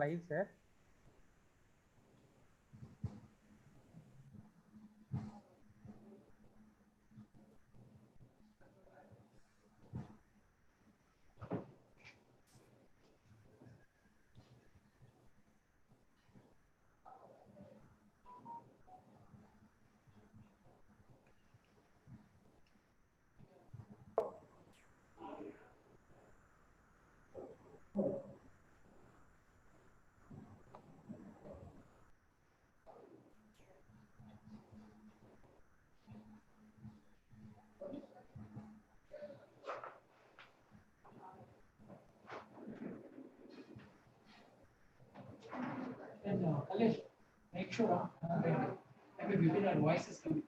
5, sir. And Kalesh, make sure every webinar voice is coming.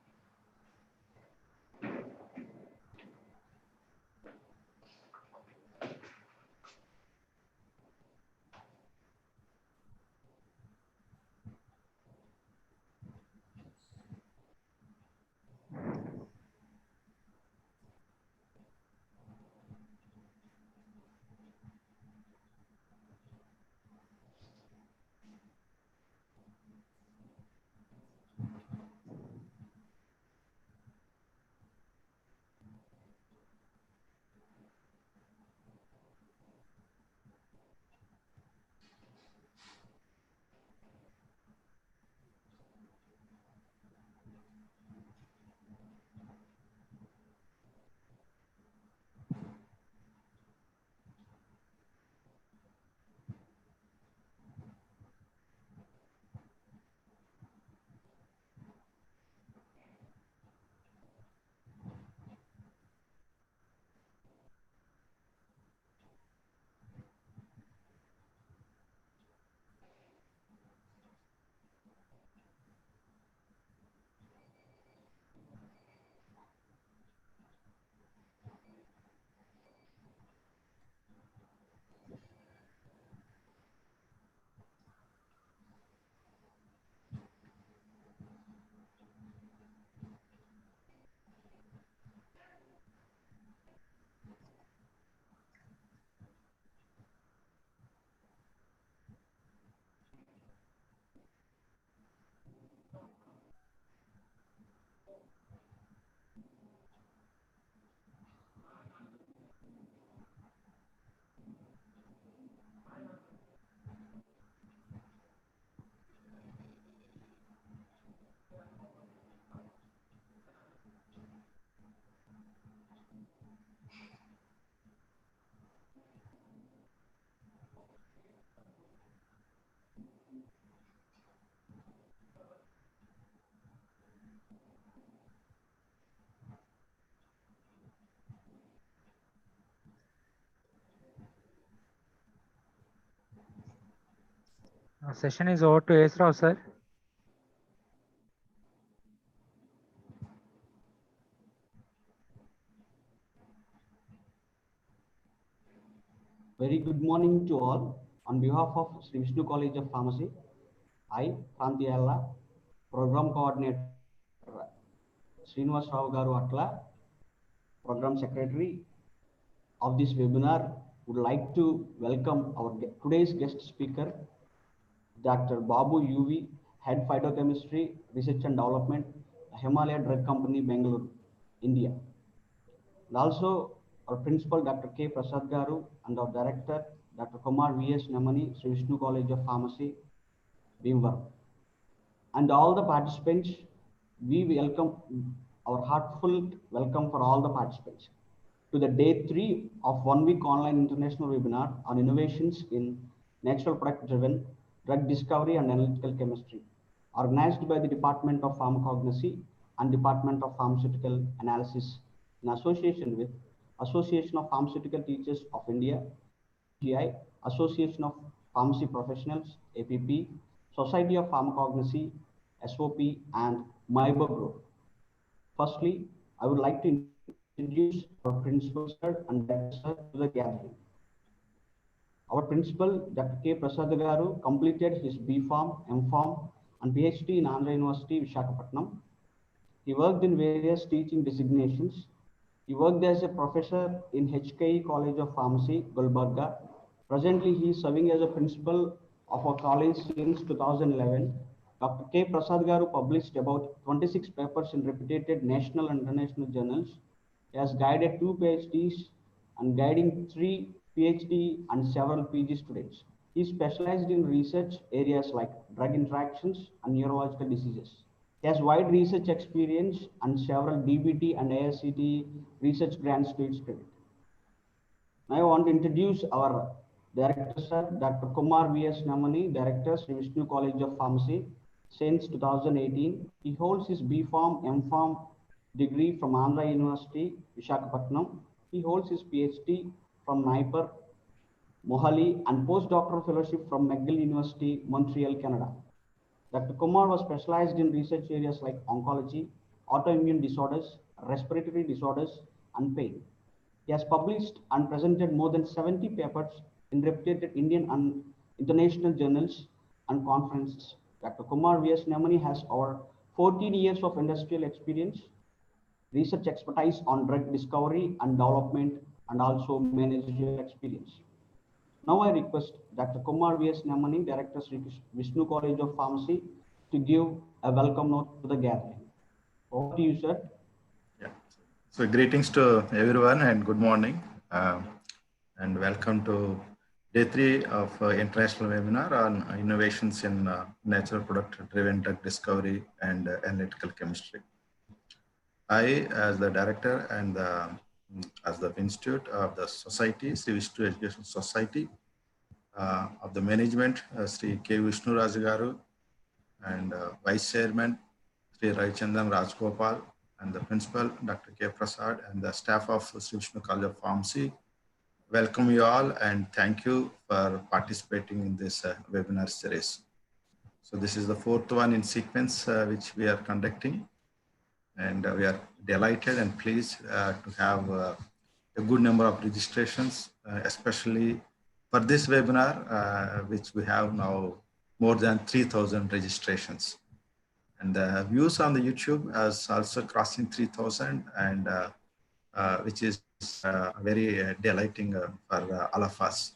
Session is over to S. Rao, sir. Very good morning to all. On behalf of Sri Vishnu College of Pharmacy, I, Program Coordinator Sri Raju Atla, Program Secretary of this webinar, would like to welcome our today's guest speaker, Dr. Babu UV, Head Phytochemistry, Research and Development, Himalaya Drug Company, Bangalore, India. And also our Principal, Dr. K. Prasad Garu, and our Director, Dr. Kumar V.S. Namani, Sri Vishnu College of Pharmacy, Bhimavaram. And all the participants, we welcome our heartfelt welcome for all the participants to the day 3 of 1 week online international webinar on innovations in natural product driven drug discovery and analytical chemistry, organized by the Department of Pharmacognosy and Department of Pharmaceutical Analysis in association with Association of Pharmaceutical Teachers of India, GI, Association of Pharmacy Professionals, APP, Society of Pharmacognosy, SOP, and MIBA Group. Firstly, I would like to introduce our principal sir and director sir to the gathering. Our principal, Dr. K. Prasad Garu, completed his B.Pharm, M.Pharm, and PhD in Andhra University Visakhapatnam. He worked in various teaching designations. He worked as a professor in HKE College of Pharmacy, Gulbarga. Presently, he is serving as a principal of our college since 2011. Dr. K. Prasad Garu published about 26 papers in reputed national and international journals. He has guided 2 PhDs and guiding 3 PhD and several PG students. He specialized in research areas like drug interactions and neurological diseases. He has wide research experience and several DBT and AICTE research grants to its credit. Now I want to introduce our Director, Sir, Dr. Kumar V.S. Namani, Director, Sri Vishnu College of Pharmacy. Since 2018, he holds his B.Pharm, M.Pharm degree from Andhra University Visakhapatnam. He holds his PhD from NIPER, Mohali, and postdoctoral fellowship from McGill University, Montreal, Canada. Dr. Kumar was specialized in research areas like oncology, autoimmune disorders, respiratory disorders, and pain. He has published and presented more than 70 papers in reputed Indian and international journals and conferences. Dr. Kumar V.S. Namani has over 14 years of industrial experience, research expertise on drug discovery and development, and also managerial experience. Now I request Dr. Kumar V.S. Namani, Director, Sri Vishnu College of Pharmacy, to give a welcome note to the gathering. Over to you, sir. Yeah. So greetings to everyone and good morning, and welcome to Day 3 of international webinar on innovations in natural product-driven drug discovery and analytical chemistry. I, as the director and as the institute of the society, Sri Vishnu Education Society, of the management, Sri K. Vishnu Raju Garu, and Vice Chairman, Sri Ravichandran Rajgopal, and the Principal, Dr. K. Prasad, and the staff of Sri Vishnu College of Pharmacy. Welcome you all and thank you for participating in this webinar series. So this is the 4th one in sequence which we are conducting, and we are delighted and pleased to have a good number of registrations, especially for this webinar, which we have now more than 3,000 registrations. And the views on the YouTube is also crossing 3,000, and which is very delighting for all of us.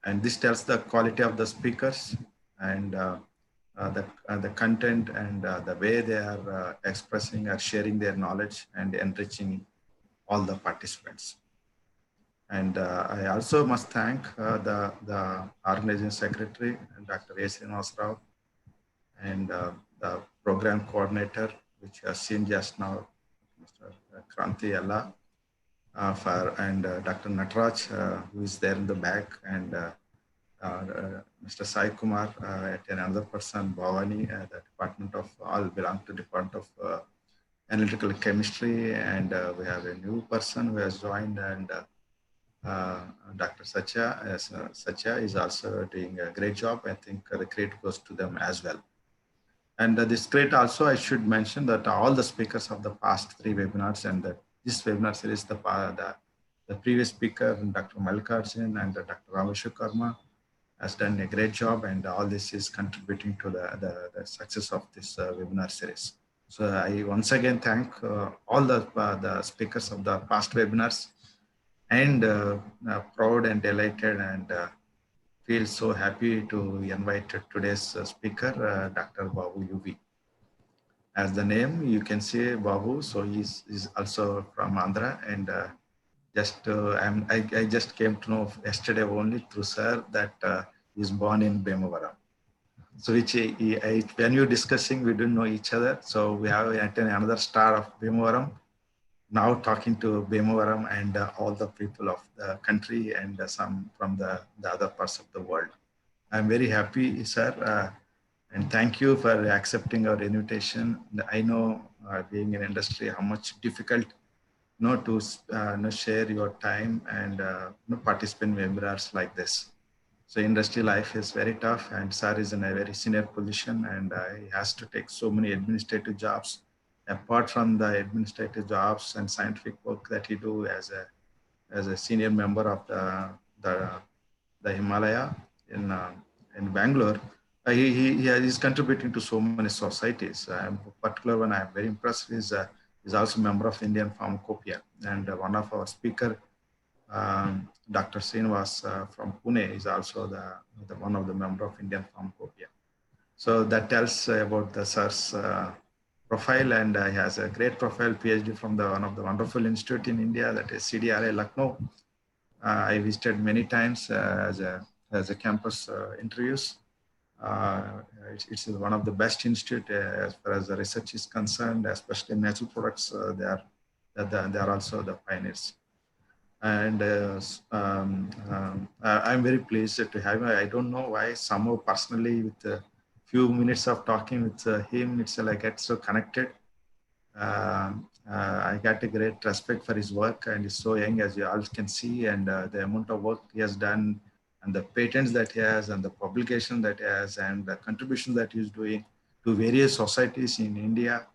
And this tells the quality of the speakers and the content and the way they are expressing or sharing their knowledge and enriching all the participants. And I also must thank the organizing secretary, Dr. A. Srinivasarao, and the program coordinator, which you have seen just now, Mr. Kranti Alla, and Dr. Nataraj, who is there in the back, and Mr. Sai Kumar, and another person, Bhavani, the department of, all belong to Department of Analytical Chemistry, and we have a new person who has joined, and Dr. Satya. Satya is also doing a great job. I think the credit goes to them as well. And this credit also, I should mention that all the speakers of the past 3 webinars and this webinar series, the previous speaker, Dr. Mallikarjun and Dr. Rameshu has done a great job, and all this is contributing to the success of this webinar series. So I once again thank all the speakers of the past webinars, and proud and delighted and feel so happy to invite today's speaker, Dr. Babu UV. As the name, you can see Babu, so he's also from Andhra, and I just came to know yesterday only through sir that he's born in Bhimavaram. So when you're discussing, we didn't know each other. So we have another star of Bhimavaram, now talking to Bhimavaram and all the people of the country and some from the other parts of the world. I'm very happy, sir, and thank you for accepting our invitation. I know, being in industry, how much difficult to share your time and participate in webinars like this. So industry life is very tough, and sir is in a very senior position, and he has to take so many administrative jobs. Apart from the administrative jobs and scientific work that he do as a senior member of the Himalaya in Bangalore, he is contributing to so many societies. Particular one I'm very impressed is also a member of Indian Pharmacopoeia, and one of our speaker Dr. Srinivas from Pune is also the one of the member of Indian Pharmacopoeia. So that tells about the sir's profile, and he has a great profile, PhD from one of the wonderful institute in India, that is CDRI Lucknow. I visited many times as a campus interviews. It's one of the best institute as far as the research is concerned, especially in natural products. They are also the pioneers. And I'm very pleased to have him. I don't know why, somehow personally, with a few minutes of talking with him, it's like I get so connected. I got a great respect for his work, and he's so young, as you all can see, and the amount of work he has done, and the patents that he has, and the publication that he has, and the contribution that he's doing to various societies in India,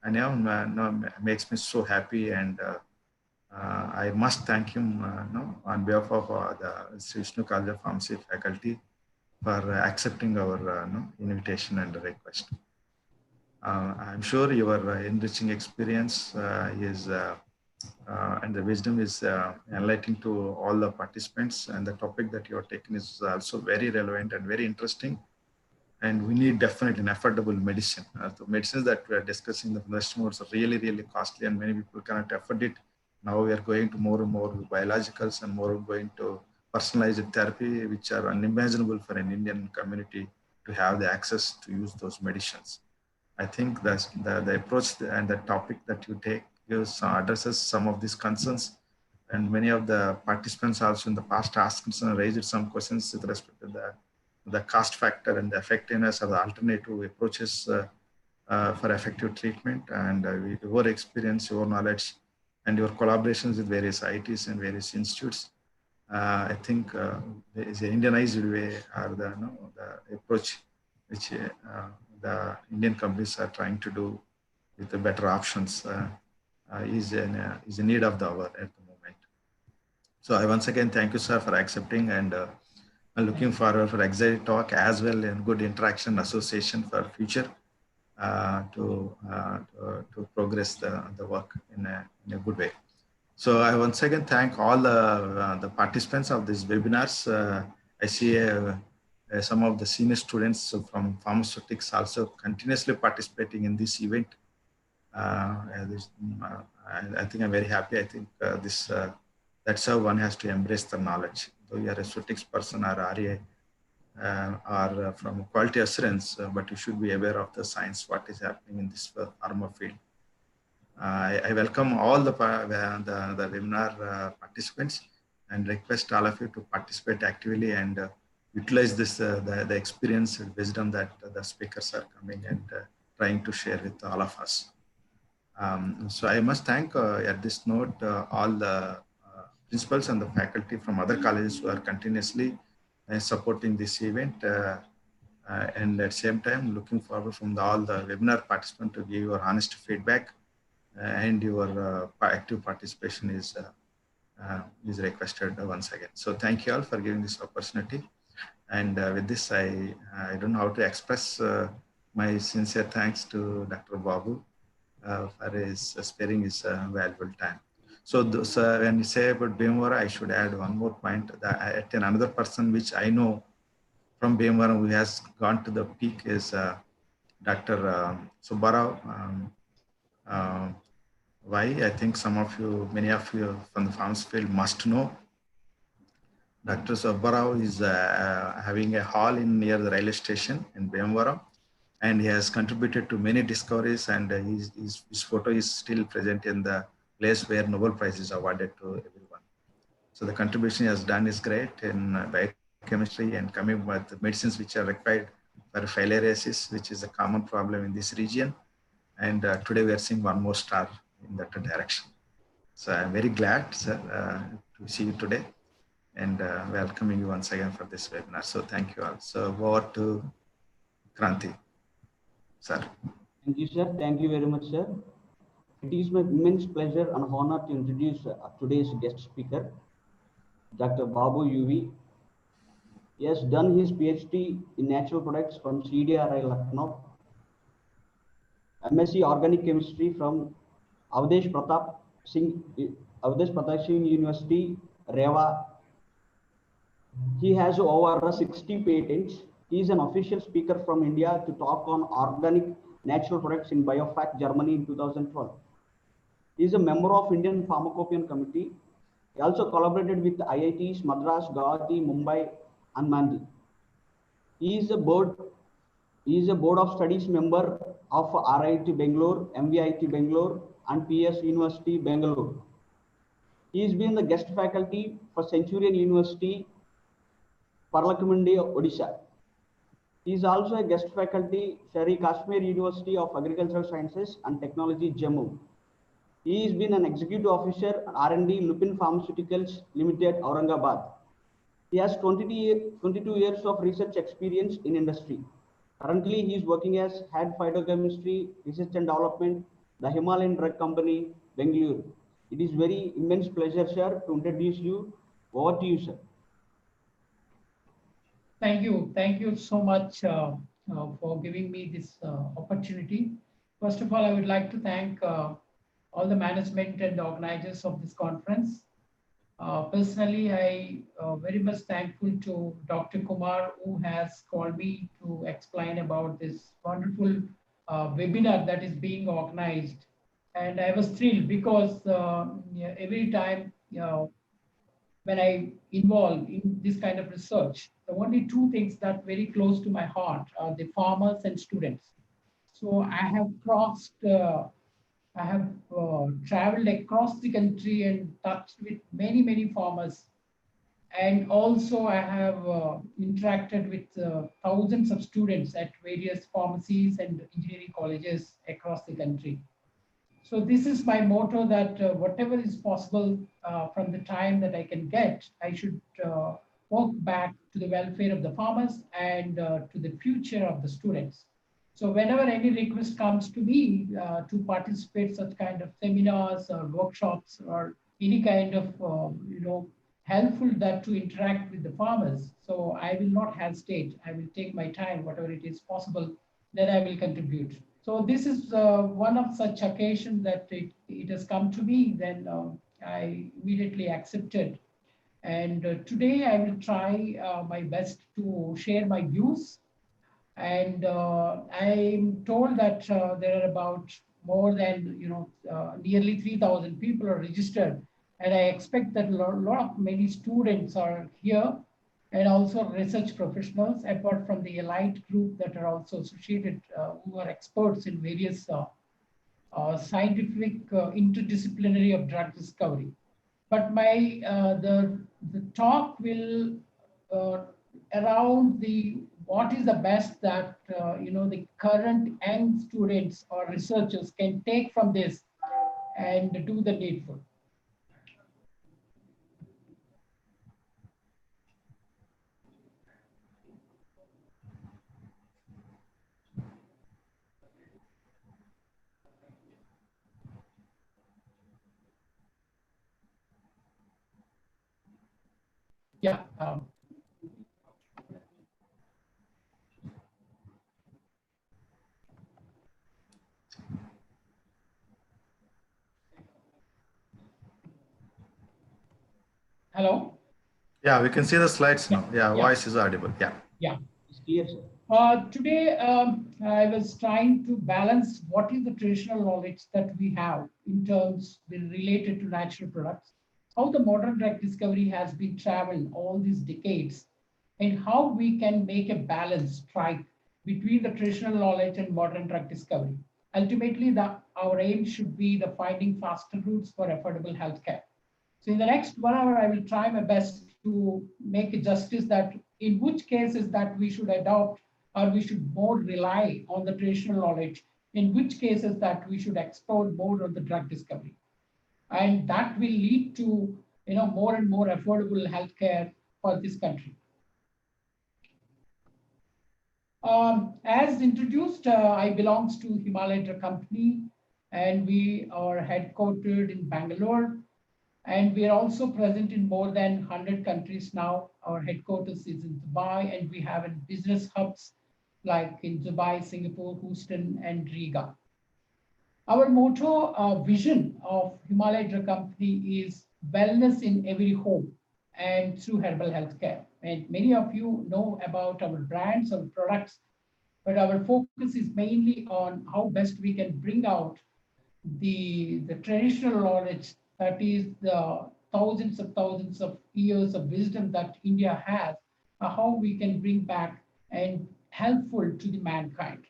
and makes me so happy. And I must thank him on behalf of the Sri Vishnu College of Pharmacy faculty for accepting our invitation and request. I'm sure your enriching experience and the wisdom is enlightening to all the participants, and the topic that you are taking is also very relevant and very interesting. And we need definitely an affordable medicine. The medicines that we are discussing, the investment modes are really, really costly, and many people cannot afford it. Now we are going to more and more biologicals, and more going to personalized therapy, which are unimaginable for an Indian community to have the access to use those medicines. I think that's the approach and the topic that you take addresses some of these concerns. And many of the participants also in the past raised some questions with respect to the cost factor and the effectiveness of the alternative approaches for effective treatment. And your experience, your knowledge, and your collaborations with various IITs and various institutes, I think there is an Indianized way, or the approach which the Indian companies are trying to do with the better options is in need of the hour at the moment. So I once again thank you, sir, for accepting, and I'm looking forward for exciting talk as well, and good interaction association for future to progress the work in a good way. So I once again thank all the participants of these webinars. I see some of the senior students from pharmaceutics also continuously participating in this event. I think I'm very happy. I think that's how one has to embrace the knowledge. Though you are a pharmaceutics person or RA or from quality assurance, but you should be aware of the science, what is happening in this pharma field. I welcome all the webinar participants, and request all of you to participate actively and utilize this the experience and wisdom that the speakers are coming and trying to share with all of us. So I must thank at this note all the principals and the faculty from other colleges who are continuously supporting this event, and at the same time looking forward from all the webinar participants to give your honest feedback, and your active participation is requested once again. So thank you all for giving this opportunity. And with this, I don't know how to express my sincere thanks to Dr. Babu for his sparing his valuable time. So when you say about Bhimavara, I should add one more point. That another person which I know from Bhimavara who has gone to the peak is Dr. Subbarao. Why? I think many of you from the pharmacy field must know. Dr. Subbarao is having a hall near the railway station in Bhimavara, and he has contributed to many discoveries, and his photo is still present in the place where Nobel Prize is awarded to everyone. So the contribution he has done is great in biochemistry and coming with medicines which are required for filariasis, which is a common problem in this region. And today we are seeing one more star in that direction. So I'm very glad, sir, to see you today, and welcoming you once again for this webinar. So thank you all. So over to Kranti, sir. Thank you, sir. Thank you very much, sir. It is my immense pleasure and honor to introduce today's guest speaker, Dr. Babu UV. He has done his PhD in natural products from CDRI Lucknow, MSc Organic Chemistry from Avdesh Pratap Singh University, Reva. He has over 60 patents. He is an official speaker from India to talk on organic natural products in BioFact, Germany in 2012. He is a member of Indian Pharmacopoeia Committee. He also collaborated with IITs Madras, Guwahati, Mumbai, and Mandi. He is a board of studies member of RIT Bangalore, MVIT Bangalore, and PS University Bangalore. He has been the guest faculty for Centurion University, Paralakamandi, Odisha. He is also a guest faculty Sri Kashmir University of Agricultural Sciences and Technology, Jammu. He has been an executive officer R&D Lupin Pharmaceuticals Limited, Aurangabad. He has 22 years of research experience in industry. Currently, he is working as head phytochemistry research and development, the Himalayan Drug Company, Bangalore. It is very immense pleasure, sir, to introduce you. Over to you, sir. Thank you so much for giving me this opportunity. First of all, I would like to thank all the management and the organizers of this conference. Personally, I very much thankful to Dr. Kumar, who has called me to explain about this wonderful webinar that is being organized. And I was thrilled because every time when I involve in this kind of research, the only two things that very close to my heart are the farmers and students. So I have traveled across the country and touched with many farmers. And also I have interacted with thousands of students at various pharmacies and engineering colleges across the country. So this is my motto that whatever is possible from the time that I can get, I should work back to the welfare of the farmers and to the future of the students. So whenever any request comes to me to participate such kind of seminars or workshops or any kind of helpful that to interact with the farmers, so I will not hesitate. I will take my time, whatever it is possible, then I will contribute. So this is one of such occasions that it has come to me, then I immediately accepted. And today I will try my best to share my views. And I'm told that there are about more than nearly 3,000 people are registered, and I expect that many students are here, and also research professionals, apart from the elite group that are also associated, who are experts in various scientific interdisciplinary of drug discovery. But my the talk will around what is the best that the current young students or researchers can take from this and do the needful. Yeah. Hello? Yeah, we can see the slides now. Yeah, Yeah. voice is audible. Yeah. Yeah. It's clear, sir. Today, I was trying to balance what is the traditional knowledge that we have in terms related to natural products, how the modern drug discovery has been traveled all these decades, and how we can make a balance strike between the traditional knowledge and modern drug discovery. Ultimately, our aim should be the finding faster routes for affordable healthcare. So in the next 1 hour, I will try my best to make a justice that in which cases that we should adopt or we should more rely on the traditional knowledge, in which cases that we should explore more on the drug discovery. And that will lead to more and more affordable healthcare for this country. As introduced, I belong to Himalayan Drug Company, and we are headquartered in Bangalore. And we are also present in more than 100 countries now. Our headquarters is in Dubai, and we have business hubs like in Dubai, Singapore, Houston, and Riga. Our motto, vision of Himalayan Drug Company is wellness in every home. and through herbal healthcare. And many of you know about our brands or products, but our focus is mainly on how best we can bring out the traditional knowledge, that is the thousands of years of wisdom that India has, how we can bring back and helpful to the mankind.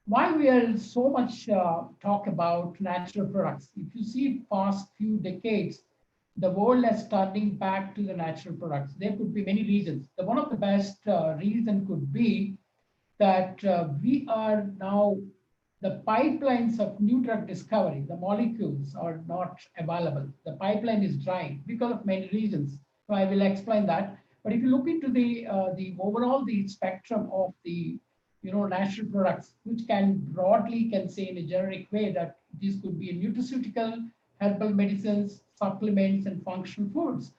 Why we are so much talk about natural products? If you see past few decades, the world is turning back to the natural products. There could be many reasons. One of the best reason could be that we are now, the pipelines of new drug discovery, the molecules are not available. The pipeline is drying because of many reasons. So I will explain that. But if you look into the overall the spectrum of the natural products, which can broadly can say in a generic way that these could be a nutraceutical, herbal medicines, supplements, and functional foods.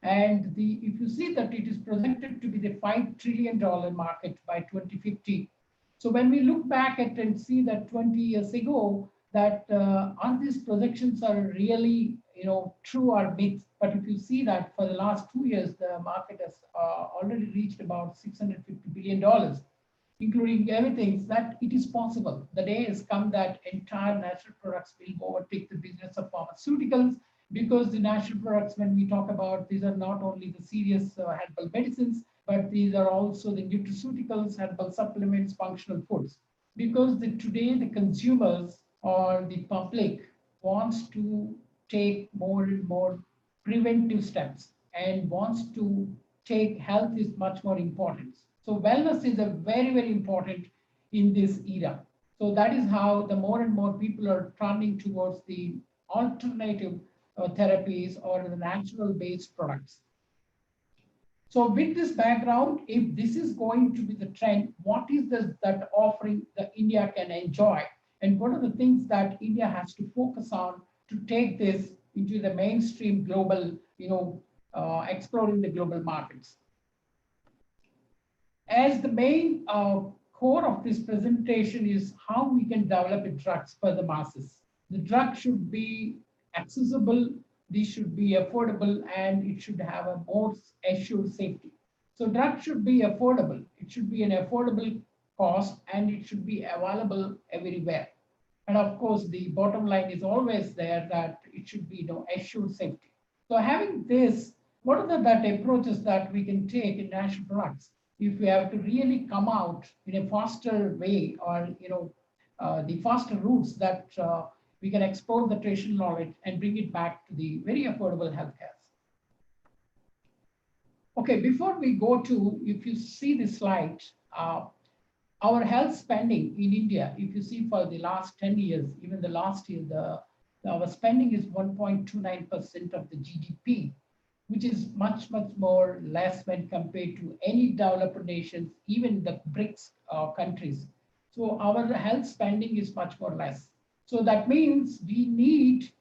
And if you see that it is projected to be the $5 trillion market by 2050. So when we look back at and see that 20 years ago, that are these projections are really true or myth? But if you see that for the last 2 years, the market has already reached about $650 billion, including everything, that it is possible. The day has come that entire natural products will overtake the business of pharmaceuticals, because the natural products, when we talk about, these are not only the serious herbal medicines, but these are also the nutraceuticals, herbal supplements, functional foods. Because today the consumers or the public wants to take more and more preventive steps and wants to take health is much more important. So wellness is a very, very important in this era. So that is how the more and more people are turning towards the alternative therapies or the natural based products. So with this background, if this is going to be the trend, what is that offering that India can enjoy? And what are the things that India has to focus on to take this into the mainstream global, exploring the global markets? As the main core of this presentation is how we can develop drugs for the masses. The drug should be accessible, these should be affordable, and it should have a more assured safety. So drugs should be affordable. It should be an affordable cost, and it should be available everywhere. And of course, the bottom line is always there that it should be assured safety. So having this, what are that approaches that we can take in natural products? If we have to really come out in a faster way, or the faster routes that we can explore the traditional knowledge and bring it back to the very affordable healthcare. Okay, before we go to, if you see this slide, our health spending in India, if you see for the last 10 years, even the last year, our spending is 1.29% of the GDP, which is much, much more less when compared to any developed nations, even the BRICS countries. So our health spending is much more less. So that means we need,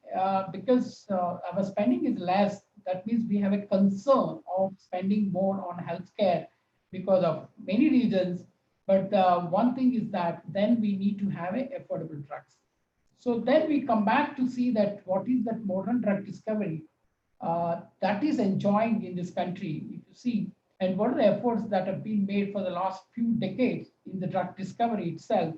because our spending is less, that means we have a concern of spending more on healthcare because of many reasons. But one thing is that then we need to have affordable drugs. So then we come back to see that what is that modern drug discovery that is enjoying in this country, if you see, and what are the efforts that have been made for the last few decades in the drug discovery itself.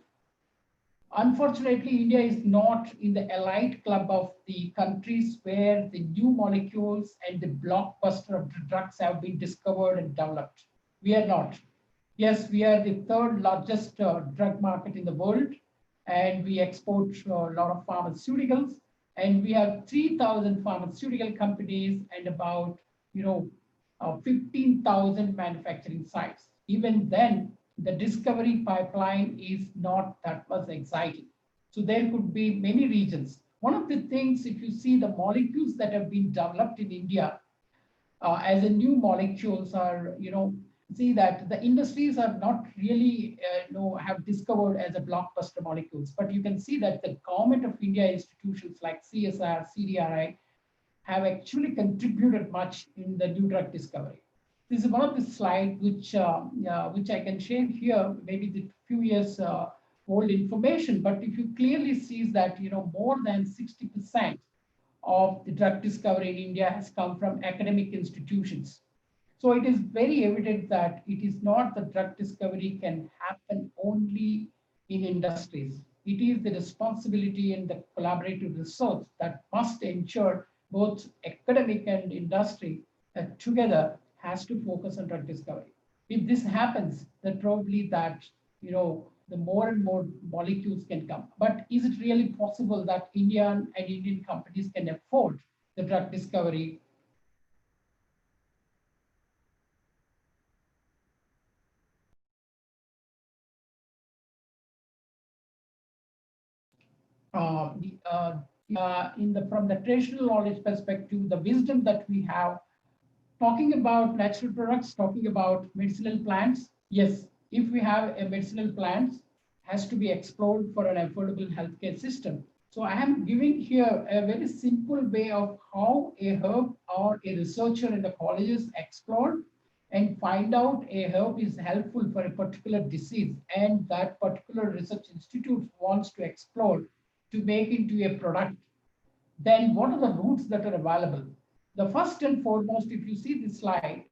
Unfortunately, India is not in the elite club of the countries where the new molecules and the blockbuster of the drugs have been discovered and developed. We are not. Yes, we are the third largest drug market in the world, and we export a lot of pharmaceuticals, and we have 3,000 pharmaceutical companies and about 15,000 manufacturing sites. Even then, the discovery pipeline is not that much exciting. So there could be many reasons. One of the things, if you see the molecules that have been developed in India as a new molecules are, see that the industries are not really have discovered as a blockbuster molecules, but you can see that the government of India institutions like CSIR, CDRI have actually contributed much in the new drug discovery. This is one of the slides which I can share here, maybe the few years old information, but if you clearly see that more than 60% of the drug discovery in India has come from academic institutions. So it is very evident that it is not the drug discovery can happen only in industries. It is the responsibility and the collaborative research that must ensure both academic and industry together has to focus on drug discovery. If this happens, then probably that, the more and more molecules can come. But is it really possible that Indian and Indian companies can afford the drug discovery? From the traditional knowledge perspective, the wisdom that we have, talking about natural products, talking about medicinal plants, yes, if we have a medicinal plant, has to be explored for an affordable healthcare system. So I am giving here a very simple way of how a herb or a researcher in the colleges explore and find out a herb is helpful for a particular disease, and that particular research institute wants to explore to make into a product. Then what are the routes that are available? The first and foremost, if you see this slide,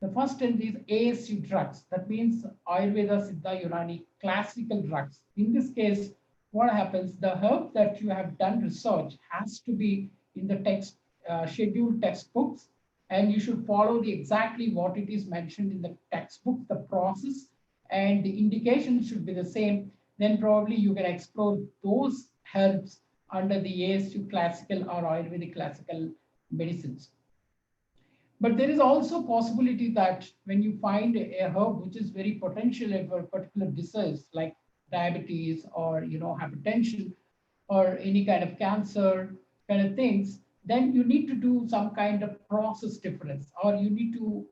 the first and these ASU drugs, that means Ayurveda, Siddha, Unani, classical drugs. In this case, what happens, the herb that you have done research has to be in the text, scheduled textbooks, and you should follow exactly what it is mentioned in the textbook, the process, and the indications should be the same. Then probably you can explore those herbs under the ASU classical or Ayurvedic classical medicines. But there is also possibility that when you find a herb which is very potential for a particular disease like diabetes or hypertension or any kind of cancer kind of things, then you need to do some kind of process difference, or you need to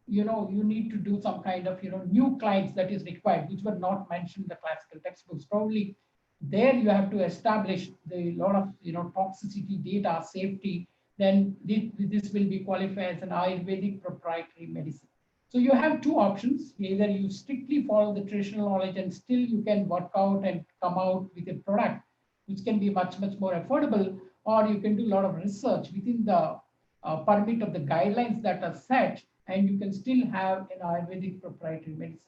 you need to do some kind of new clients that is required, which were not mentioned in the classical textbooks. Probably there you have to establish the lot of toxicity data, safety. Then this will be qualified as an Ayurvedic proprietary medicine. So you have two options. Either you strictly follow the traditional knowledge and still you can work out and come out with a product which can be much more affordable, or you can do a lot of research within the permit of the guidelines that are set, and you can still have an Ayurvedic proprietary medicine.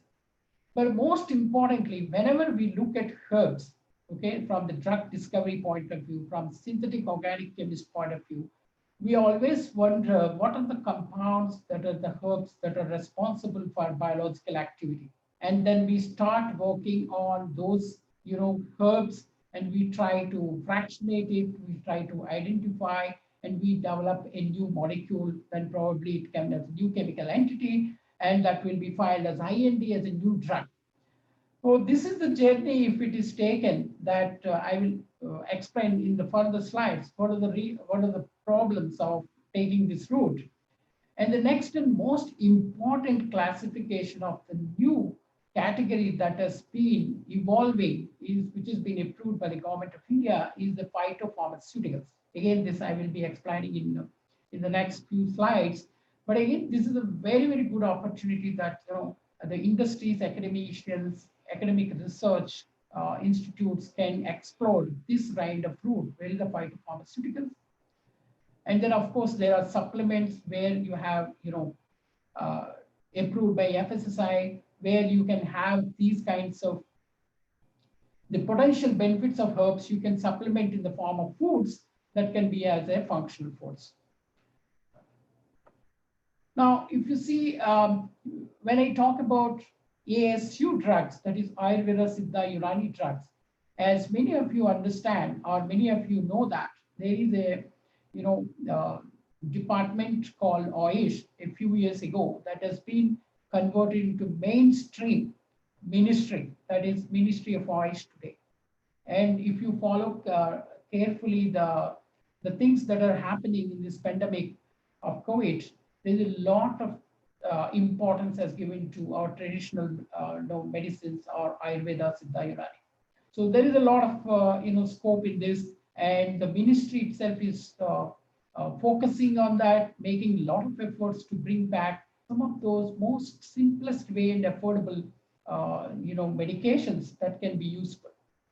But most importantly, whenever we look at herbs, okay, from the drug discovery point of view, from synthetic organic chemist point of view, we always wonder what are the compounds that are the herbs that are responsible for biological activity. And then we start working on those, herbs, and we try to fractionate it, we try to identify, and we develop a new molecule. Then probably it can as a new chemical entity, and that will be filed as IND as a new drug. So this is the journey, if it is taken, that I will explain in the further slides. What are the problems of taking this route? And the next and most important classification of the new category that has been evolving, which has been approved by the government of India, is the phytopharmaceuticals. Again, this I will be explaining in the next few slides. But again, this is a very good opportunity that the industries, academicians, academic research institutes can explore this kind of route, where is the phytopharmaceuticals. And then of course there are supplements where you have approved by FSSI, where you can have these kinds of the potential benefits of herbs you can supplement in the form of foods that can be as a functional foods. Now, if you see, when I talk about ASU drugs, that is Ayurveda, Siddha, Unani drugs, as many of you understand, or many of you know, that there is a department called AYUSH a few years ago that has been converted into mainstream ministry, that is Ministry of AYUSH today. And if you follow carefully the things that are happening in this pandemic of COVID, there's a lot of importance as given to our traditional medicines or Ayurveda, Siddha, Unani. So there is a lot of scope in this, and the ministry itself is focusing on that, making a lot of efforts to bring back some of those most simplest way and affordable medications that can be useful.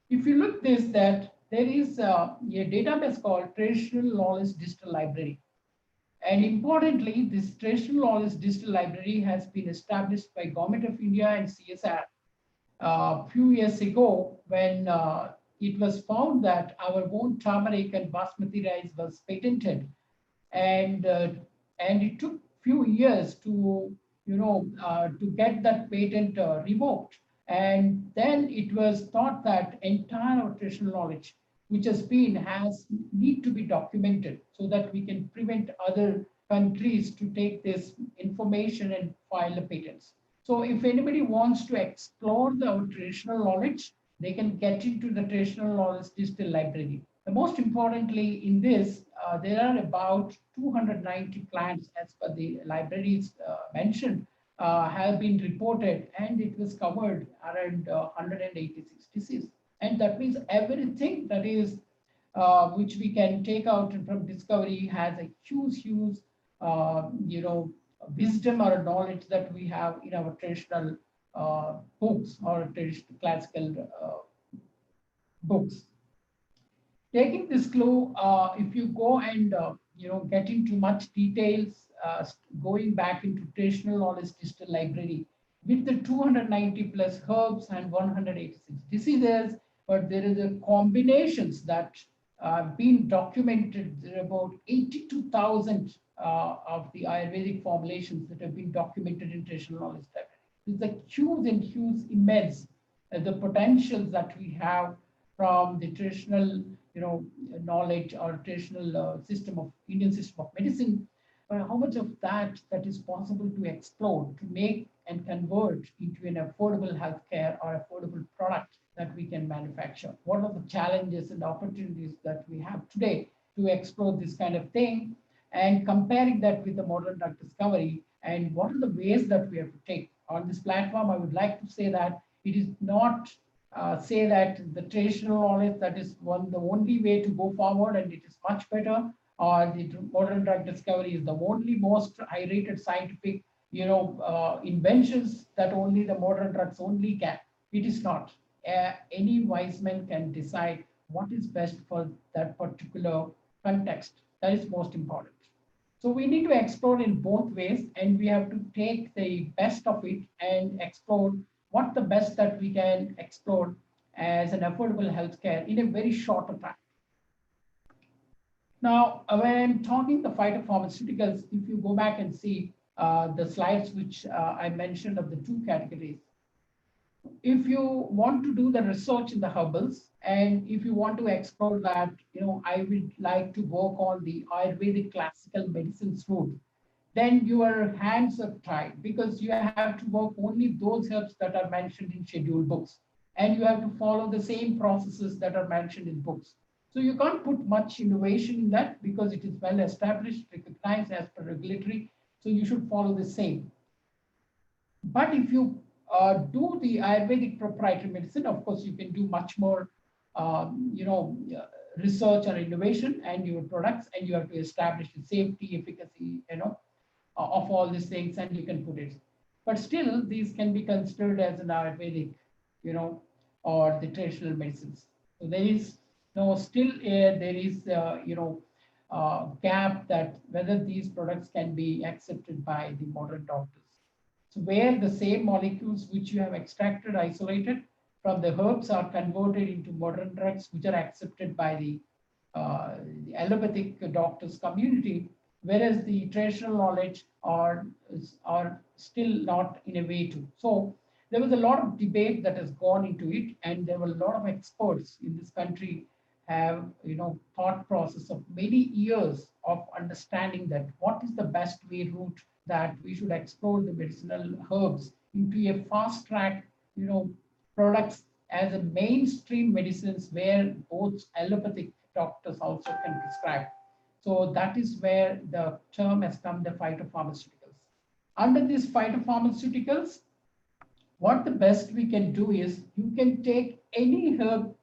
If you look this, that there is a database called Traditional Knowledge Digital Library. And importantly, this Traditional Knowledge Digital Library has been established by Government of India and CSIR a few years ago when it was found that our own turmeric and basmati rice was patented, and it took few years to to get that patent revoked. And then it was thought that entire traditional knowledge which has need to be documented so that we can prevent other countries to take this information and file the patents. So if anybody wants to explore our traditional knowledge, they can get into the Traditional Knowledge Digital Library. The most importantly in this, there are about 290 plants as per the libraries mentioned have been reported, and it was covered around 186 diseases. And that means everything that is which we can take out from discovery has a huge wisdom or knowledge that we have in our traditional books or traditional classical books. Taking this clue, if you go and get into much details, going back into Traditional Knowledge Digital Library with the 290 plus herbs and 186 diseases, but there is a combinations that been documented. There are about 82,000 of the Ayurvedic formulations that have been documented in Traditional Knowledge Library. It's a huge, immense the potentials that we have from the traditional knowledge or traditional Indian system of medicine, but how much of that is possible to explore, to make and convert into an affordable healthcare or affordable product that we can manufacture. What are the challenges and opportunities that we have today to explore this kind of thing, and comparing that with the modern drug discovery, and what are the ways that we have to take. On this platform, I would like to say that it is not say that the traditional knowledge that is the only way to go forward and it is much better, or the modern drug discovery is the only most high-rated scientific inventions that only the modern drugs only can. It is not. Any wise man can decide what is best for that particular context. That is most important. So we need to explore in both ways, and we have to take the best of it and explore what the best that we can explore as an affordable healthcare in a very short time. Now, when I'm talking the phytopharmaceuticals, if you go back and see the slides which I mentioned of the two categories, if you want to do the research in the herbals, and if you want to explore that, I would like to work on the Ayurvedic classical medicines route, then your hands are tied, because you have to work only those herbs that are mentioned in scheduled books, and you have to follow the same processes that are mentioned in books. So you can't put much innovation in that because it is well established, recognized as per regulatory. So you should follow the same. But if you do the Ayurvedic proprietary medicine, of course, you can do much more, research or innovation and your products, and you have to establish the safety, efficacy, of all these things, and you can put it. But still, these can be considered as an Ayurvedic, or the traditional medicines. So there is there is gap that whether these products can be accepted by the modern doctors. So where the same molecules which you have extracted, isolated from the herbs are converted into modern drugs which are accepted by the allopathic doctors community, whereas the traditional knowledge are still not in a way to. So there was a lot of debate that has gone into it, and there were a lot of experts in this country have thought process of many years of understanding that what is the best way route that we should explore the medicinal herbs into a fast track products as a mainstream medicines where both allopathic doctors also can prescribe. So that is where the term has come, the phytopharmaceuticals. Under these phytopharmaceuticals, what the best we can do is you can take any herb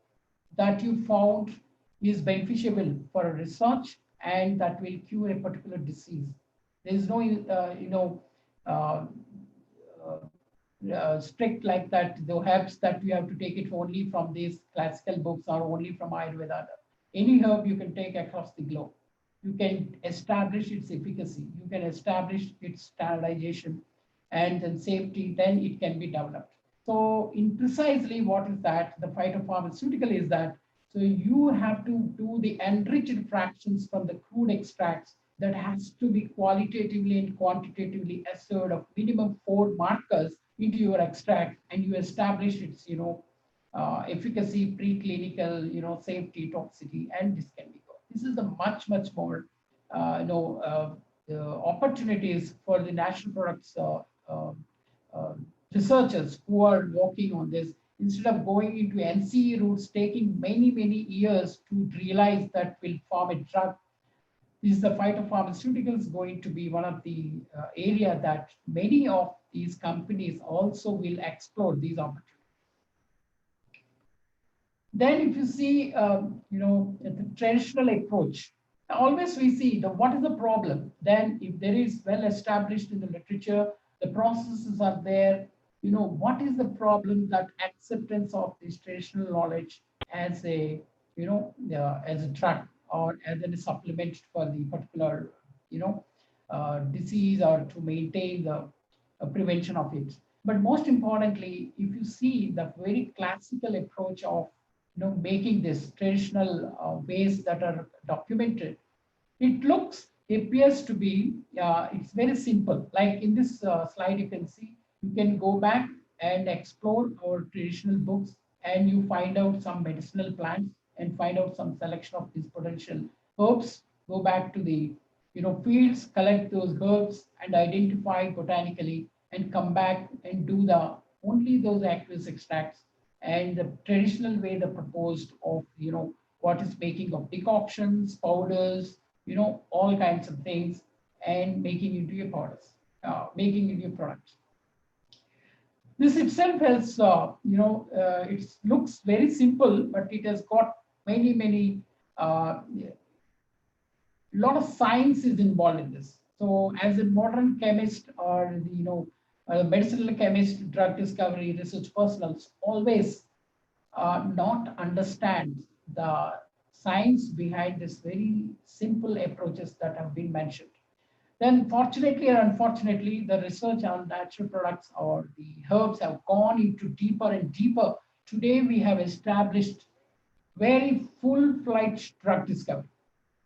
that you found is beneficial for a research and that will cure a particular disease. There is no strict like that. The herbs that you have to take it only from these classical books or only from Ayurveda. Any herb you can take across the globe. You can establish its efficacy. You can establish its standardization and then safety. Then it can be developed. So in precisely what is that? The phytopharmaceutical is that. So you have to do the enriched fractions from the crude extracts that has to be qualitatively and quantitatively assured of minimum 4 markers into your extract, and you establish its, efficacy, preclinical, safety, toxicity, and this can be good. This is a much more, opportunities for the national products researchers who are working on this, instead of going into NCE routes, taking many years to realize that will form a drug. Is the phytopharmaceuticals going to be one of the area that many of these companies also will explore these opportunities. Then if you see, the traditional approach, always we see what is the problem. Then if there is well established in the literature, the processes are there, what is the problem that acceptance of this traditional knowledge as a, as a drug or as a supplement for the particular, disease or to maintain the prevention of it. But most importantly, if you see the very classical approach of, making this traditional ways that are documented, it appears to be, it's very simple. Like in this slide, you can see, you can go back and explore our traditional books and you find out some medicinal plants and find out some selection of these potential herbs, go back to the fields, collect those herbs and identify botanically and come back and do only those aqueous extracts and the traditional way the proposed of what is making of decoctions, powders, all kinds of things and making into your powders, making into your products. This itself has, it looks very simple, but it has got many, lot of science is involved in this. So as a modern chemist or, medicinal chemist, drug discovery, research personnel always not understand the science behind this very simple approaches that have been mentioned. Then fortunately or unfortunately, the research on natural products or the herbs have gone into deeper and deeper. Today, we have established very full-fledged drug discovery.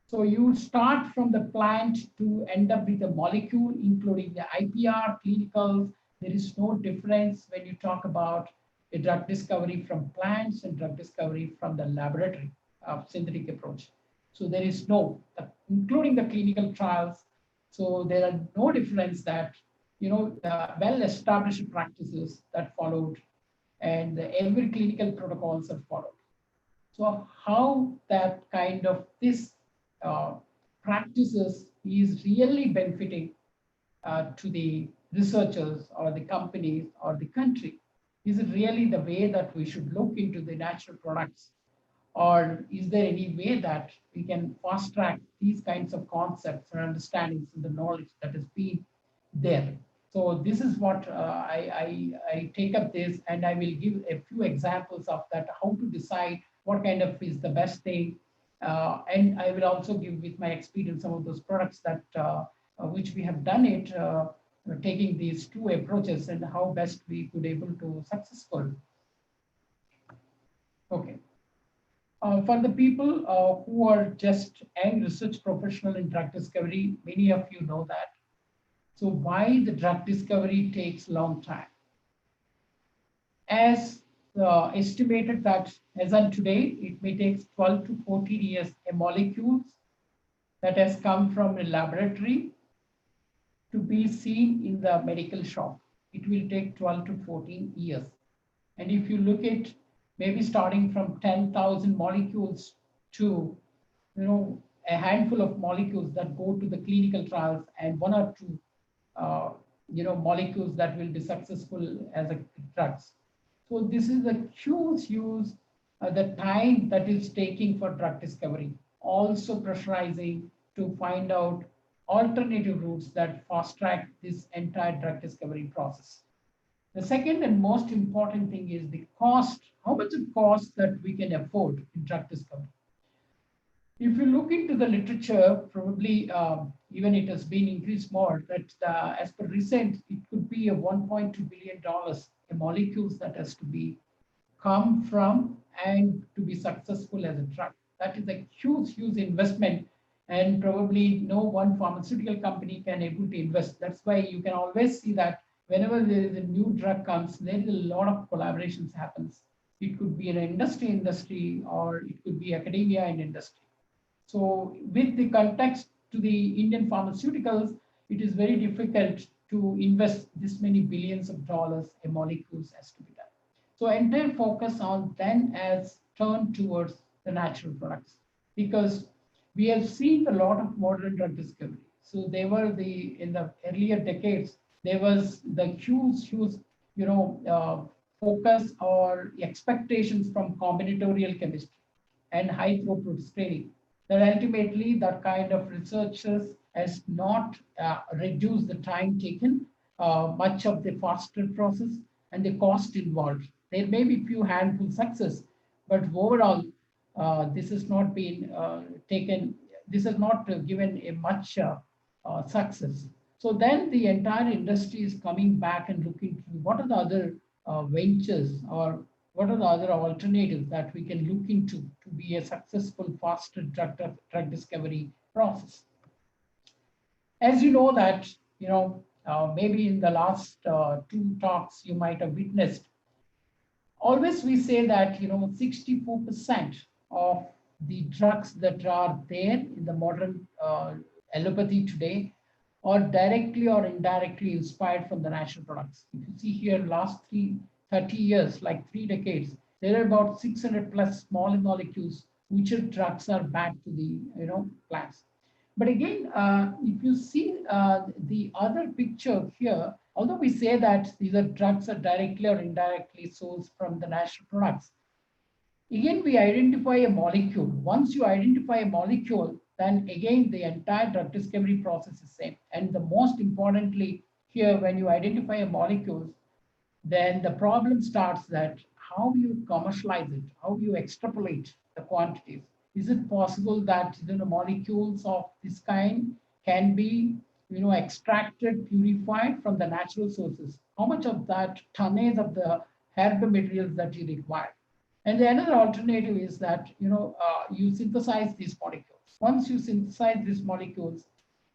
So you start from the plant to end up with a molecule, including the IPR, clinicals. There is no difference when you talk about a drug discovery from plants and drug discovery from the laboratory of synthetic approach. So there is no, including the clinical trials. So there are no difference that, well-established practices that followed and every clinical protocols are followed. So how that kind of this practices is really benefiting to the researchers or the companies or the country? Is it really the way that we should look into the natural products? Or is there any way that we can fast track these kinds of concepts and understandings and the knowledge that has been there? So this is what I take up this, and I will give a few examples of that, how to decide what kind of is the best thing. And I will also give with my experience some of those products that which we have done it, taking these two approaches and how best we could able to successful. Okay. For the people who are just young research professional in drug discovery, many of you know that. So why the drug discovery takes long time? As estimated that as on today, it may take 12 to 14 years a molecule that has come from a laboratory to be seen in the medical shop. It will take 12 to 14 years. And if you look at maybe starting from 10,000 molecules to, a handful of molecules that go to the clinical trials and one or two, molecules that will be successful as a drugs. So this is a huge use the time that is taking for drug discovery, also pressurizing to find out alternative routes that fast track this entire drug discovery process. The second and most important thing is the cost, how much it costs that we can afford in drug discovery. If you look into the literature, probably even it has been increased more, that as per recent, it could be a $1.2 billion a molecules that has to be come from and to be successful as a drug. That is a huge, huge investment, and probably no one pharmaceutical company can able to invest. That's why you can always see that whenever there is a new drug comes, there is a lot of collaborations happens. It could be an industry, or it could be academia and industry. So with the context to the Indian pharmaceuticals, it is very difficult to invest this many billions of dollars in molecules as to be done. So entire focus on then as turned towards the natural products, because we have seen a lot of modern drug discovery. So they were in the earlier decades, there was the huge, focus or expectations from combinatorial chemistry and high throughput screening, that ultimately that kind of researchers has not reduced the time taken, much of the faster process and the cost involved. There may be few handful success, but overall, this has not been taken, this has not given a much success. So then the entire industry is coming back and looking to what are the other ventures, or what are the other alternatives that we can look into to be a successful, faster drug discovery process. As you know that, maybe in the last two talks you might have witnessed, always we say that 64% of the drugs that are there in the modern allopathy today are directly or indirectly inspired from the natural products. If you see here last 30 years, like 3 decades, there are about 600 plus small molecules which are drugs are back to the plants. But again, if you see the other picture here, although we say that these are drugs are directly or indirectly sourced from the natural products, again, we identify a molecule. Once you identify a molecule, then again, the entire drug discovery process is same. And the most importantly here, when you identify a molecule, then the problem starts that how you commercialize it, how you extrapolate the quantities. Is it possible that the molecules of this kind can be extracted, purified from the natural sources? How much of that tonnage of the herb materials that you require? And the another alternative is that you synthesize these molecules. Once you synthesize these molecules,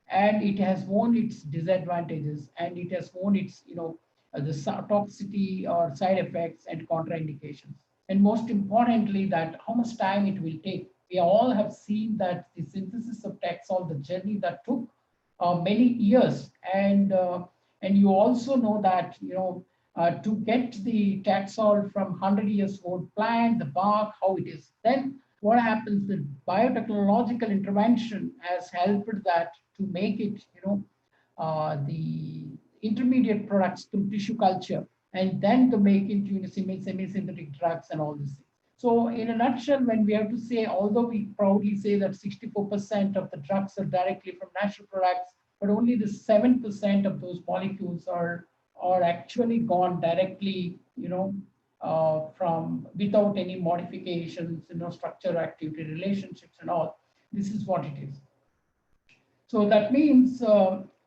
and it has won its disadvantages, and it has won its the toxicity or side effects and contraindications. And most importantly, that how much time it will take. We all have seen that the synthesis of Taxol, the journey that took many years, and you also know that to get the Taxol from 100 years old plant, the bark, how it is. Then what happens? The biotechnological intervention has helped that to make it, the intermediate products to tissue culture, and then to make into semi-synthetic drugs and all these things. So in a nutshell, when we have to say, although we proudly say that 64% of the drugs are directly from natural products, but only the 7% of those molecules are actually gone directly, from without any modifications, structure, activity, relationships, and all. This is what it is. So that means,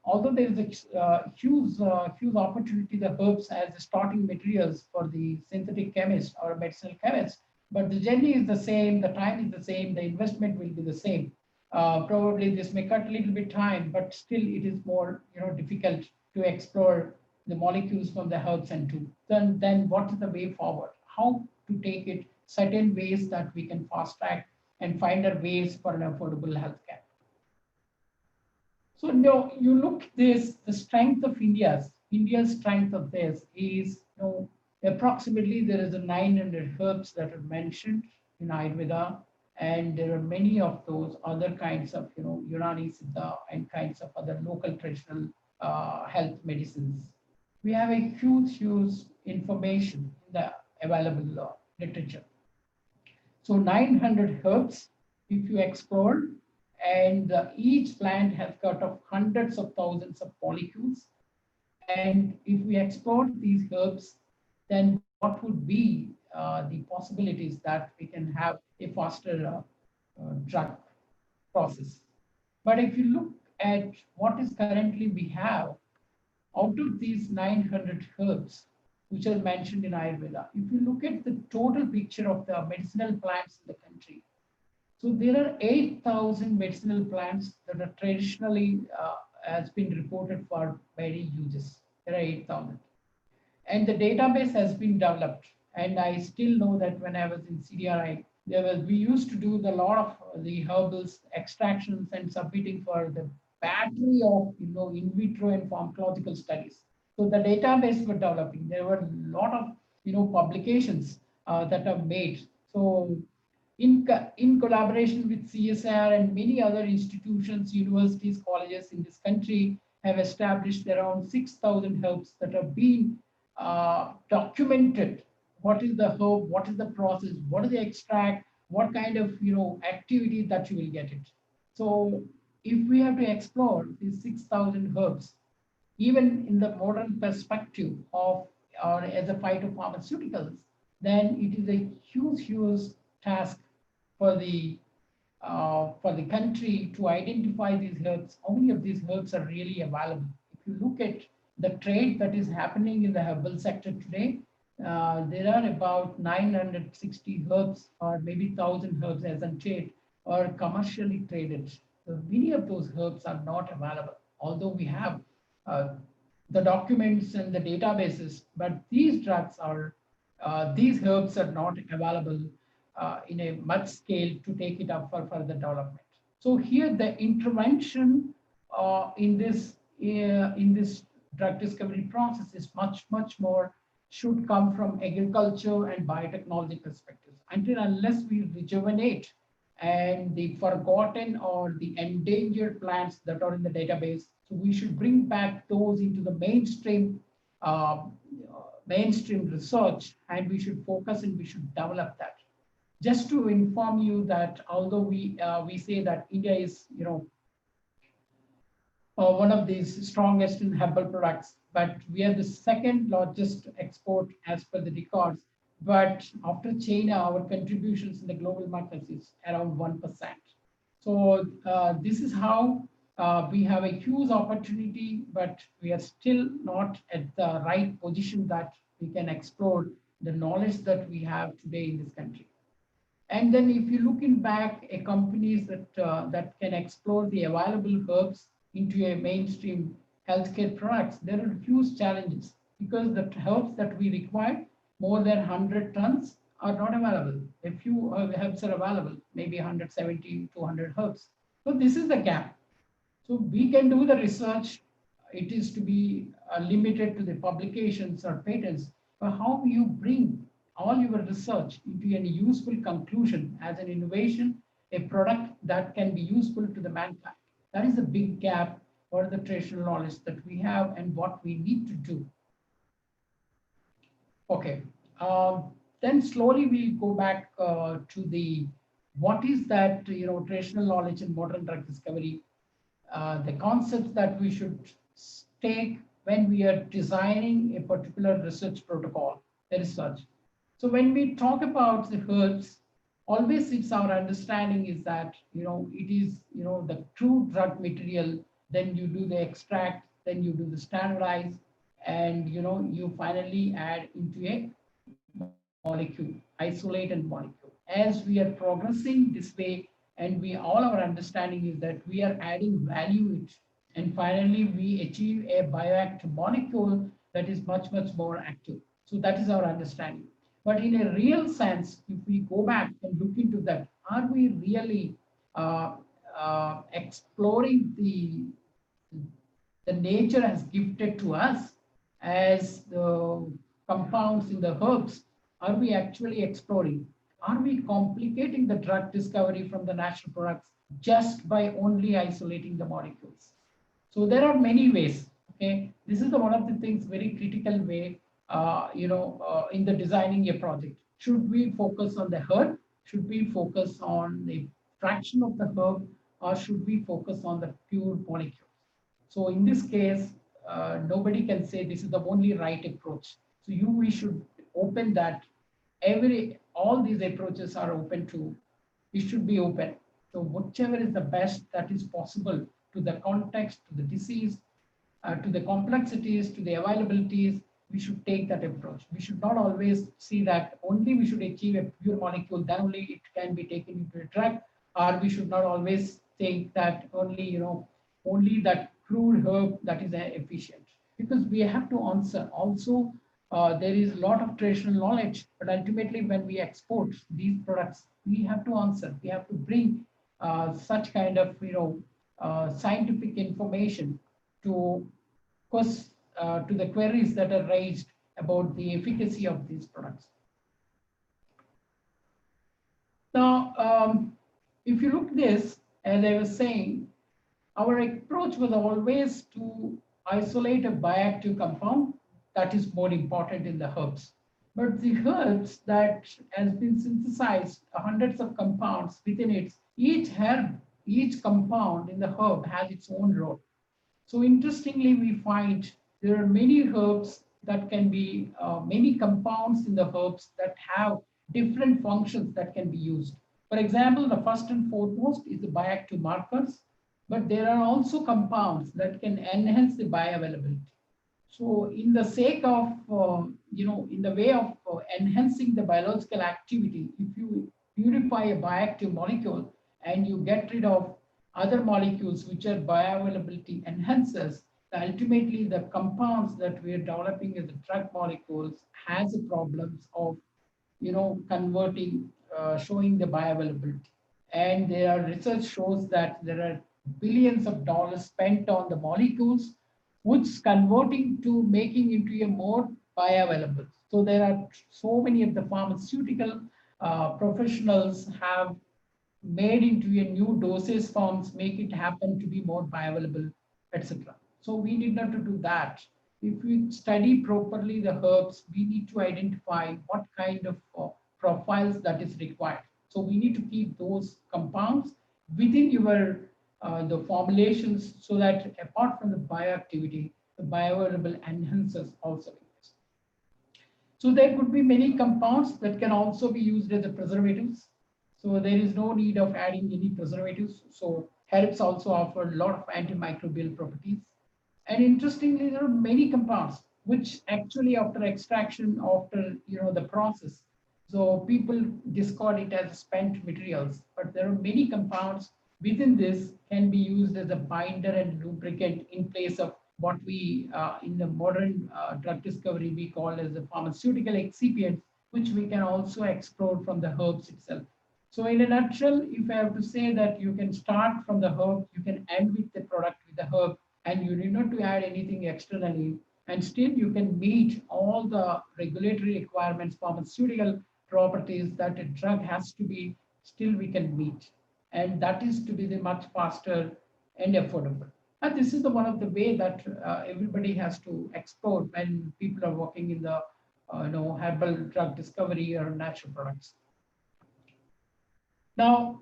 although there is a huge opportunity, the herbs as starting materials for the synthetic chemist or medicinal chemist, but the journey is the same, the time is the same, the investment will be the same. Probably this may cut a little bit time, but still it is more difficult to explore the molecules from the herbs and to then what is the way forward? How to take it certain ways that we can fast track and find our ways for an affordable healthcare. So you look this, the strength of India's strength of this is approximately there is a 900 herbs that are mentioned in Ayurveda, and there are many of those other kinds of Unani, Siddha, and kinds of other local traditional health medicines. We have a huge information in the available literature. So 900 herbs, if you explore, and each plant has got of hundreds of thousands of molecules, And if we explore these herbs, then what would be the possibilities that we can have a faster drug process. But if you look at what is currently we have, out of these 900 herbs, which are mentioned in Ayurveda, if you look at the total picture of the medicinal plants in the country, so there are 8,000 medicinal plants that are traditionally has been reported for many uses. There are 8,000. And the database has been developed. And I still know that when I was in CDRI, we used to do a lot of the herbals extractions and submitting for the battery of in vitro and pharmacological studies. So the database were developing. There were a lot of publications that are made. So in collaboration with CSIR and many other institutions, universities, colleges in this country have established around 6,000 herbs that are being documented. What is the herb? What is the process? What is the extract? What kind of activity that you will get it? So if we have to explore these 6,000 herbs, even in the modern perspective of or as a phytopharmaceuticals, then it is a huge task for the country to identify these herbs. How many of these herbs are really available? If you look at the trade that is happening in the herbal sector today, there are about 960 herbs or maybe 1,000 herbs as on trade or commercially traded. So many of those herbs are not available, although we have the documents and the databases, but these drugs are, these herbs are not available in a much scale to take it up for further development. So here the intervention in this drug discovery process is much more should come from agriculture and biotechnology perspectives. Unless we rejuvenate and the forgotten or the endangered plants that are in the database, so we should bring back those into the mainstream research, and we should focus and we should develop that. Just to inform you that although we say that India is one of these strongest in herbal products, but we are the second largest export as per the records. But after China, our contributions in the global markets is around 1%. So this is how we have a huge opportunity, but we are still not at the right position that we can explore the knowledge that we have today in this country. And then if you looking back at companies that can explore the available herbs into a mainstream healthcare products, there are huge challenges because the herbs that we require, more than 100 tons, are not available. A few herbs are available, maybe 170, 200 herbs. So this is the gap. So we can do the research. It is to be limited to the publications or patents, but how you bring all your research into a useful conclusion as an innovation, a product that can be useful to the mankind. That is a big gap for the traditional knowledge that we have and what we need to do. Okay, then slowly we'll go back to the what is that traditional knowledge and modern drug discovery, the concepts that we should take when we are designing a particular research protocol, the research. So when we talk about the herbs, always it's our understanding is that it is the true drug material. Then you do the extract, then you do the standardize, and you finally add into a molecule, isolate and molecule. As we are progressing this way, and all our understanding is that we are adding value it, and finally we achieve a bioactive molecule that is much more active. So that is our understanding. But in a real sense, if we go back and look into that, are we really exploring the nature has gifted to us as the compounds in the herbs? Are we actually exploring? Are we complicating the drug discovery from the natural products just by only isolating the molecules? So there are many ways. Okay, this is one of the things, very critical way. In the designing a project, should we focus on the herb? Should we focus on the fraction of the herb, or should we focus on the pure molecule? So in this case, nobody can say this is the only right approach. So we should open that all these approaches are open to, it should be open. So whichever is the best that is possible to the context, to the disease, to the complexities, to the availabilities, we should take that approach. We should not always see that only we should achieve a pure molecule, then only it can be taken into a drug, or we should not always think that only, only that crude herb that is efficient. Because we have to answer also, there is a lot of traditional knowledge, but ultimately when we export these products, we have to answer, we have to bring such kind of, scientific information to the queries that are raised about the efficacy of these products. Now, if you look this, as I was saying, our approach was always to isolate a bioactive compound that is more important in the herbs. But the herbs that has been synthesized, hundreds of compounds within it, each herb, each compound in the herb has its own role. So interestingly, we find there are many herbs that can be, many compounds in the herbs that have different functions that can be used. For example, the first and foremost is the bioactive markers, but there are also compounds that can enhance the bioavailability. So in the sake of, in the way of enhancing the biological activity, if you purify a bioactive molecule and you get rid of other molecules which are bioavailability enhancers, ultimately the compounds that we are developing as the drug molecules has the problems of, converting, showing the bioavailability. And there are research shows that there are billions of dollars spent on the molecules, which converting to making into a more bioavailable. So there are so many of the pharmaceutical professionals have made into a new dosage forms, make it happen to be more bioavailable, etc. So we need not to do that. If we study properly the herbs, we need to identify what kind of profiles that is required. So we need to keep those compounds within your the formulations, so that apart from the bioactivity, the bioavailable enhancers also exist. So there could be many compounds that can also be used as a preservatives. So there is no need of adding any preservatives. So herbs also offer a lot of antimicrobial properties. And interestingly, there are many compounds which actually after extraction, after the process, so people discard it as spent materials, but there are many compounds within this can be used as a binder and lubricant in place of what we in the modern drug discovery we call as the pharmaceutical excipient, which we can also explore from the herbs itself. So in a nutshell, if I have to say that you can start from the herb, you can end with the product with the herb, and you need not to add anything externally, and still you can meet all the regulatory requirements, pharmaceutical properties that a drug has to be, still we can meet. And that is to be the much faster and affordable. And this is the one of the way that everybody has to explore when people are working in the herbal drug discovery or natural products. Now,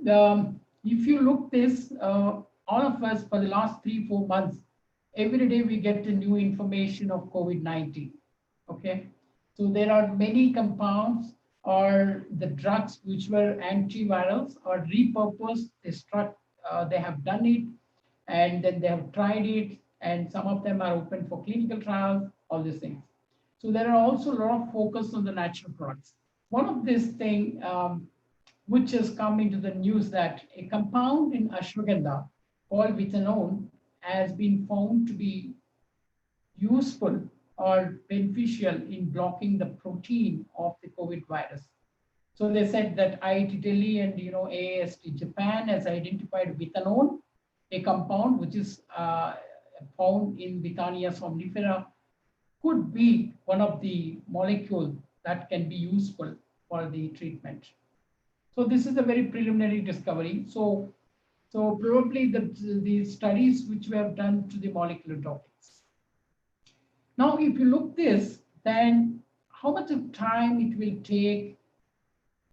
if you look this, all of us for the last 3-4 months, every day we get the new information of COVID-19. Okay, so there are many compounds or the drugs which were antivirals or repurposed. They have done it, and then they have tried it, and some of them are open for clinical trials, all these things. So there are also a lot of focus on the natural products. One of this thing which has come into the news, that a compound in ashwagandha called vithanone has been found to be useful or beneficial in blocking the protein of the COVID virus. So they said that IIT Delhi and AICTE Japan has identified vithanone, a compound which is found in Withania somnifera, could be one of the molecules that can be useful for the treatment. So this is a very preliminary discovery. So probably the studies which we have done to the molecular topics. Now, if you look this, then how much of time it will take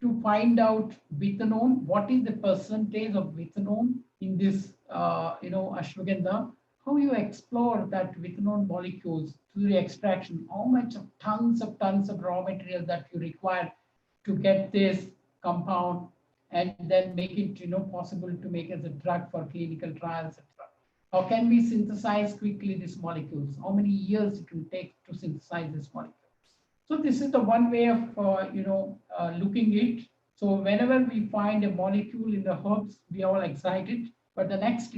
to find out vithanone? What is the percentage of vithanone in this, ashwagandha? how you explore that with known molecules through the extraction, how much of tons of raw material that you require to get this compound and then make it possible to make as a drug for clinical trials, etc. How can we synthesize quickly these molecules? How many years it will take to synthesize this molecule? So this is the one way of looking it. So whenever we find a molecule in the herbs, we are all excited. But the next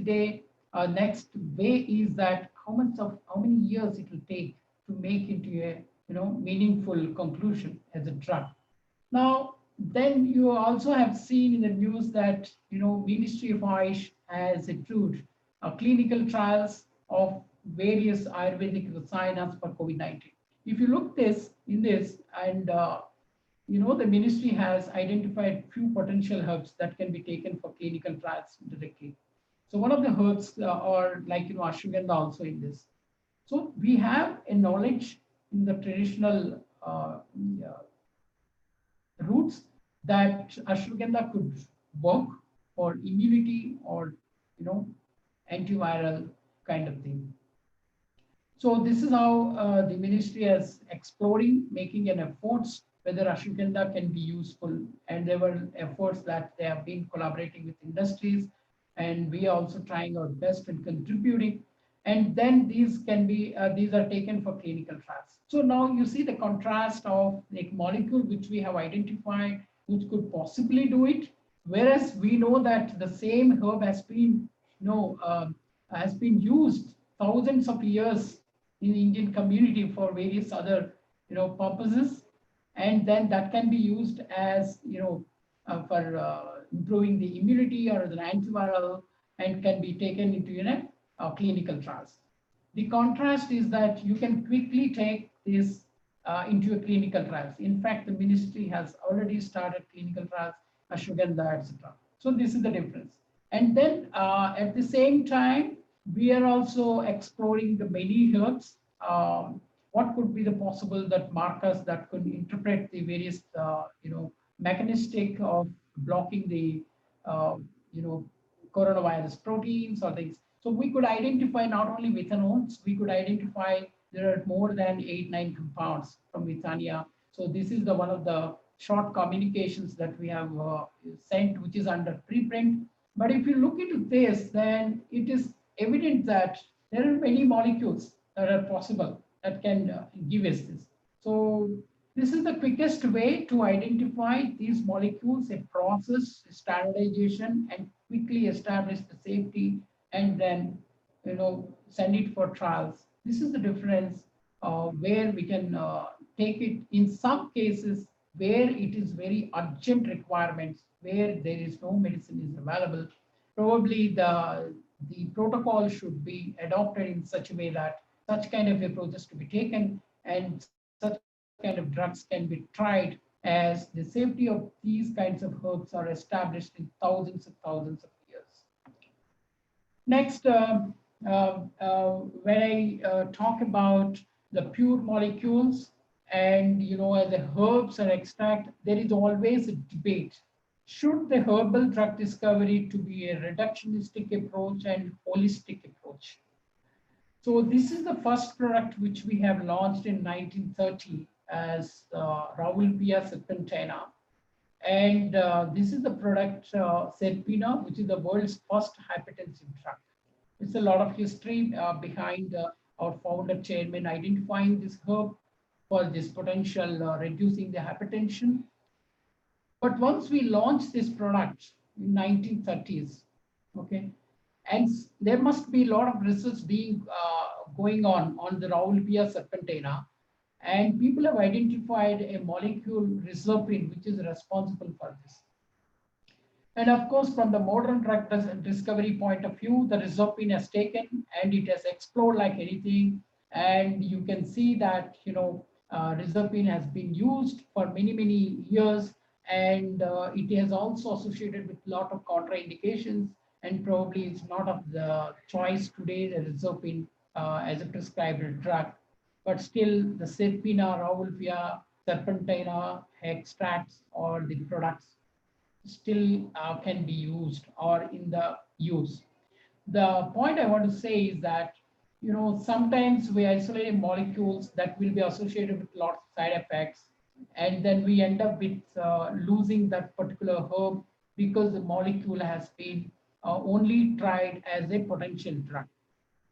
next way is that how many years it will take to make into a meaningful conclusion as a drug. Now, then you also have seen in the news that Ministry of AYUSH has approved clinical trials of various Ayurvedic rasayanas for COVID-19. If you look in this, and the ministry has identified few potential herbs that can be taken for clinical trials directly. So one of the herbs are like ashwagandha also in this. So we have a knowledge in the traditional roots that ashwagandha could work for immunity or antiviral kind of thing. So this is how the ministry is exploring, making an efforts whether ashwagandha can be useful, and there were efforts that they have been collaborating with industries, and we are also trying our best in contributing. And then these can be these are taken for clinical trials. So now you see the contrast of the molecule which we have identified, which could possibly do it, whereas we know that the same herb has been used thousands of years in the Indian community for various other purposes, and then that can be used as for improving the immunity or as an antiviral, and can be taken into clinical trials. The contrast is that you can quickly take this into a clinical trials. In fact, the ministry has already started clinical trials, ashwagandha, etc. So this is the difference. And then at the same time, we are also exploring the many herbs. What could be the possible markers that could interpret the various mechanistic of blocking the coronavirus proteins or things. So we could identify not only methanones, we could identify there are more than 8-9 compounds from Methania. So this is the one of the short communications that we have sent, which is under preprint. But if you look into this, then it is evident that there are many molecules that are possible that can give us this. So this is the quickest way to identify these molecules, a process, standardization, and quickly establish the safety, and then send it for trials. This is the difference where we can take it in some cases where it is very urgent requirements, where there is no medicine is available. Probably the protocol should be adopted in such a way that such kind of approaches to be taken, and such kind of drugs can be tried, as the safety of these kinds of herbs are established in thousands of years. Next, when I talk about the pure molecules and the herbs and extract, there is always a debate. Should the herbal drug discovery to be a reductionistic approach and holistic approach? So this is the first product which we have launched in 1930 as Rauwolpia serpentina. And this is the product Serpina, which is the world's first hypertensive drug. It's a lot of history behind our founder chairman identifying this herb for this potential reducing the hypertension. But once we launched this product in 1930s, okay, and there must be a lot of research being going on the Rauwolpia serpentina, and people have identified a molecule reserpine which is responsible for this. And of course, from the modern drug discovery point of view, the reserpine has taken and it has explored like anything. And you can see that reserpine has been used for many years, and it is also associated with a lot of contraindications, and probably it's not of the choice today, the reserpine as a prescribed drug. But still, the Serpina, Rauwolpia, serpentina extracts or the products still can be used or in the use. the point I want to say is that, sometimes we isolate molecules that will be associated with lots of side effects, and then we end up with losing that particular herb because the molecule has been only tried as a potential drug.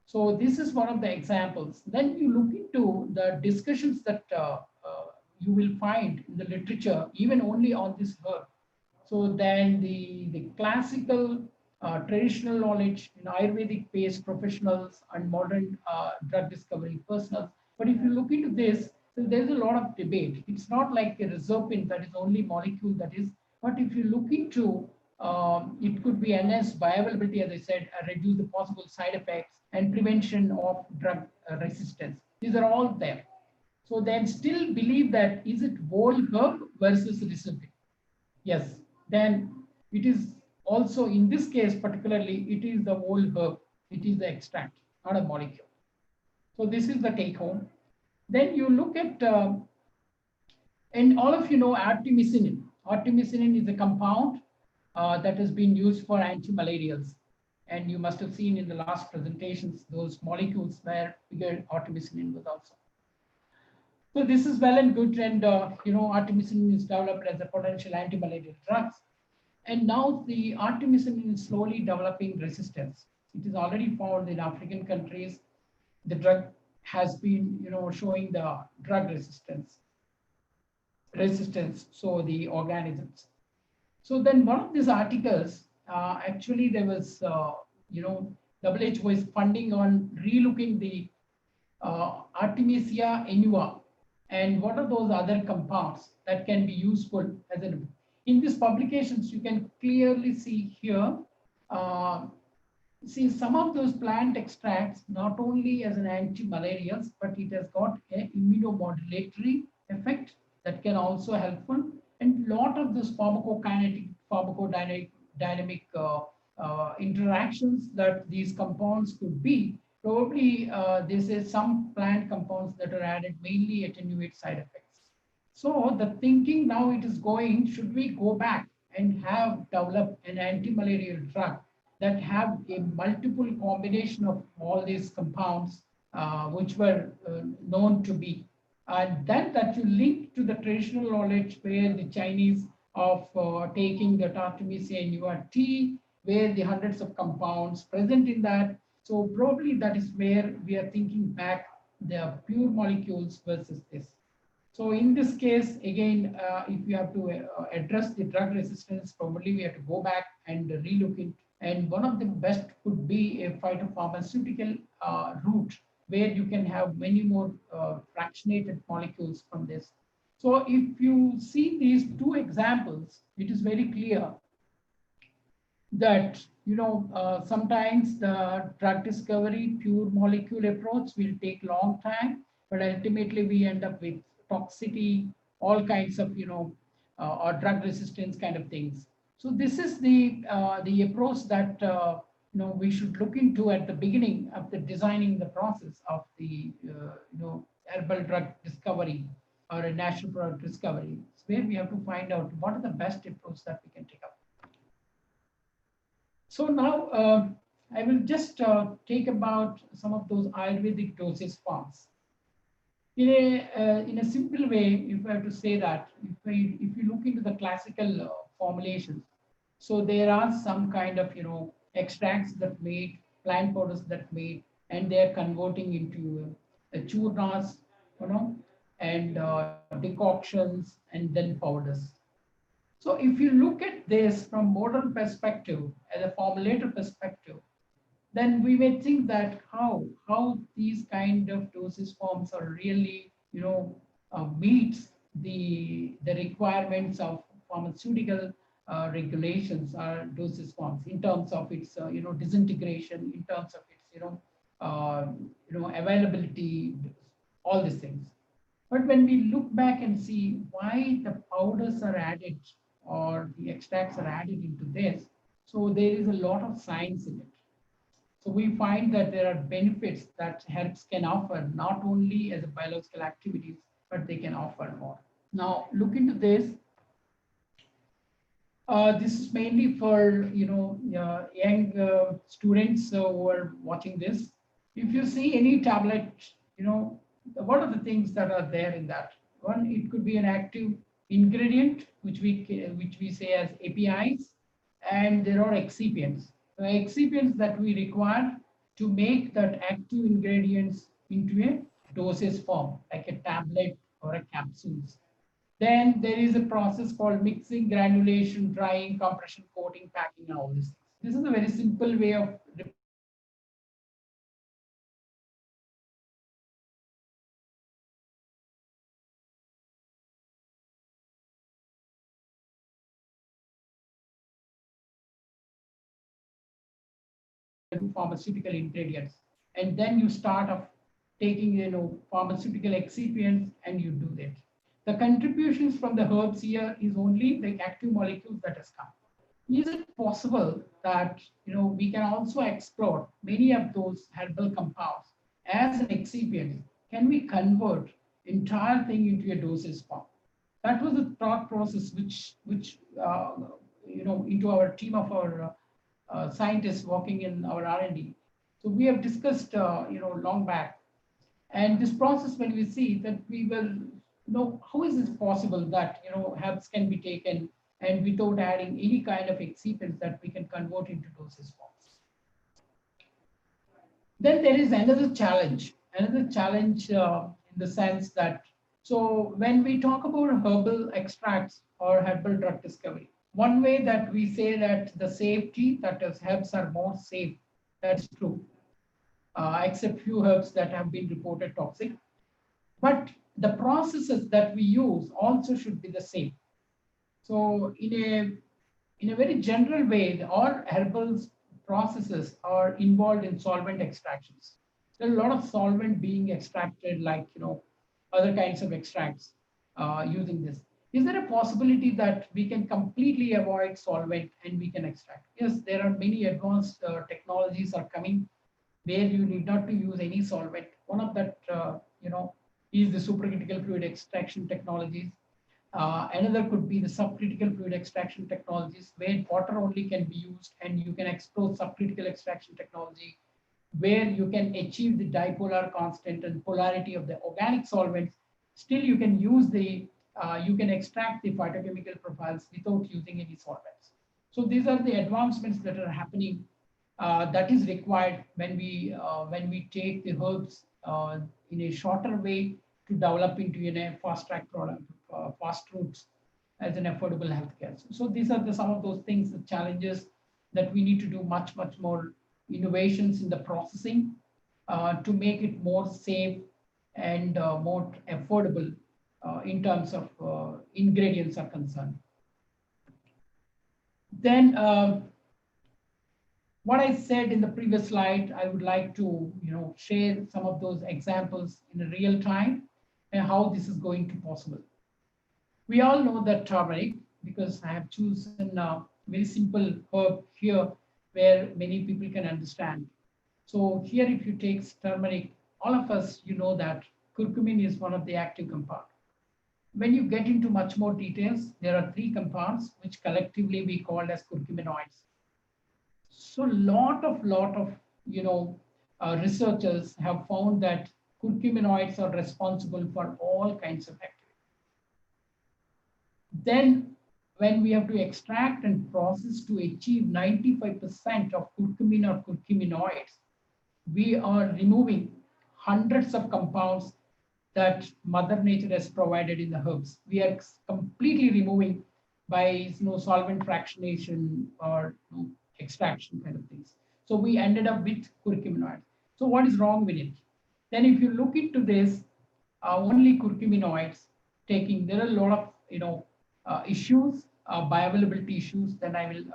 So this is one of the examples. Then you look into the discussions that you will find in the literature, even only on this herb. So then the classical traditional knowledge in Ayurvedic based professionals and modern drug discovery personals. But if you look into this, so there's a lot of debate. It's not like a reserpine that is only molecule that is, but if you look into it could be enhanced bioavailability, as I said, reduce the possible side effects and prevention of drug resistance. These are all there. So then still believe that is it whole herb versus reserpine? Yes, then it is also in this case particularly, it is the whole herb, it is the extract, not a molecule. So this is the take home. Then you look at, and all of you know artemisinin. Artemisinin is a compound that has been used for anti-malarials. And you must have seen in the last presentations, those molecules where bigger artemisinin was also. So this is well and good, and artemisinin is developed as a potential anti-malarial drugs. And now the artemisinin is slowly developing resistance. It is already found in African countries. The drug has been, showing the drug resistance. So the organisms. So then one of these articles, actually there was, WHO is funding on relooking the Artemisia annua and what are those other compounds that can be useful as an. In these publications, you can clearly see here, see some of those plant extracts, not only as an anti-malarials, but it has got an immunomodulatory effect that can also helpful. And a lot of those pharmacokinetic, pharmacodynamic interactions that these compounds could be, probably this is some plant compounds that are added mainly attenuate side effects. So the thinking now it is going, should we go back and have developed an anti-malarial drug that have a multiple combination of all these compounds which were known to be. And then that you link to the traditional knowledge where the Chinese of taking the Artemisia annua tea, where the hundreds of compounds present in that. So probably that is where we are thinking back the pure molecules versus this. So in this case, again, if you have to address the drug resistance, probably we have to go back and relook it. And one of the best could be a phytopharmaceutical route where you can have many more fractionated molecules from this. So if you see these two examples, it is very clear that sometimes the drug discovery pure molecule approach will take long time, but ultimately we end up with toxicity, all kinds of or drug resistance kind of things. So this is the approach that we should look into at the beginning of the designing the process of the herbal drug discovery or a natural product discovery. It's where we have to find out what are the best approach that we can take up. So now I will just take about some of those Ayurvedic dosage forms. In a simple way, if I have to say that, if you look into the classical formulations, so there are some kind of extracts that made, plant powders that made, and they are converting into churnas, and decoctions, and then powders. So if you look at this from modern perspective, as a formulator perspective, then we may think that how these kind of dosage forms are really meets the requirements of pharmaceutical regulations or dosage forms in terms of its disintegration, in terms of its availability, all these things. But when we look back and see why the powders are added or the extracts are added into this, so there is a lot of science in it. So we find that there are benefits that herbs can offer, not only as a biological activities, but they can offer more. Now look into this. This is mainly for young students who are watching this. If you see any tablet, what are the things that are there in that? One, it could be an active ingredient, which we say as APIs, and there are excipients. The excipients that we require to make that active ingredients into a dosage form, like a tablet or a capsules. Then there is a process called mixing, granulation, drying, compression, coating, packing, and all this. This is a very simple way of pharmaceutical ingredients, and then you start off taking pharmaceutical excipients and you do that. The contributions from the herbs here is only the active molecules that has come. Is it possible that we can also explore many of those herbal compounds as an excipient? Can we convert entire thing into a dosage form? That was a thought process which into our team of our scientists working in our R&D. So we have discussed long back, and this process, when we see that, we will know how is this possible that herbs can be taken and without adding any kind of excipients that we can convert into dosage forms. Then there is another challenge in the sense that, so when we talk about herbal extracts or herbal drug discovery, one way that we say that the safety, that is, herbs are more safe, that's true, except few herbs that have been reported toxic. But the processes that we use also should be the same. So in a very general way, all herbal processes are involved in solvent extractions. There are a lot of solvent being extracted, like other kinds of extracts using this. Is there a possibility that we can completely avoid solvent and we can extract? Yes, there are many advanced technologies are coming where you need not to use any solvent. One of that, is the supercritical fluid extraction technologies. Another could be the subcritical fluid extraction technologies, where water only can be used, and you can explore subcritical extraction technology, where you can achieve the dipolar constant and polarity of the organic solvents. Still, you can use you can extract the phytochemical profiles without using any solvents. So these are the advancements that are happening. That is required when we take the herbs in a shorter way to develop into a fast track product, fast routes as an affordable healthcare. So these are some of those things, the challenges that we need to do much more innovations in the processing to make it more safe and more affordable in terms of ingredients are concerned. Then what I said in the previous slide, I would like to share some of those examples in real time and how this is going to possible. We all know that turmeric, because I have chosen a very simple herb here where many people can understand. So here, if you take turmeric, all of us, that curcumin is one of the active compounds. When you get into much more details, there are 3 compounds which collectively we call as curcuminoids. So lot of researchers have found that curcuminoids are responsible for all kinds of activity. Then when we have to extract and process to achieve 95% of curcumin or curcuminoids, we are removing hundreds of compounds that Mother Nature has provided in the herbs. We are completely removing by solvent fractionation or extraction kind of things. So we ended up with curcuminoids. So what is wrong with it? Then if you look into this, only curcuminoids taking, there are a lot of issues, bioavailability issues that I will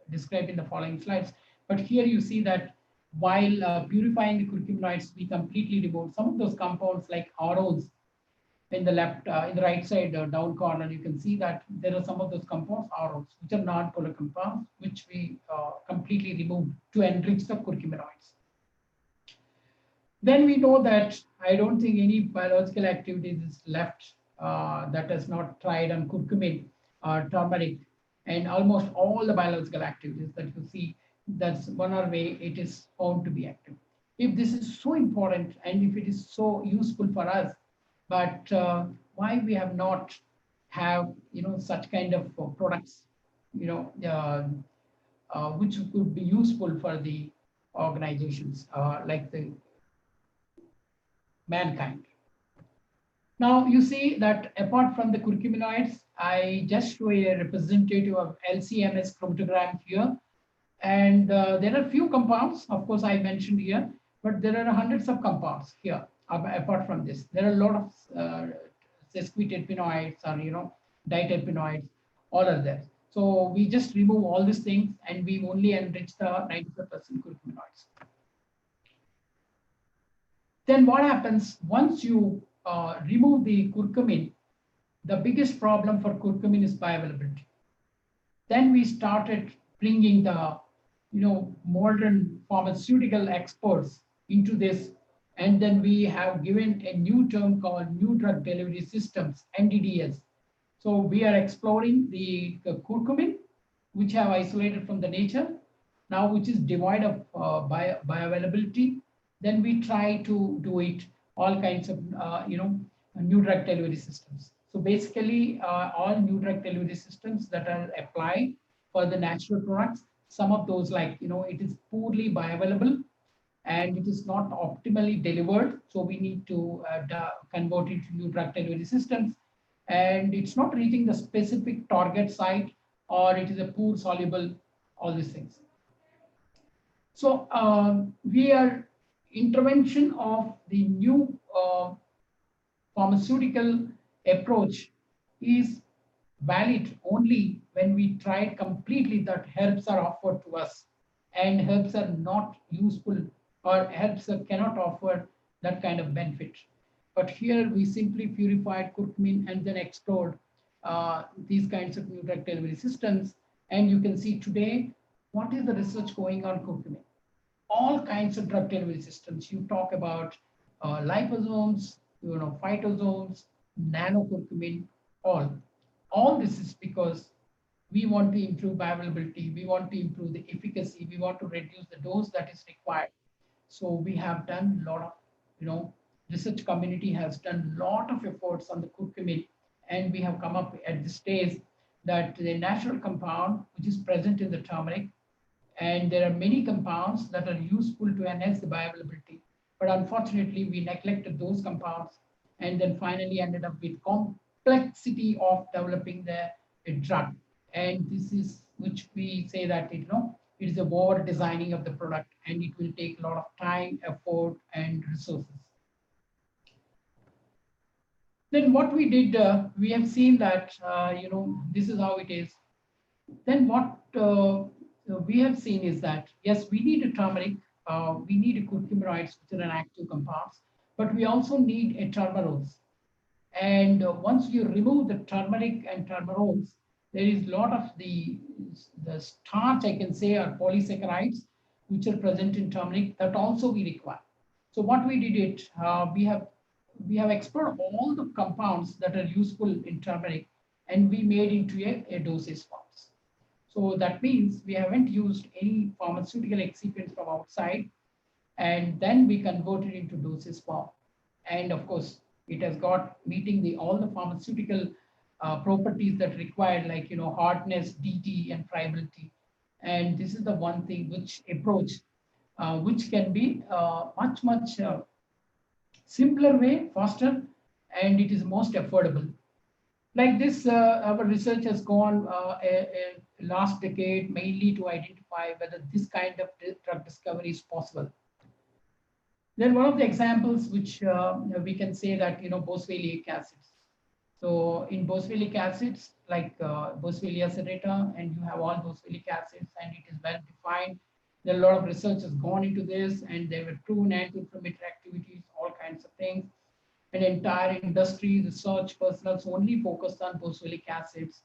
describe in the following slides. But here you see that while purifying the curcuminoids, we completely remove some of those compounds like arones. In the right side down corner, you can see that there are some of those compounds, arones, which are non-polar compounds, which we completely removed to enrich the curcuminoids. Then we know that I don't think any biological activity is left that is not tried on curcumin or turmeric. And almost all the biological activities that you see, that's one or way it is found to be active. If this is so important and if it is so useful for us, but why we have not have such kind of products, which could be useful for the organizations like the mankind. Now you see that apart from the curcuminoids, I just show a representative of LCMS chromatogram here. And there are few compounds, of course, I mentioned here, but there are hundreds of compounds here. Apart from this, there are a lot of sesquiterpenoids or diterpenoids, all are there. So we just remove all these things and we only enrich the 95% curcuminoids. Then what happens once you remove the curcumin? The biggest problem for curcumin is bioavailability. Then we started bringing the modern pharmaceutical experts into this, and then we have given a new term called new drug delivery systems, NDDS. So we are exploring the curcumin, which have isolated from the nature, now which is devoid of bioavailability. Then we try to do it all kinds of new drug delivery systems. So basically all new drug delivery systems that are applied for the natural products, some of those like it is poorly bioavailable and it is not optimally delivered. So we need to convert it to new drug delivery systems, and it's not reaching the specific target site, or it is a poor soluble, all these things. So we are intervention of the new pharmaceutical approach is valid only when we try completely that herbs are offered to us and herbs are not useful, or herbs cannot offer that kind of benefit. But here we simply purified curcumin and then explored these kinds of new drug delivery systems. And you can see today, what is the research going on curcumin? All kinds of drug delivery systems. You talk about liposomes, phytosomes, nanocurcumin, all this is because we want to improve bioavailability, we want to improve the efficacy, we want to reduce the dose that is required. So we have done a lot of, research community has done a lot of efforts on the curcumin, and we have come up at this stage that the natural compound which is present in the turmeric, and there are many compounds that are useful to enhance the bioavailability, but unfortunately we neglected those compounds and then finally ended up with complexity of developing a drug. And this is which we say that it is a over designing of the product, and it will take a lot of time, effort, and resources. Then what we did, we have seen that this is how it is. Then what we have seen is that yes, we need a turmeric, we need a curcuminoids, which are an active compounds, but we also need a turmerols. And once you remove the turmeric and turmerols, there is a lot of the starch, I can say, or polysaccharides, which are present in turmeric that also we require. So what we did it, we have explored all the compounds that are useful in turmeric, and we made into a dosage forms. So that means we haven't used any pharmaceutical excipients from outside, and then we converted into dosage form. And of course, it has got meeting all the pharmaceutical properties that required, like hardness, DT, and friability. And this is the one thing which approach, which can be much simpler way, faster, and it is most affordable. Like this, our research has gone last decade mainly to identify whether this kind of drug discovery is possible. Then one of the examples which we can say that boswellic acids. So in boswellic acids, like Boswellia serrata, and you have all boswellic acids, and it is well defined. There are a lot of research has gone into this, and there were proven anti-inflammatory activities, all kinds of things. An entire industry, research personnel only focused on boswellic acids.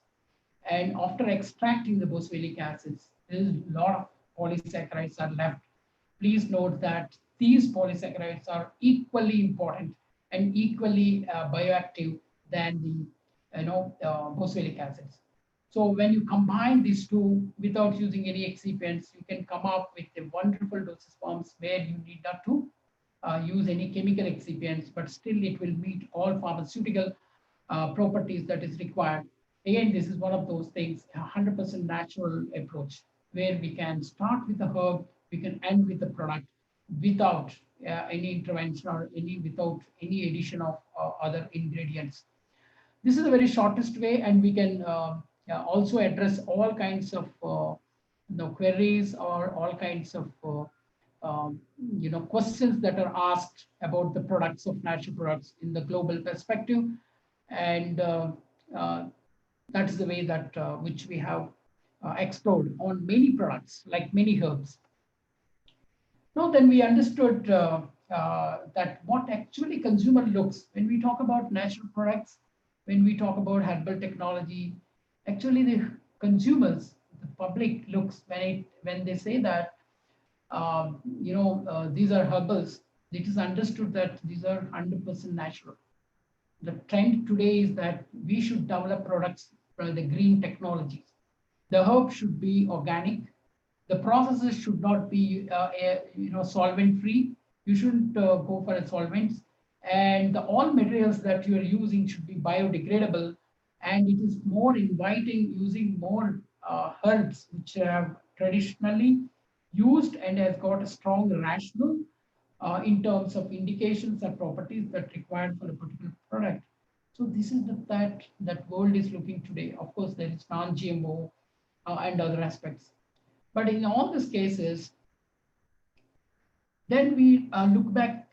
And after extracting the boswellic acids, there is a lot of polysaccharides are left. Please note that these polysaccharides are equally important and equally bioactive than the boswellic acids. So when you combine these two without using any excipients, you can come up with a wonderful dosage forms where you need not to use any chemical excipients, but still it will meet all pharmaceutical properties that is required. Again, this is one of those things, 100% natural approach, where we can start with the herb, we can end with the product without any intervention or without any addition of other ingredients. This is the very shortest way, and we can also address all kinds of queries or all kinds of questions that are asked about the products of natural products in the global perspective, and that is the way that which we have explored on many products like many herbs. Now then we understood that what actually consumer looks when we talk about natural products, when we talk about herbal technology, actually the consumers, the public looks when they say that these are herbals, it is understood that these are 100% natural. The trend today is that we should develop products for the green technologies. The herb should be organic. The processes should not be solvent free. You shouldn't go for solvents, and all materials that you are using should be biodegradable, and it is more inviting using more herbs which have traditionally used and has got a strong rationale in terms of indications and properties that required for a particular product. So this is that world is looking today. Of course, there is non-GMO and other aspects. But in all these cases, then we look back,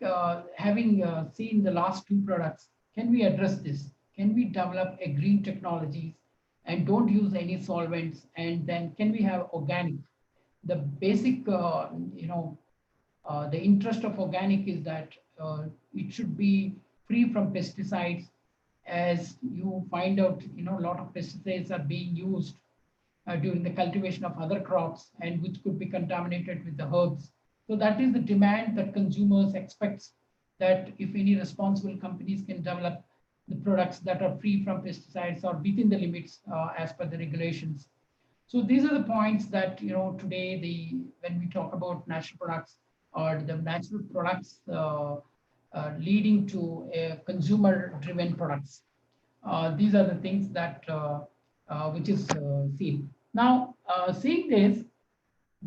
having seen the last two products, can we address this? Can we develop a green technologies and don't use any solvents? And then can we have organic? The basic, the interest of organic is that it should be free from pesticides. As you find out, a lot of pesticides are being used during the cultivation of other crops, and which could be contaminated with the herbs. So that is the demand that consumers expect, that if any responsible companies can develop the products that are free from pesticides or within the limits as per the regulations. So these are the points that, today when we talk about natural products or the natural products leading to consumer-driven products. These are the things that which is seen. Now, seeing this,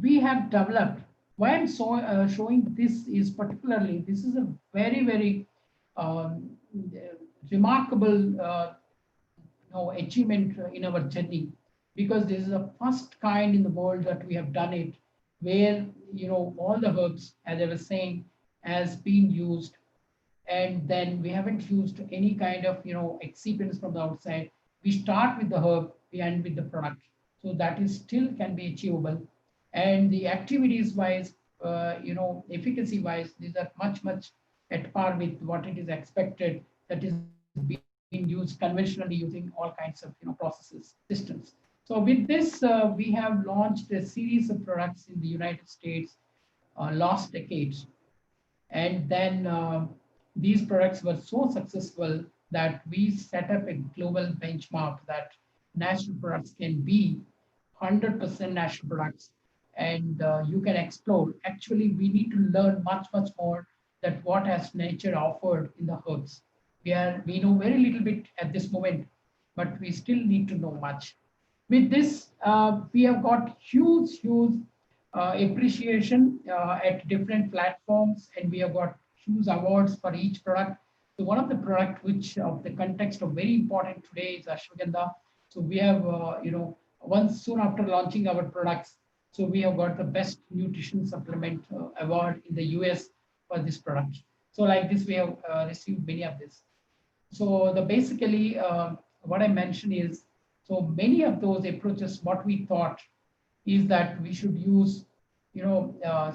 we have developed. Why I'm showing this is particularly, this is a very, very remarkable achievement in our journey, because this is the first kind in the world that we have done it, where all the herbs, as I was saying, has been used, and then we haven't used any kind of excipients from the outside. We start with the herb, we end with the product. So that is still can be achievable. And the activities wise, efficacy wise, these are much at par with what it is expected that is being used conventionally using all kinds of processes, systems. So with this, we have launched a series of products in the United States last decades. And then these products were so successful that we set up a global benchmark that natural products can be 100% natural products, and you can explore. Actually, we need to learn much more that what has nature offered in the herbs. We know very little bit at this moment, but we still need to know much. With this, we have got huge appreciation at different platforms, and we have got huge awards for each product. So one of the product which of the context of very important today is ashwagandha. So we have, once soon after launching our products, so we have got the best nutrition supplement award in the US for this product. So like this, we have received many of this. So basically what I mentioned is, so many of those approaches, what we thought is that we should use,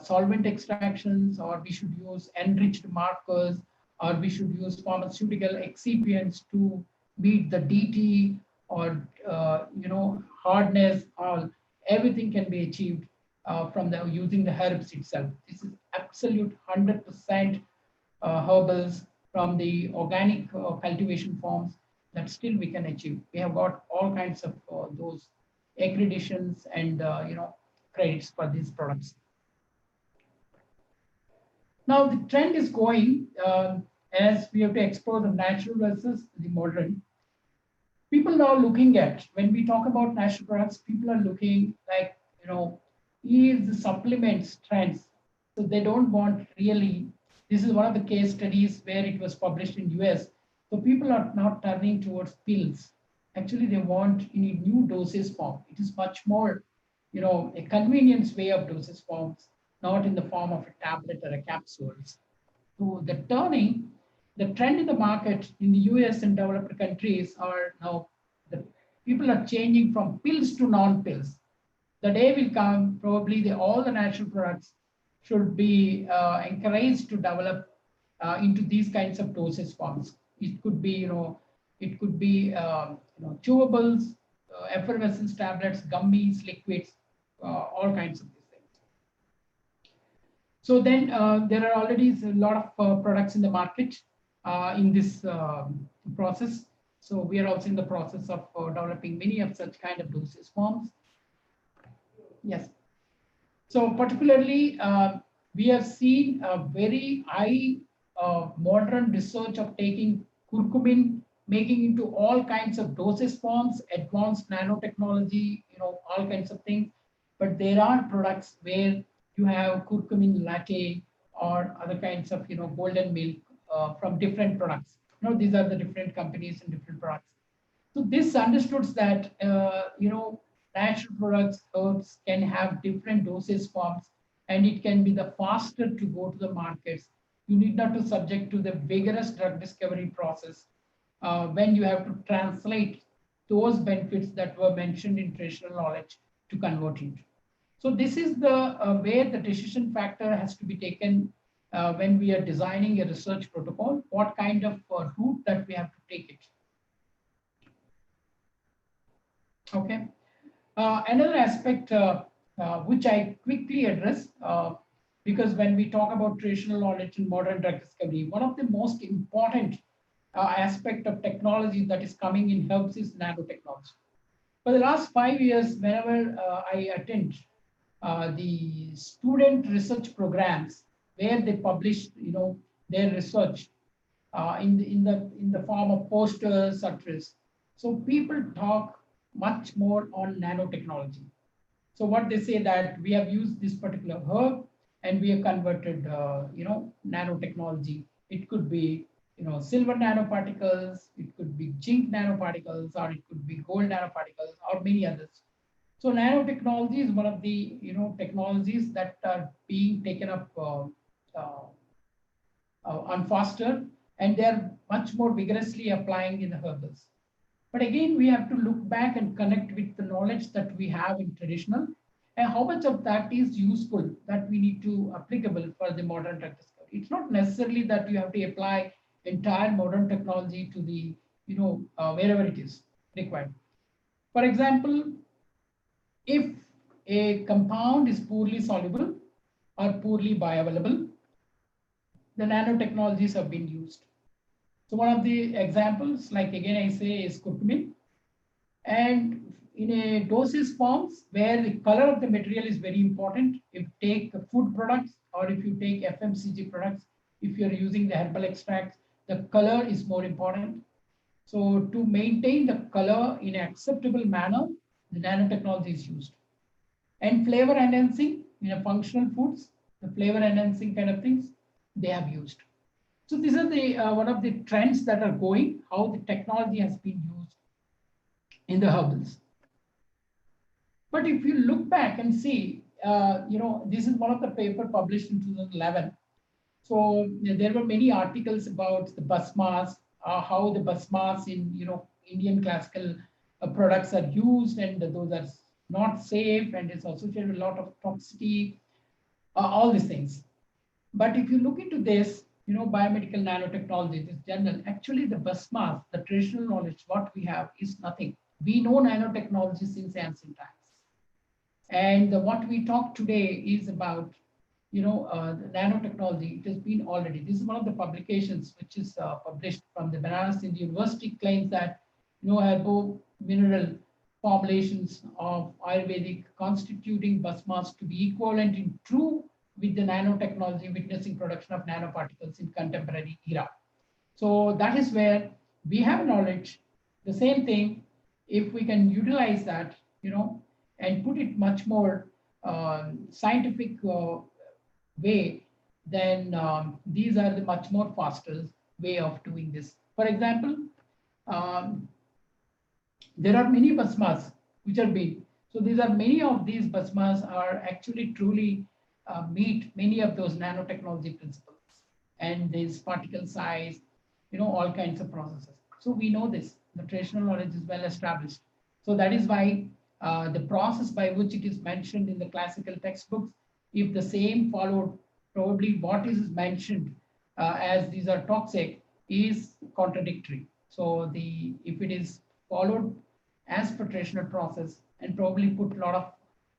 solvent extractions, or we should use enriched markers, or we should use pharmaceutical excipients to meet the DT or, hardness. Everything can be achieved from using the herbs itself. This is absolute 100% herbals from the organic cultivation forms. that still we can achieve. We have got all kinds of those accreditations and credits for these products. Now the trend is going as we have to explore the natural versus the modern. People now looking at, when we talk about natural products, people are looking like, is the supplements trends. So they don't want really, this is one of the case studies where it was published in US. So people are not turning towards pills. Actually, they want in a new dosage form. It is much more, a convenience way of dosage forms, not in the form of a tablet or a capsules. So the trend in the market in the US and developed countries are now, the people are changing from pills to non-pills. The day will come, probably all the natural products should be encouraged to develop into these kinds of dosage forms. It could be, chewables, effervescence tablets, gummies, liquids, all kinds of these things. So then there are already a lot of products in the market in this process. So we are also in the process of developing many of such kind of dosage forms. Yes. So particularly, we have seen a very high modern research of taking curcumin, making into all kinds of dosage forms, advanced nanotechnology, all kinds of things. But there are products where you have curcumin latte or other kinds of, golden milk from different products. These are the different companies and different products. So this understood that, natural products, herbs can have different dosage forms, and it can be the faster to go to the markets. You need not to subject to the vigorous drug discovery process when you have to translate those benefits that were mentioned in traditional knowledge to convert it. So this is the where the decision factor has to be taken when we are designing a research protocol, what kind of route that we have to take it. Okay. Another aspect which I quickly address, because when we talk about traditional knowledge and modern drug discovery, one of the most important aspect of technology that is coming in herbs is nanotechnology. For the last 5 years, whenever I attend the student research programs where they publish, their research in the form of posters, address. So people talk much more on nanotechnology. So what they say that we have used this particular herb and we have converted, nanotechnology. It could be, silver nanoparticles, it could be zinc nanoparticles, or it could be gold nanoparticles, or many others. So nanotechnology is one of the, technologies that are being taken up on faster, and they're much more vigorously applying in the herbals. But again, we have to look back and connect with the knowledge that we have in traditional, and how much of that is useful that we need to applicable for the modern drug discovery. It's not necessarily that you have to apply entire modern technology to the, wherever it is required. For example, if a compound is poorly soluble or poorly bioavailable, the nanotechnologies have been used. So one of the examples, like again I say, is curcumin. And in a dosage forms where the color of the material is very important, if you take food products or if you take FMCG products, if you're using the herbal extracts, the color is more important. So to maintain the color in an acceptable manner, the nanotechnology is used. And flavor enhancing in a functional foods, the flavor enhancing kind of things, they have used. So these are the one of the trends that are going, how the technology has been used in the herbals. But if you look back and see, this is one of the paper published in 2011. So there were many articles about the basmas, how the basmas in Indian classical products are used, and those are not safe, and it's associated with a lot of toxicity, all these things. But if you look into this, biomedical nanotechnology, this general, actually the basmas, the traditional knowledge, what we have is nothing. We know nanotechnology since ancient times. And what we talk today is about, the nanotechnology. It has been already, this is one of the publications which is published from the Banaras Hindu University, claims that herbo mineral formulations of Ayurvedic constituting basmas to be equivalent in true with the nanotechnology witnessing production of nanoparticles in contemporary era. So that is where we have knowledge. The same thing, if we can utilize that, and put it much more scientific way, then these are the much more faster way of doing this. For example, there are many basmas which are big. So these are many of these basmas are actually truly meet many of those nanotechnology principles and this particle size, all kinds of processes. So we know this, the traditional knowledge is well established. So that is why the process by which it is mentioned in the classical textbooks, if the same followed, probably what is mentioned as these are toxic is contradictory. So if it is followed as per traditional process and probably put a lot of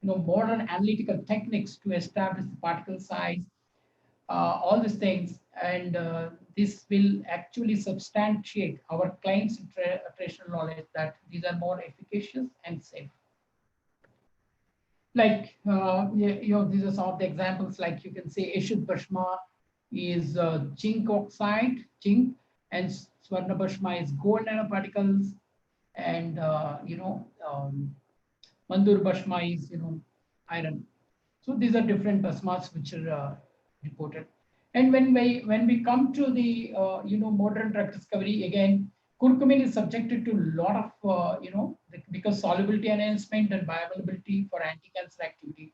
modern analytical techniques to establish the particle size, all these things, and this will actually substantiate our claims in traditional knowledge that these are more efficacious and safe. Like, these are some of the examples, like you can say Ashud Bhashma is zinc oxide, zinc, and Swarna Bhashma is gold nanoparticles, and, Mandur Bhashma is, iron. So these are different Bhasmas which are reported. And when we come to the, modern drug discovery, again, curcumin is subjected to a lot of, because solubility enhancement and bioavailability for anti-cancer activity.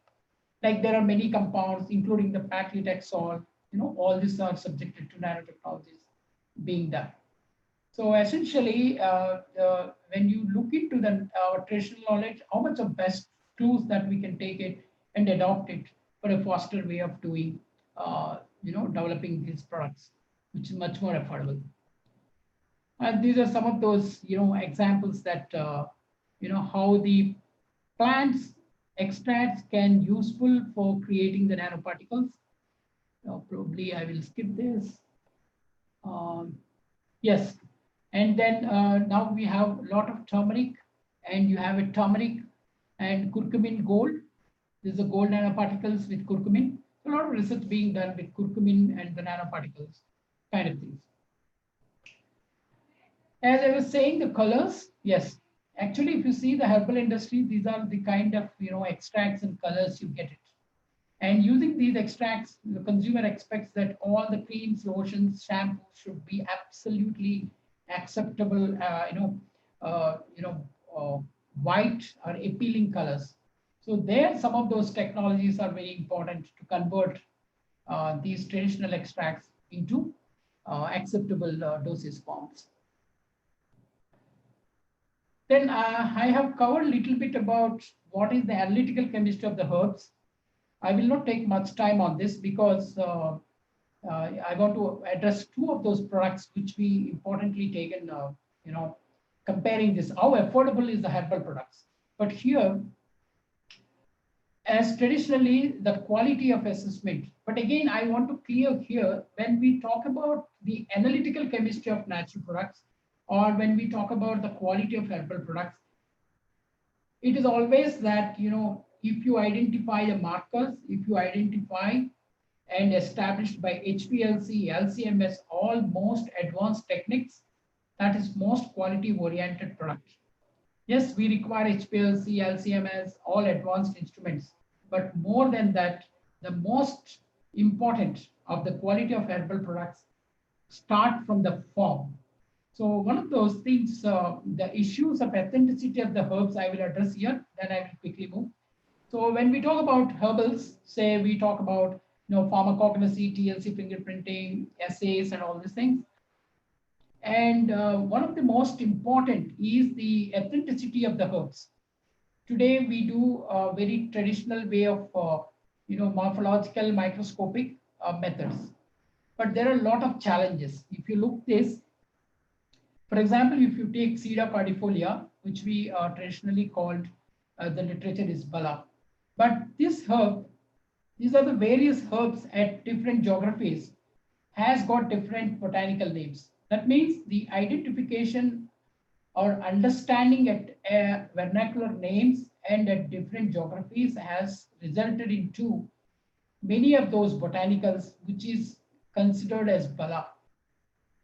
Like there are many compounds, including the paclitaxel, all these are subjected to nanotechnologies being done. So essentially, when you look into our traditional knowledge, how much of best tools that we can take it and adopt it for a faster way of doing, developing these products, which is much more affordable. And these are some of those, examples that, how the plants extracts can useful for creating the nanoparticles. Probably I will skip this. Yes. And then now we have a lot of turmeric, and you have a turmeric and curcumin gold. This is the gold nanoparticles with curcumin. A lot of research being done with curcumin and the nanoparticles kind of things. As I was saying, the colors, yes. Actually, if you see the herbal industry, these are the kind of extracts and colors you get it. And using these extracts, the consumer expects that all the creams, lotions, shampoos should be absolutely acceptable, white or appealing colors. So there, some of those technologies are very important to convert these traditional extracts into acceptable dosage forms. Then I have covered a little bit about what is the analytical chemistry of the herbs. I will not take much time on this because I want to address two of those products which we importantly taken, comparing this, how affordable is the herbal products. But here, as traditionally the quality of assessment, but again, I want to clear here, when we talk about the analytical chemistry of natural products, or when we talk about the quality of herbal products, it is always that, if you identify the markers, if you identify and established by HPLC, LCMS, all most advanced techniques, that is most quality oriented product. Yes, we require HPLC, LCMS, all advanced instruments, but more than that, the most important of the quality of herbal products start from the form. So one of those things, the issues of authenticity of the herbs I will address here, then I will quickly move. So when we talk about herbals, say we talk about pharmacognosy, TLC fingerprinting, assays, and all these things. And one of the most important is the authenticity of the herbs. Today we do a very traditional way of morphological microscopic methods, but there are a lot of challenges. If you look this, for example, if you take Siddha pardifolia, which we traditionally called, the literature is Bala. But this herb, these are the various herbs at different geographies, has got different botanical names. That means the identification or understanding at vernacular names and at different geographies has resulted into many of those botanicals which is considered as bala.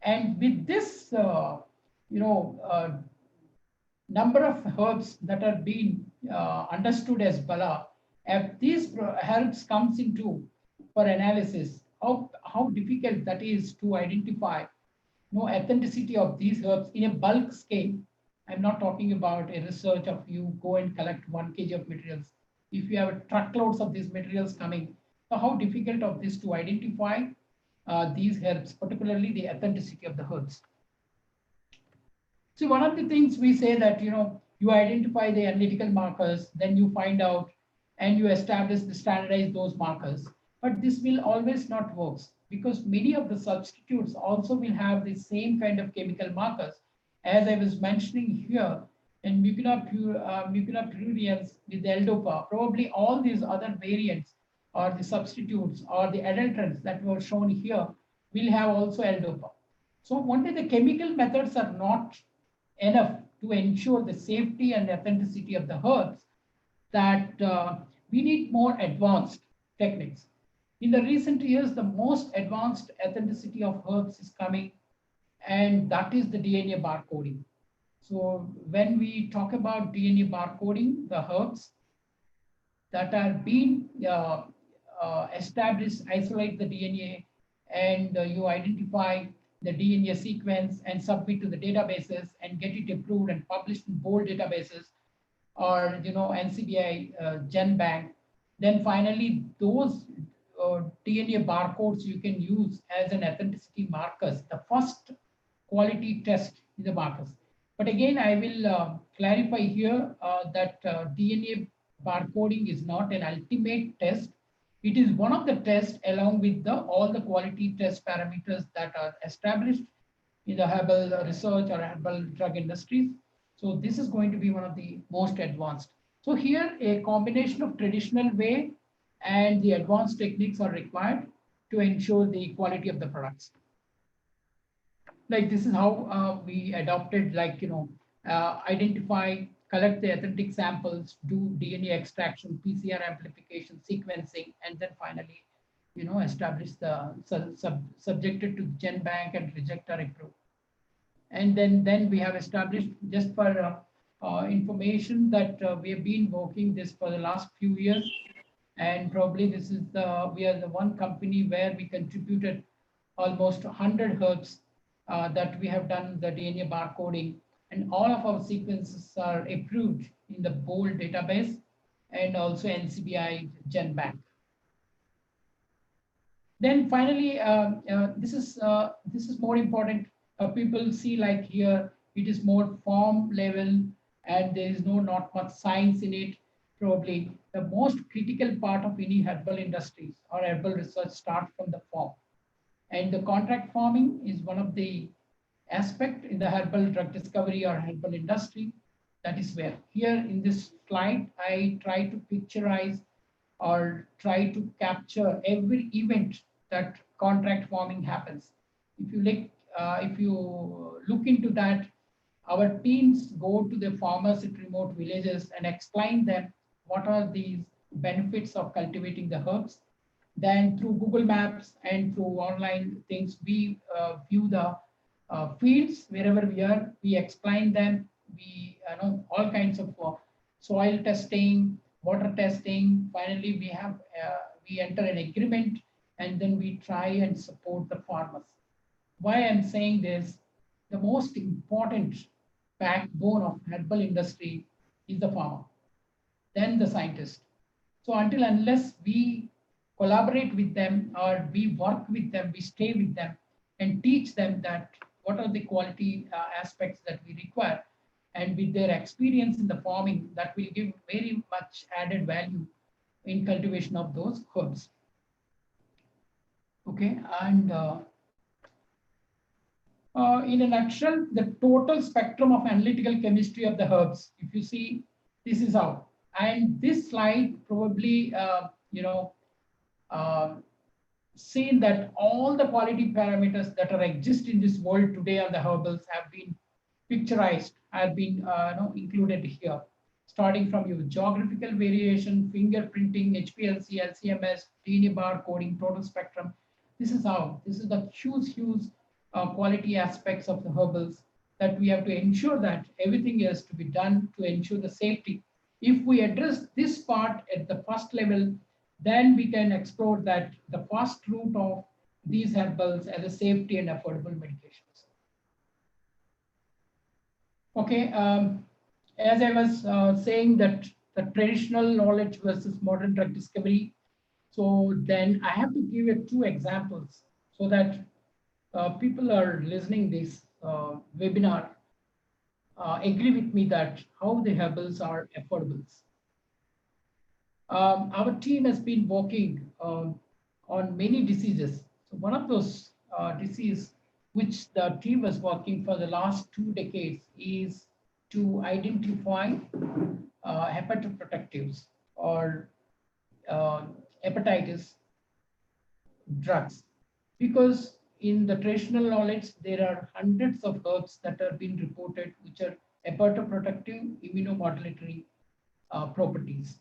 And with this, number of herbs that are being understood as bala, if these herbs comes into for analysis, how difficult that is to identify authenticity of these herbs in a bulk scale. I'm not talking about a research of you go and collect 1 kg of materials. If you have truckloads of these materials coming, so how difficult of this to identify these herbs, particularly the authenticity of the herbs. So one of the things we say that, you identify the analytical markers, then you find out and you establish the standardize those markers. But this will always not work because many of the substitutes also will have the same kind of chemical markers. As I was mentioning here, in mucuna pruriens with L-DOPA, probably all these other variants or the substitutes or the adulterants that were shown here will have also L-DOPA. So only the chemical methods are not enough to ensure the safety and authenticity of the herbs, that we need more advanced techniques. In the recent years, the most advanced authenticity of herbs is coming, and that is the DNA barcoding. So when we talk about DNA barcoding, the herbs that are being established, isolate the DNA, and you identify the DNA sequence and submit to the databases and get it approved and published in bold databases or NCBI GenBank. Then finally, those DNA barcodes you can use as an authenticity markers, the first quality test in the markers. But again, I will clarify here that DNA barcoding is not an ultimate test. It is one of the tests along with all the quality test parameters that are established in the herbal research or herbal drug industries. So this is going to be one of the most advanced. So here a combination of traditional way and the advanced techniques are required to ensure the quality of the products. Like this is how we adopted, identify, collect the authentic samples, do DNA extraction, PCR amplification, sequencing, and then finally, establish the subjected to GenBank and reject or approve. And then we have established, just for information, that we have been working this for the last few years. And probably this is we are the one company where we contributed almost 100 herbs that we have done the DNA barcoding, and all of our sequences are approved in the bold database and also NCBI GenBank. Then finally, this is more important. People see like here, it is more form level and there is not much science in it. Probably the most critical part of any herbal industries or herbal research starts from the form. And the contract farming is one of the aspect in the herbal drug discovery or herbal industry. That is where here in this slide, I try to picturize or try to capture every event that contract farming happens. If you look into that, our teams go to the farmers at remote villages and explain them what are these benefits of cultivating the herbs. Then through Google Maps and through online things, we view the fields wherever we are, we explain them, we know all kinds of soil testing, water testing. Finally, we enter an agreement and then we try and support the farmers. Why I'm saying this, the most important backbone of herbal industry is the farmer, then the scientist. So unless we collaborate with them or we work with them, we stay with them and teach them that what are the quality aspects that we require, and with their experience in the farming, that will give very much added value in cultivation of those herbs. Okay, and in a nutshell, the total spectrum of analytical chemistry of the herbs, if you see, this is how. And this slide probably, seen that all the quality parameters that are exist in this world today on the herbals have been picturized have been included here, starting from your geographical variation, fingerprinting, HPLC, LCMS, DNA bar coding, total spectrum. This is the huge quality aspects of the herbals that we have to ensure that everything is to be done to ensure the safety. If we address this part at the first level, then we can explore that the first route of these herbals as a safety and affordable medications. Okay, as I was saying that the traditional knowledge versus modern drug discovery. So then I have to give you two examples so that people are listening this webinar agree with me that how the herbals are affordable. Our team has been working on many diseases. So one of those diseases which the team was working for the last 2 decades is to identify hepatoprotectives or hepatitis drugs. Because in the traditional knowledge, there are hundreds of herbs that are being reported which are hepatoprotective immunomodulatory properties.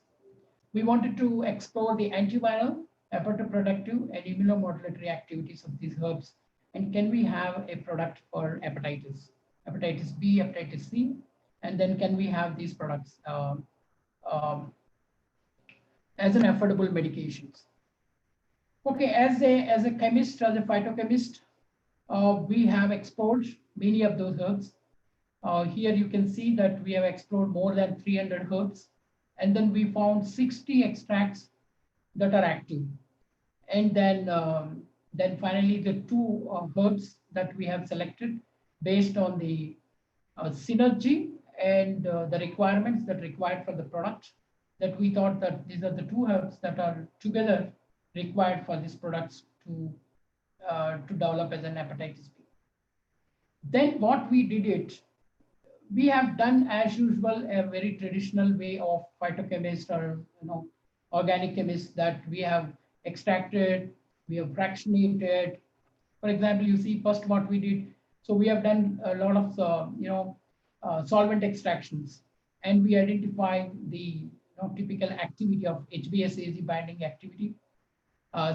We wanted to explore the antiviral, hepatoprotective, and immunomodulatory activities of these herbs. And can we have a product for hepatitis B, hepatitis C, and then can we have these products as an affordable medications? Okay, as a chemist, as a phytochemist, we have explored many of those herbs. Here you can see that we have explored more than 300 herbs. And then we found 60 extracts that are active. And then finally the 2 herbs that we have selected based on the synergy and the requirements that required for the product, that we thought that these are the 2 herbs that are together required for these products to develop as an hepatitis B. Then what we did it, we have done as usual a very traditional way of phytochemist or organic chemist, that we have extracted, we have fractionated. For example, you see first what we did. So we have done a lot of solvent extractions, and we identified the typical activity of HBsAg binding activity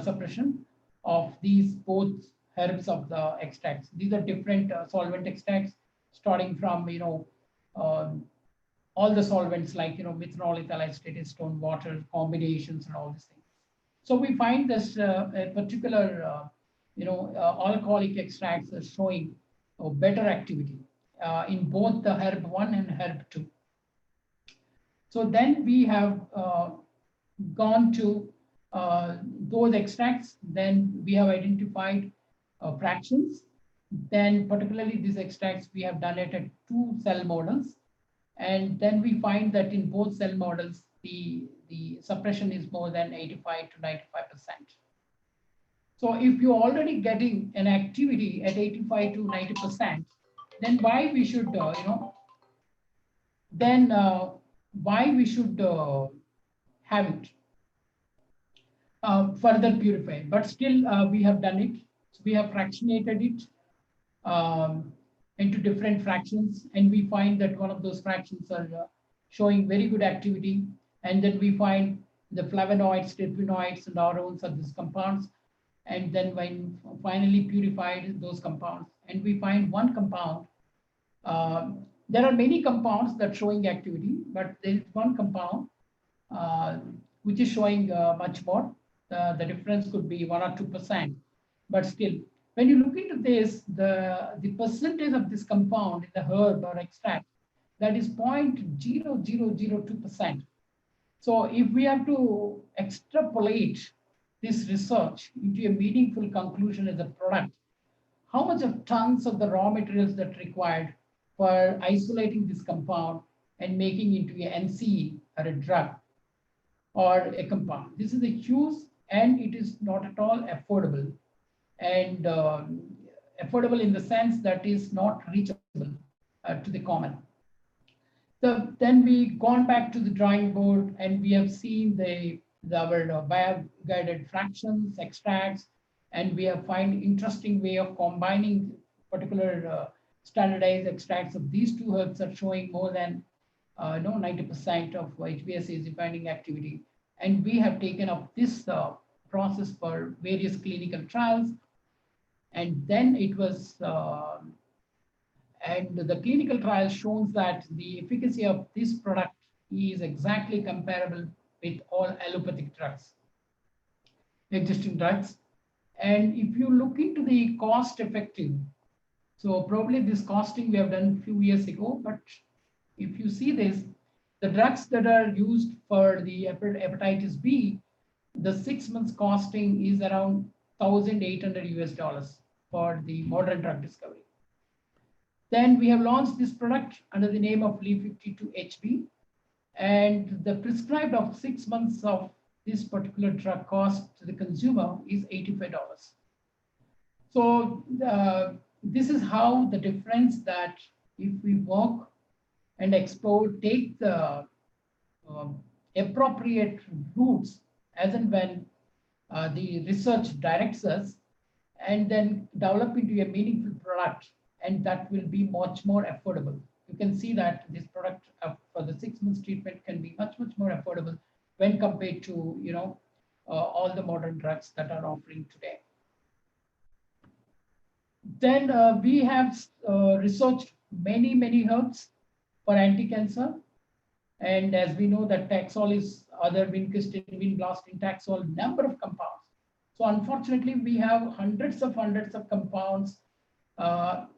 suppression of these both herbs of the extracts. These are different solvent extracts, starting from all the solvents like methanol, ethyl acetate, stone water combinations and all these things. So we find this a particular alcoholic extracts are showing better activity in both the herb 1 and herb 2. So then we have gone to those extracts. Then we have identified fractions. Then particularly these extracts, we have done it at 2 cell models. And then we find that in both cell models, the suppression is more than 85 to 95%. So if you're already getting an activity at 85 to 90%, then why we should, have it further purified? But still, we have done it. So we have fractionated it into different fractions, and we find that one of those fractions are showing very good activity. And then we find the flavonoids, terpenoids, and aromas of these compounds. And then when finally purified those compounds, and we find one compound. There are many compounds that are showing activity, but there is one compound which is showing much more. The difference could be 1 or 2%, but still, when you look into this, the percentage of this compound in the herb or extract, that is 0.0002%. So if we have to extrapolate this research into a meaningful conclusion as a product, how much of tons of the raw materials that required for isolating this compound and making into a NCE or a drug or a compound? This is a huge, and it is not at all affordable. And affordable in the sense that is not reachable to the common. So then we gone back to the drawing board, and we have seen our bio-guided fractions, extracts, and we have find interesting way of combining particular standardized extracts of these two herbs are showing more than 90% of HBsAg binding activity. And we have taken up this process for various clinical trials. And then it was, and the clinical trial shows that the efficacy of this product is exactly comparable with all allopathic drugs, existing drugs. And if you look into the cost effective, so probably this costing we have done a few years ago, but if you see this, the drugs that are used for the hepatitis B, the 6 months costing is around $1,800 for the modern drug discovery. Then we have launched this product under the name of Li52HB, and the prescribed of 6 months of this particular drug cost to the consumer is $85. So this is how the difference that if we work and explore, take the appropriate routes as and when the research directs us, and then develop into a meaningful product, and that will be much more affordable. You can see that this product for the 6 months treatment can be much more affordable when compared to all the modern drugs that are offering today. Then we have researched many herbs for anti-cancer. And as we know that Taxol is other vincristine, vinblastine, Taxol, number of compounds. So unfortunately, we have hundreds of compounds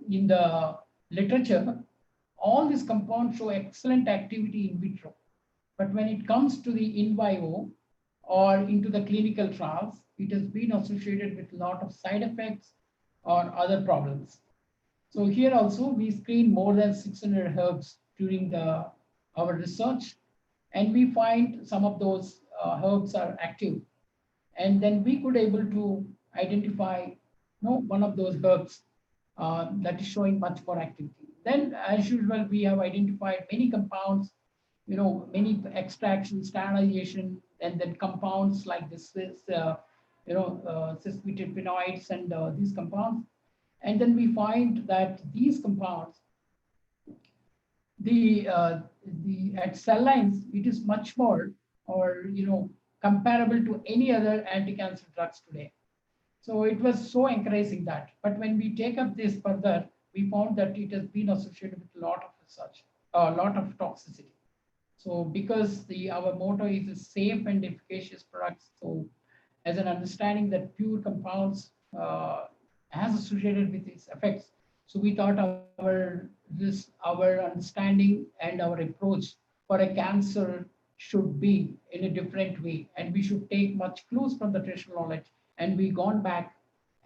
in the literature. All these compounds show excellent activity in vitro. But when it comes to the in vivo or into the clinical trials, it has been associated with a lot of side effects or other problems. So here also, we screened more than 600 herbs during our research, and we find some of those herbs are active. And then we could able to identify one of those herbs that is showing much more activity. Then, as usual, we have identified many compounds, many extraction, standardization, and then compounds like this, cis-butylphenoids and these compounds. And then we find that these compounds, at cell lines, it is much more comparable to any other anti-cancer drugs today. So it was so encouraging that. But when we take up this further, we found that it has been associated with a lot of research, a lot of toxicity. So because our motto is a safe and efficacious products, so as an understanding that pure compounds has associated with its effects. So we thought our understanding and our approach for a cancer should be in a different way, and we should take much clues from the traditional knowledge. And we gone back,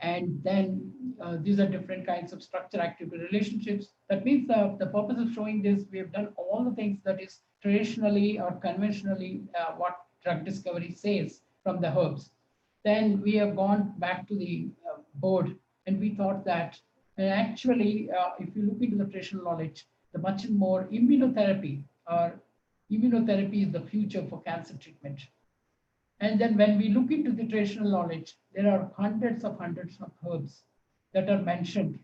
and then these are different kinds of structure-activity relationships. That means the purpose of showing this, we have done all the things that is traditionally or conventionally what drug discovery says from the herbs. Then we have gone back to the board, and we thought that actually, if you look into the traditional knowledge, the much more immunotherapy is the future for cancer treatment. And then when we look into the traditional knowledge, there are hundreds of herbs that are mentioned.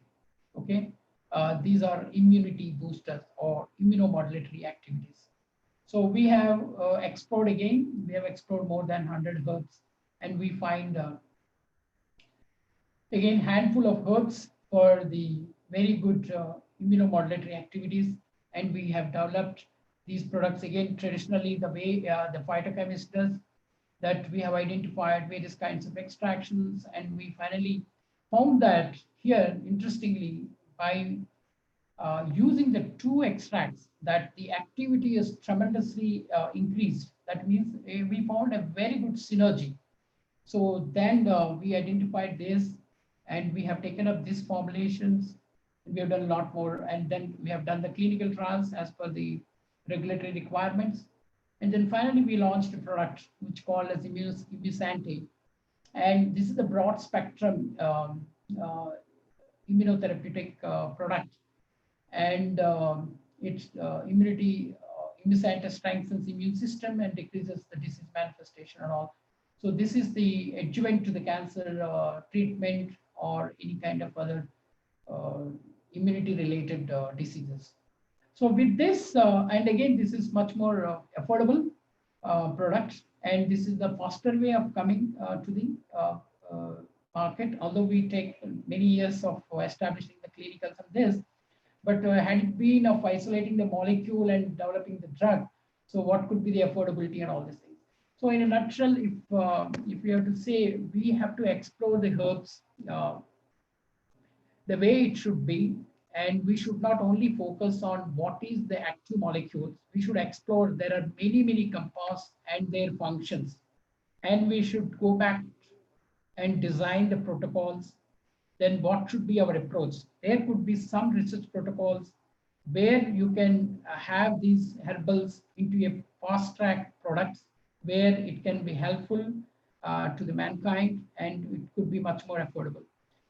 Okay, these are immunity boosters or immunomodulatory activities. So we have explored again. We have explored more than 100 herbs, and we find again handful of herbs for the very good immunomodulatory activities, and we have developed these products again traditionally the way the phytochemist does. That we have identified various kinds of extractions, and we finally found that here, interestingly, by using the two extracts, that the activity is tremendously increased. That means we found a very good synergy. So then we identified this, and we have taken up these formulations, and we have done a lot more, and then we have done the clinical trials as per the regulatory requirements. And then finally, we launched a product which called as Immusante. And this is a broad spectrum immunotherapeutic product. And its Immusante strengthens the immune system and decreases the disease manifestation and all. So this is the adjuvant to the cancer treatment or any kind of other immunity related diseases. So with this, and again, this is much more affordable product, and this is the faster way of coming to the market, although we take many years of establishing the clinicals on this. But had it been of isolating the molecule and developing the drug, so what could be the affordability and all these things? So in a nutshell, if we have to say, we have to explore the herbs the way it should be, and we should not only focus on what is the active molecules. We should explore there are many compounds and their functions, and we should go back and design the protocols. Then what should be our approach? There could be some research protocols where you can have these herbals into a fast track products where it can be helpful to the mankind, and it could be much more affordable.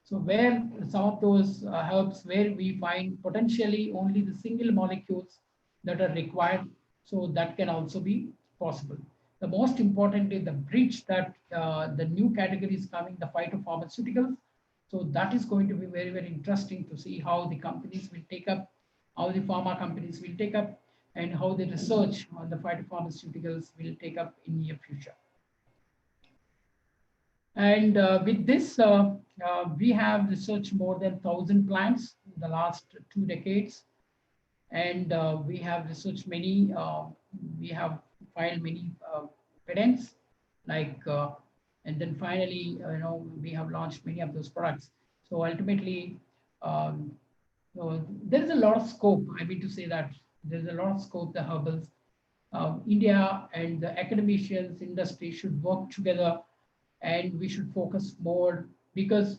So where some of those herbs where we find potentially only the single molecules that are required, so that can also be possible. The most important is the bridge that the new category is coming, the phytopharmaceuticals. So that is going to be very interesting to see how the companies will take up, how the pharma companies will take up, and how the research on the phytopharmaceuticals will take up in near future. And with this, we have researched more than 1,000 plants in the last 2 decades. And we have researched many, we have filed many patents, like, and then finally, we have launched many of those products. So ultimately, there is a lot of scope. I mean to say that there's a lot of scope, the herbals. India and the academicians, industry should work together, and we should focus more, because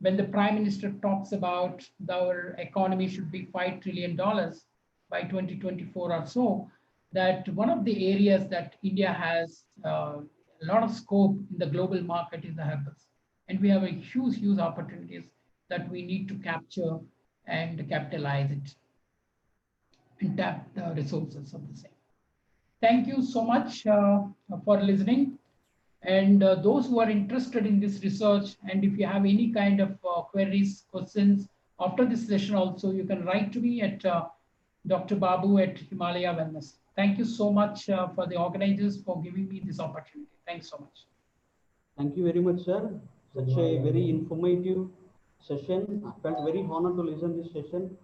when the Prime Minister talks about our economy should be $5 trillion by 2024 or so, that one of the areas that India has a lot of scope in the global market is the herbals. And we have a huge opportunities that we need to capture and capitalize it and tap the resources of the same. Thank you so much for listening. And those who are interested in this research, and if you have any kind of queries, questions after this session also, you can write to me at Dr. Babu at Himalaya Wellness. Thank you so much for the organizers for giving me this opportunity. Thanks so much. Thank you very much, sir. Such a very informative session. I felt very honored to listen to this session.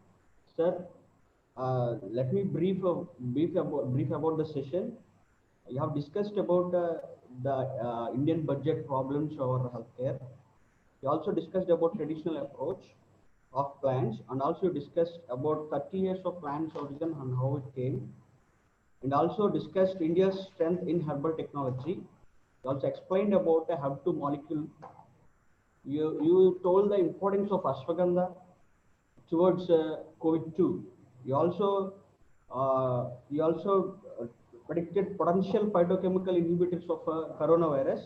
Sir, let me brief about the session. You have discussed about the Indian budget problems over healthcare. You also discussed about traditional approach of plants, and also discussed about 30 years of plants origin and how it came, and also discussed India's strength in herbal technology. You also explained about the herb to molecule. You told the importance of ashwagandha towards COVID-2. You also predicted potential phytochemical inhibitors of coronavirus.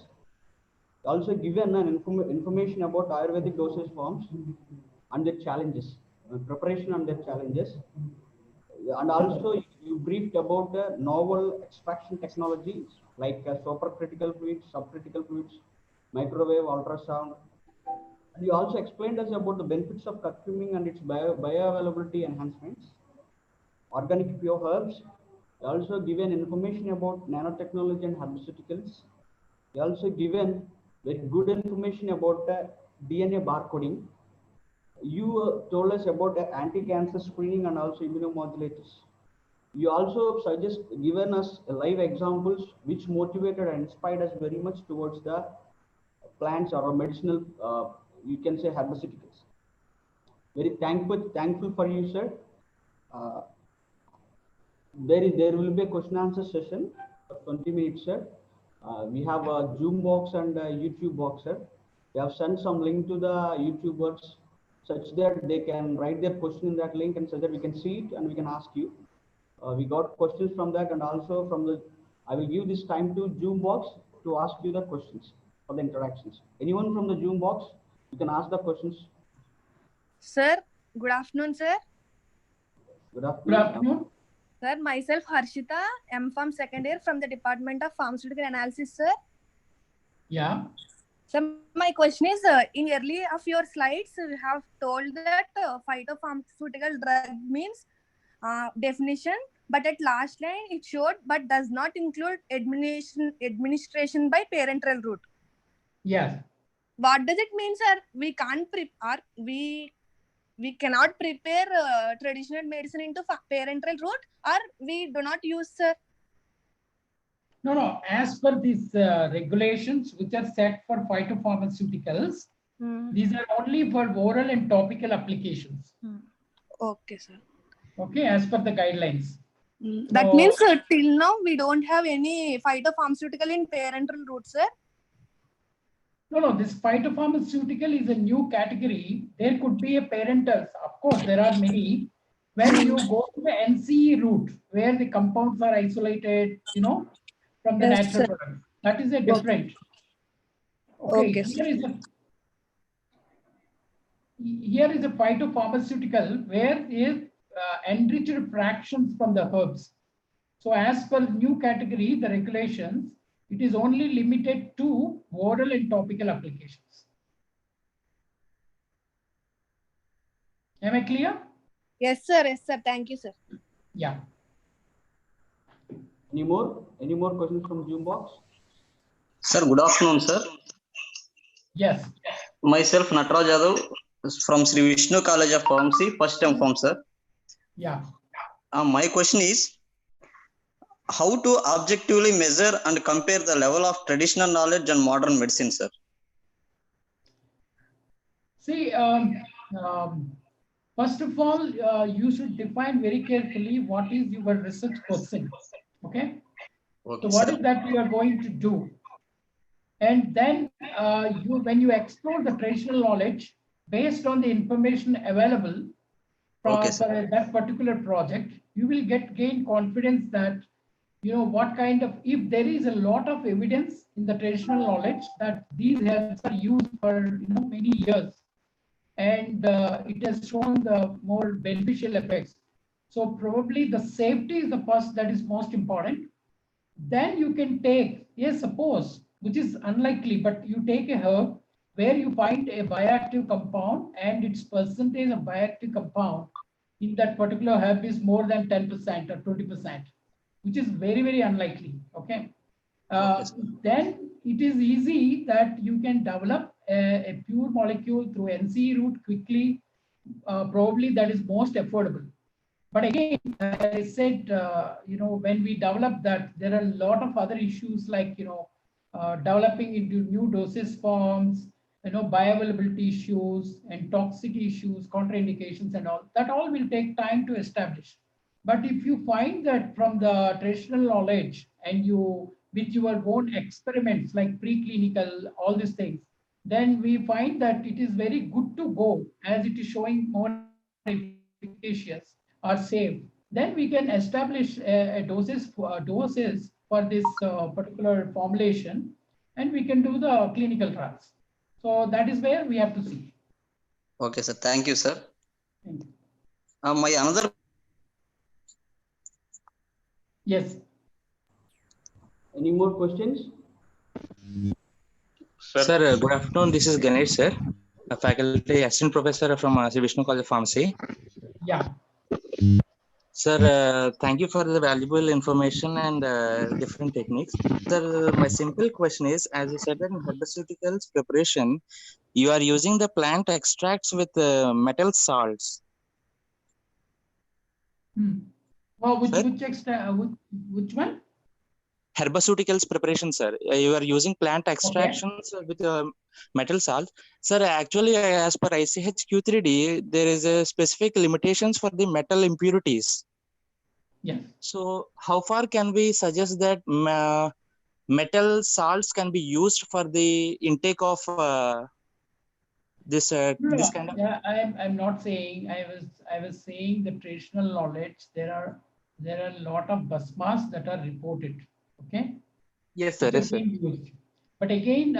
Also given an information about Ayurvedic dosage forms and their challenges, preparation and their challenges. And also you briefed about novel extraction technologies like supercritical fluids, subcritical fluids, microwave, ultrasound. And you also explained us about the benefits of curcuming and its bioavailability enhancements, organic pure herbs. You also given information about nanotechnology and pharmaceuticals. You also given very good information about DNA barcoding. You told us about anti-cancer screening and also immunomodulators. You also given us live examples which motivated and inspired us very much towards the plants or medicinal, you can say, pharmaceuticals. Very thankful for you, sir. There will be a question answer session for 20 minutes, sir. We have a Zoom box and a YouTube box, sir. We have sent some link to the YouTubers such that they can write their question in that link, and so that we can see it and we can ask you. We got questions from that, and also from the, I will give this time to Zoom box to ask you the questions for the interactions. Anyone from the Zoom box, you can ask the questions. Sir, good afternoon, sir. Good afternoon. Good afternoon. Sir, myself Harshita, M.Pharm second year from the Department of Pharmaceutical Analysis, sir. Yeah. So my question is, in early of your slides, you have told that phytopharmaceutical drug means definition, but at last line it showed, but does not include administration by parenteral route. Yes. What does it mean, sir? We can't prepare, we cannot prepare traditional medicine into parenteral route, or we do not use, sir? No, no. As per these regulations, which are set for phytopharmaceuticals, these are only for oral and topical applications. Okay, sir. Okay, as per the guidelines. That means till now we don't have any phytopharmaceutical in parenteral route, sir. No, no. This phytopharmaceutical is a new category. There could be a parentals. Of course, there are many. When you go to the NCE route, where the compounds are isolated, you know, from the Yes, natural sir. product, that is a different. Okay, Okay, here is a phytopharmaceutical where is enriched fractions from the herbs. So as per new category, the regulations, it is only limited to oral and topical applications. Am I clear? Yes, sir. Yes, sir. Thank you, sir. Yeah. Any more questions from Zoom box? Sir, good afternoon, sir. Yes. Myself, Nataraj Yadav, from Sri Vishnu College of Pharmacy, first time form, sir. Yeah. My question is, how to objectively measure and compare the level of traditional knowledge and modern medicine, sir? See, first of all, you should define very carefully what is your research question. Okay. So what is that you are going to do? And then when you explore the traditional knowledge based on the information available for that particular project, you will gain confidence that, you know, what kind of, if there is a lot of evidence in the traditional knowledge that these herbs are used for, you know, many years, and it has shown the more beneficial effects. So probably the safety is the first, that is most important. Then you can take, yes, suppose, which is unlikely, but you take a herb where you find a bioactive compound and its percentage of bioactive compound in that particular herb is more than 10% or 20%, which is very, very unlikely. Okay. Then it is easy that you can develop a pure molecule through NCE route quickly. Probably that is most affordable. But again, as I said, you know, when we develop that, there are a lot of other issues like, you know, developing into new dosage forms, you know, bioavailability issues and toxicity issues, contraindications and all. That all will take time to establish. But if you find that from the traditional knowledge and you, with your own experiments like preclinical, all these things, then we find that it is very good to go as it is showing more efficacious or safe, then we can establish a doses for this particular formulation, and we can do the clinical trials. So that is where we have to see. Okay, sir. Thank you, sir. Thank you. My another. Yes. Any more questions? Sir, good afternoon. This is Ganesh, sir, a faculty assistant professor from Sri Vishnu College of Pharmacy. Yeah. Sir, thank you for the valuable information and different techniques. Sir, my simple question is, as you said that in herbaceuticals preparation, you are using the plant extracts with metal salts. Well, which one? Herbaceuticals preparation, sir. You are using plant extractions with metal salt. Sir, actually, as per ICH-Q3D, there is a specific limitations for the metal impurities. Yes. So how far can we suggest that metal salts can be used for the intake of this kind of? Yeah, I'm not saying. I was saying the traditional knowledge. There are a lot of basmas that are reported. Okay. Yes, sir. Yes, sir. Used. But again,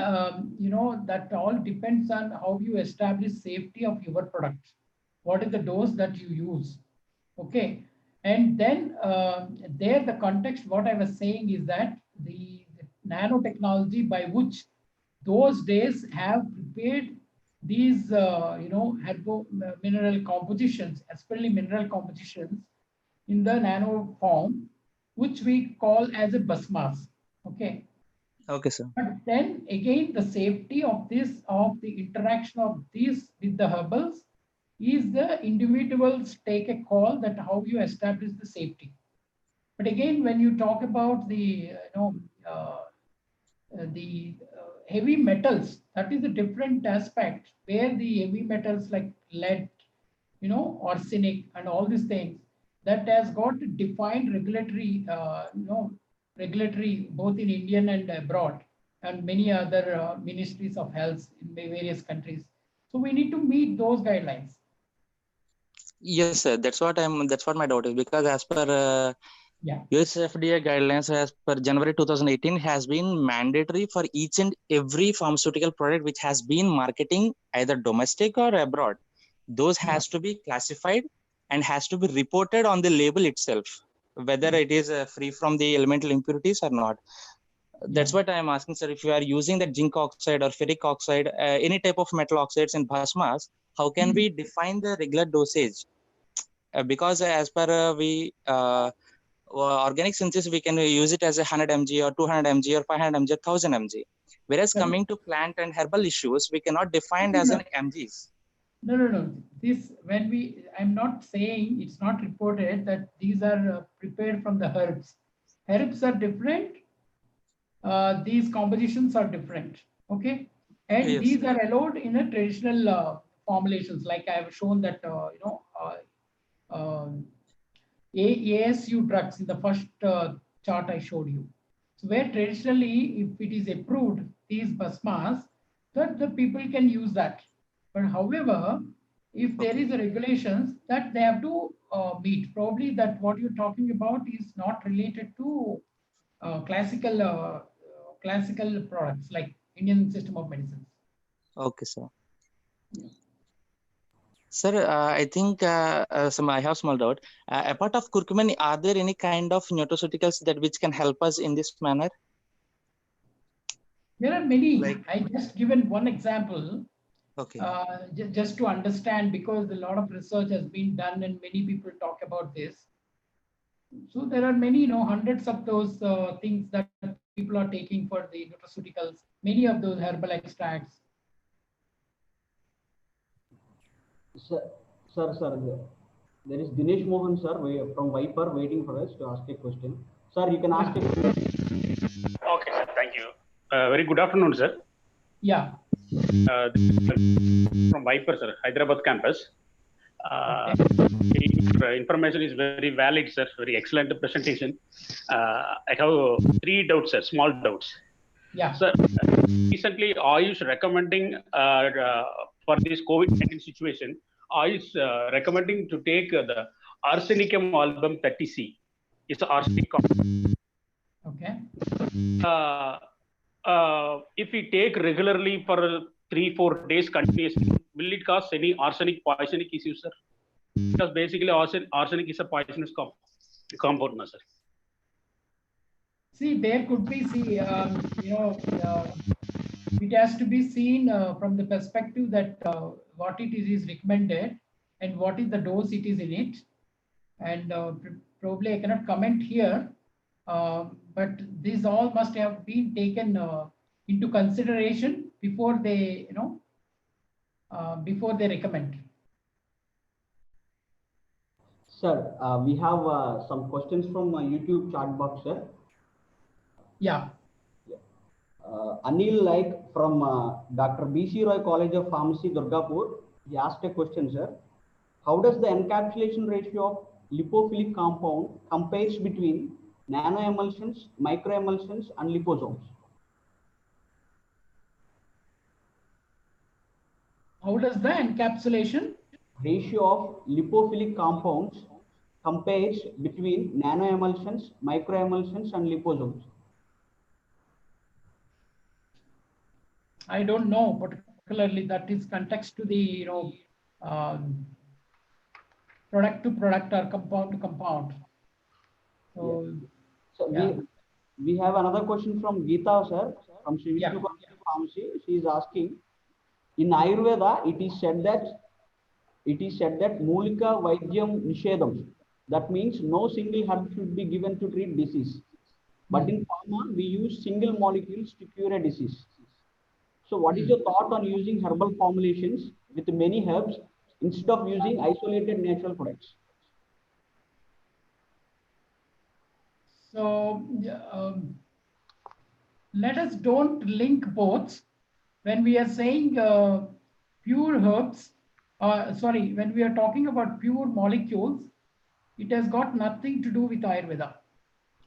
you know, that all depends on how you establish safety of your product. What is the dose that you use? Okay. And then there, the context, what I was saying is that the nanotechnology by which those days have prepared these, mineral compositions, especially mineral compositions in the nano form, which we call as a basmas. Okay. Okay, sir. But then again, the safety of this, of the interaction of these with the herbals, is the individuals take a call that how you establish the safety. But again, when you talk about the, heavy metals, that is a different aspect, where the heavy metals like lead, arsenic and all these things, that has got defined regulatory, regulatory both in Indian and abroad, and many other ministries of health in various countries. So we need to meet those guidelines. Yes, sir. That's what my doubt is, because as per US FDA guidelines, as per January 2018, has been mandatory for each and every pharmaceutical product which has been marketing either domestic or abroad. Those has to be classified and has to be reported on the label itself, whether it is free from the elemental impurities or not. That's what I'm asking, sir. If you are using the zinc oxide or ferric oxide, any type of metal oxides in bhasmas, how can we define the regular dosage? Because as per organic synthesis, we can use it as a 100 mg or 200 mg or 500 mg or 1000 mg. Whereas coming to plant and herbal issues, we cannot define as an mgs. No. This, when I'm not saying it's not reported that these are prepared from the herbs. Herbs are different. These compositions are different. Okay. And these are allowed in a traditional formulations, like I have shown that, ASU drugs in the first chart I showed you. So where traditionally, if it is approved, these basmas, that the people can use that. But however, if there is a regulations that they have to meet, probably that what you're talking about is not related to classical products like Indian system of medicines. Okay, sir. Sir, I think I have small doubt. Apart of curcumin, are there any kind of nutraceuticals that which can help us in this manner? There are many. I just given one example. Okay. Just to understand, because a lot of research has been done and many people talk about this. So there are many, hundreds of those things that people are taking for the nutraceuticals, many of those herbal extracts. Sir, there is Dinesh Mohan, sir, from Viper, waiting for us to ask a question. Sir, you can ask a question. Okay, sir, thank you. Very good afternoon, sir. Yeah. From Viper, sir, Hyderabad campus. The information is very valid, sir. Very excellent presentation. I have 3 doubts, sir, small doubts. Yeah. Sir, recently, AYUSH recommending for this COVID-19 situation, AYUSH recommending to take the arsenicum album 30C. It's arsenic. Okay. If we take regularly for 3-4 days continuously, will it cause any arsenic poisonic issues, sir? Because basically arsenic is a poisonous compound, sir. See, there could be, it has to be seen from the perspective that what it is recommended and what is the dose it is in it. And probably I cannot comment here, but these all must have been taken into consideration before they, before they recommend. Sir, we have some questions from YouTube chat box, sir. Yeah. Anil Like from Dr. B.C. Roy College of Pharmacy, Durgapur, he asked a question, sir. How does the encapsulation ratio of lipophilic compound compares between nanoemulsions, microemulsions, and liposomes? How does the encapsulation ratio of lipophilic compounds compares between nanoemulsions, microemulsions, and liposomes? I don't know particularly. That is context to the product to product or compound to compound. So, we have another question from Geeta, sir, from Sri Vishnu College Pharmacy. She is asking, in Ayurveda, it is said that Mulika Vaidyam Nishedam. That means no single herb should be given to treat disease. But in pharma, we use single molecules to cure a disease. So what is your thought on using herbal formulations with many herbs instead of using isolated natural products? So let us don't link both. When we are saying pure herbs, when we are talking about pure molecules, it has got nothing to do with Ayurveda.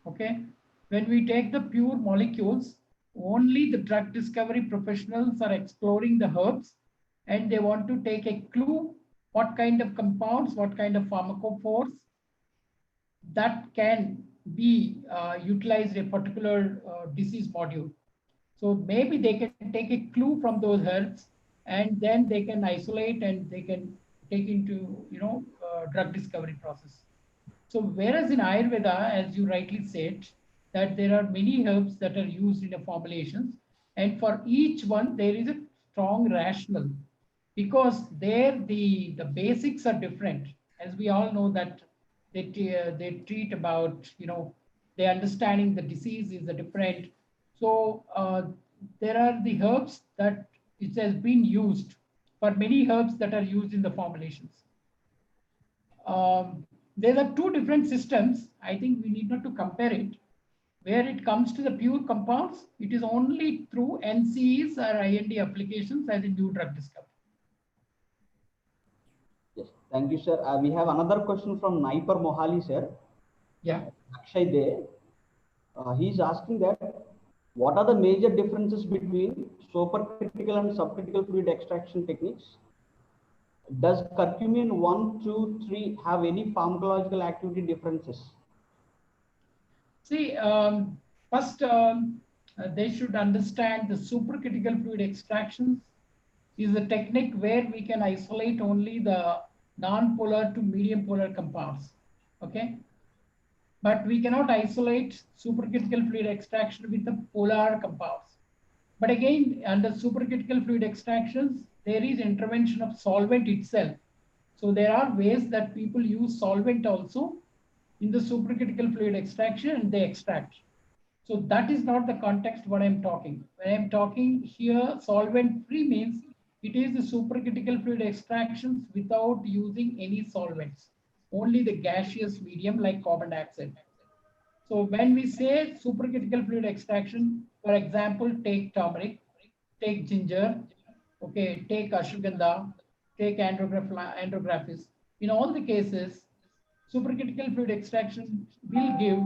Okay. When we take the pure molecules, only the drug discovery professionals are exploring the herbs and they want to take a clue what kind of compounds, what kind of pharmacophores that can be utilized in a particular disease module. So maybe they can take a clue from those herbs and then they can isolate and they can take into, drug discovery process. So whereas in Ayurveda, as you rightly said, that there are many herbs that are used in the formulations, and for each one there is a strong rationale, because there the basics are different. As we all know that they treat about, the understanding the disease is different. So there are the herbs that it has been used for many herbs that are used in the formulations. There are two different systems. I think we need not to compare it. Where it comes to the pure compounds, it is only through NCEs or IND applications as a new drug discovery. Yes, thank you, sir. We have another question from Naipar Mohali, sir. Yeah. Akshay De. He's asking that what are the major differences between supercritical and subcritical fluid extraction techniques? Does curcumin 1, 2, 3 have any pharmacological activity differences? See, first, they should understand the supercritical fluid extractions is a technique where we can isolate only the non-polar to medium polar compounds. Okay. But we cannot isolate supercritical fluid extraction with the polar compounds. But again, under supercritical fluid extractions, there is intervention of solvent itself. So there are ways that people use solvent also in the supercritical fluid extraction and they extract. So that is not the context what I'm talking. When I'm talking here, solvent free means it is the supercritical fluid extractions without using any solvents, only the gaseous medium like carbon dioxide. So when we say supercritical fluid extraction, for example, take turmeric, take ginger, okay, take ashwagandha, take andrographis. In all the cases, supercritical fluid extraction will give,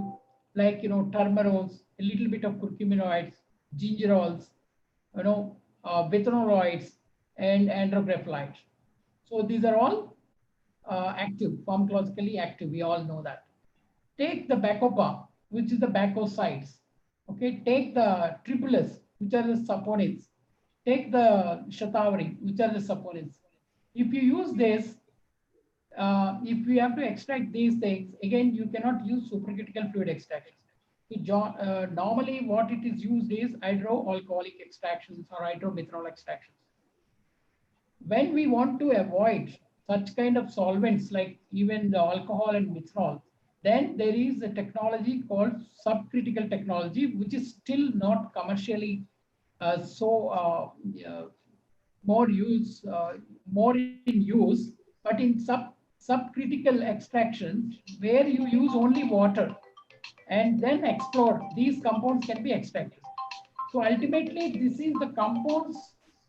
like, turmerols, a little bit of curcuminoids, gingerols, betanoloids, and andrographite. So these are all active, pharmacologically active. We all know that. Take the bacopa, which is the bacosides. Okay, take the triples, which are the saponins. Take the shatavari, which are the saponins. If you use this, if you have to extract these things, again, you cannot use supercritical fluid extraction. So, normally, what it is used is hydroalcoholic extractions or hydromethanol extractions. When we want to avoid such kind of solvents like even the alcohol and methanol, then there is a technology called subcritical technology, which is still not commercially more in use, but in subcritical extraction, where you use only water and then explore, these compounds can be extracted. So ultimately, this is the compounds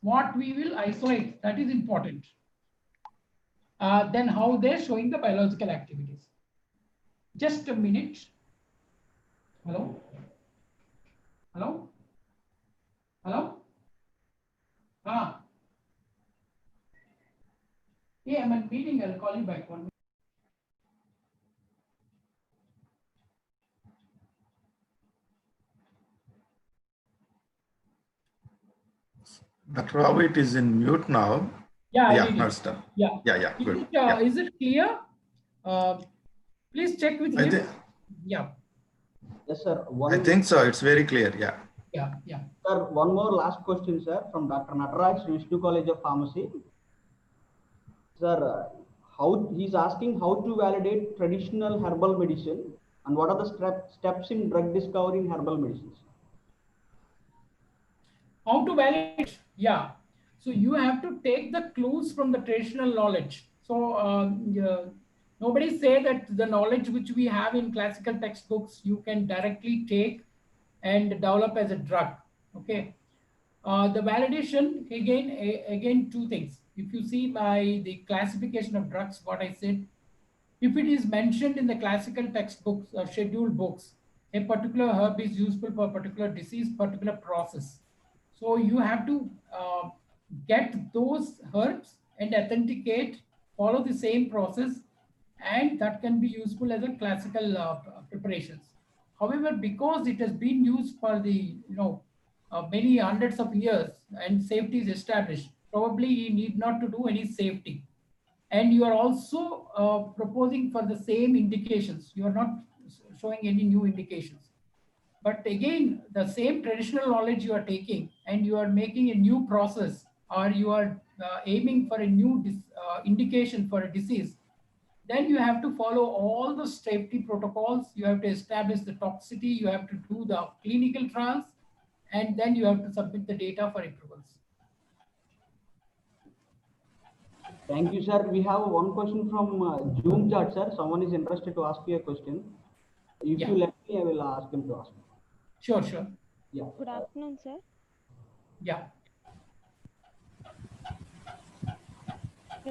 what we will isolate. That is important. Then how they're showing the biological activities. Just a minute. Hello? Hello? Hello? Yeah, I'm in meeting. I'll call you back 1 minute. Dr. Ravi, it is in mute now. Yeah, Understand. Yeah. Good. Is it clear? Please check with him. Yes, sir. I think so. It's very clear. Yeah, yeah. Sir, one more last question, sir, from Dr. Nataraj, Vishnu College of Pharmacy. Sir, how he's asking how to validate traditional herbal medicine and what are the steps in drug discovery in herbal medicines? How to validate? Yeah. So you have to take the clues from the traditional knowledge. So yeah, nobody say that the knowledge which we have in classical textbooks you can directly take and develop as a drug. Okay. The validation again two things. If you see the classification of drugs, what I said, if it is mentioned in the classical textbooks or scheduled books, a particular herb is useful for a particular disease, particular process. So you have to get those herbs and authenticate, follow the same process, and that can be useful as a classical preparations. However, because it has been used for the many hundreds of years and safety is established, probably you need not to do any safety. And you are also proposing for the same indications. You are not showing any new indications. But again, the same traditional knowledge you are taking and you are making a new process, or you are aiming for a new indication for a disease, then you have to follow all the safety protocols. You have to establish the toxicity, you have to do the clinical trials, and then you have to submit the data for approvals. Thank you, sir. We have one question from Zoom chat, sir. Someone is interested to ask you a question. If you let me, I will ask him to ask. Sure, sure. Yeah. Good afternoon, sir. Yeah.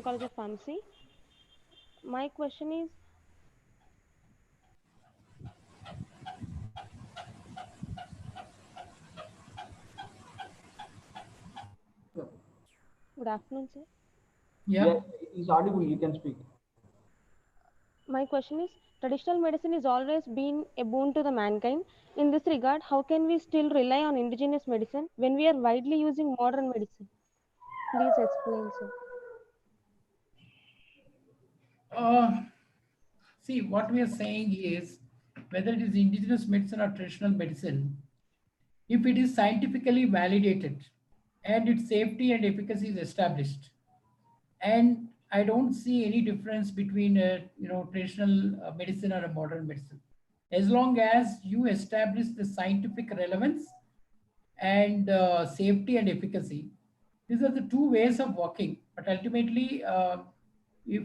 College of Pharmacy. My question is, good afternoon, sir. Yeah, it's audible. You can speak. My question is, traditional medicine has always been a boon to the mankind. In this regard, how can we still rely on indigenous medicine when we are widely using modern medicine? Please explain, sir. See, what we are saying is, whether it is indigenous medicine or traditional medicine, if it is scientifically validated and its safety and efficacy is established, and I don't see any difference between a traditional medicine or a modern medicine, as long as you establish the scientific relevance and safety and efficacy. These are the two ways of working. But ultimately, if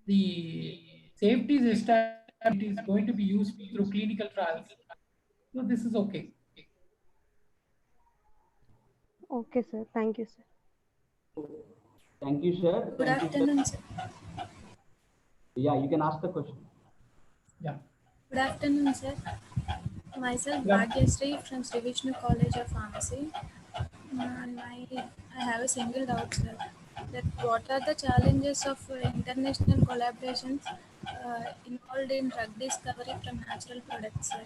the safety is established, it is going to be used through clinical trials. So this is okay. Okay, sir. Thank you, sir. Thank you, sir. Good afternoon, sir. Yeah, you can ask the question. Yeah. Good afternoon, sir. Myself, Sri from Sri Vishnu College of Pharmacy. I have a single doubt, sir. That what are the challenges of international collaborations involved in drug discovery from natural products, sir?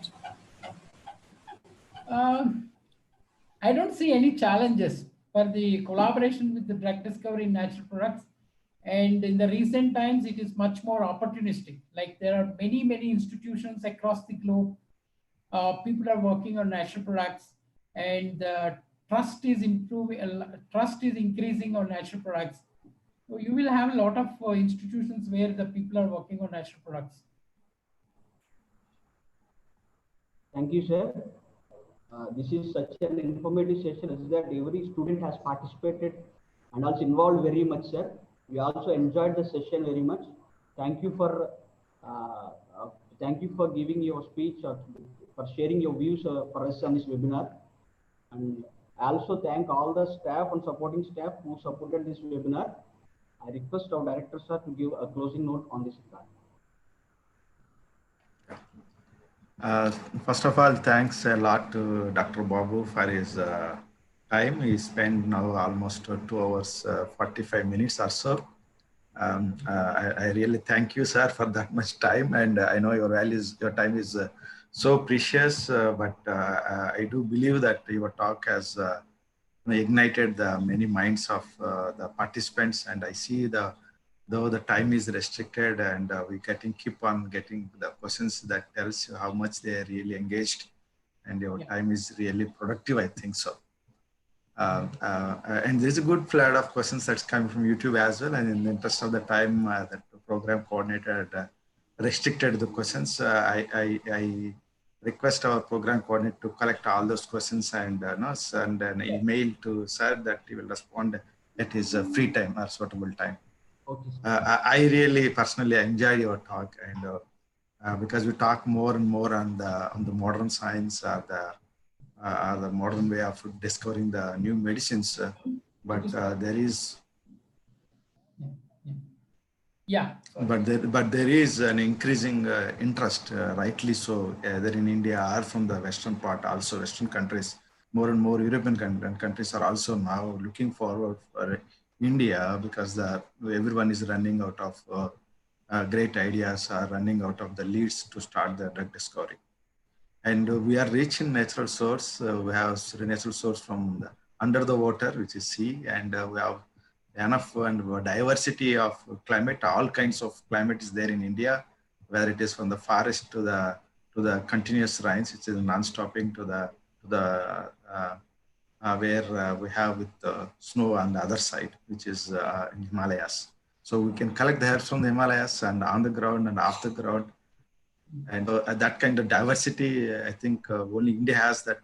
I don't see any challenges for the collaboration with the drug discovery in natural products. And in the recent times, it is much more opportunistic. Like there are many, many institutions across the globe. People are working on natural products, and trust is improving. Trust is increasing on natural products. So you will have a lot of institutions where the people are working on natural products. Thank you, sir. This is such an informative session as that every student has participated and also involved very much, sir. We also enjoyed the session very much. Thank you for giving your speech or for sharing your views for us on this webinar. And I also thank all the staff and supporting staff who supported this webinar. I request our director, sir, to give a closing note on this regard. First of all, thanks a lot to Dr. Babu for his time. He spent now almost 2 hours, 45 minutes or so. I really thank you, sir, for that much time. And I know your time is so precious, but I do believe that your talk has ignited the many minds of the participants. And I see though the time is restricted and we keep on getting the questions, that tells you how much they are really engaged. and your time is really productive, I think so. And there's a good flood of questions that's coming from YouTube as well. And in the interest of the time, that the program coordinator had, restricted the questions. I request our program coordinator to collect all those questions and send an email to sir that he will respond at his free time or suitable time. Okay. I really personally enjoy your talk, and because we talk more and more on the modern science or the modern way of discovering the new medicines, but there is. Yeah. But there is an increasing interest, rightly so, either in India or from the Western part, also Western countries. More and more European countries are also now looking forward for India, because everyone is running out of great ideas, are running out of the leads to start the drug discovery. And we are rich in natural source. We have natural source from under the water, which is sea, and we have enough and diversity of climate. All kinds of climate is there in India, where it is from the forest to the continuous rains, which is non-stopping, to the where we have with snow on the other side, which is in Himalayas. So we can collect the herbs from the Himalayas and on the ground and off the ground. And that kind of diversity, I think only India has that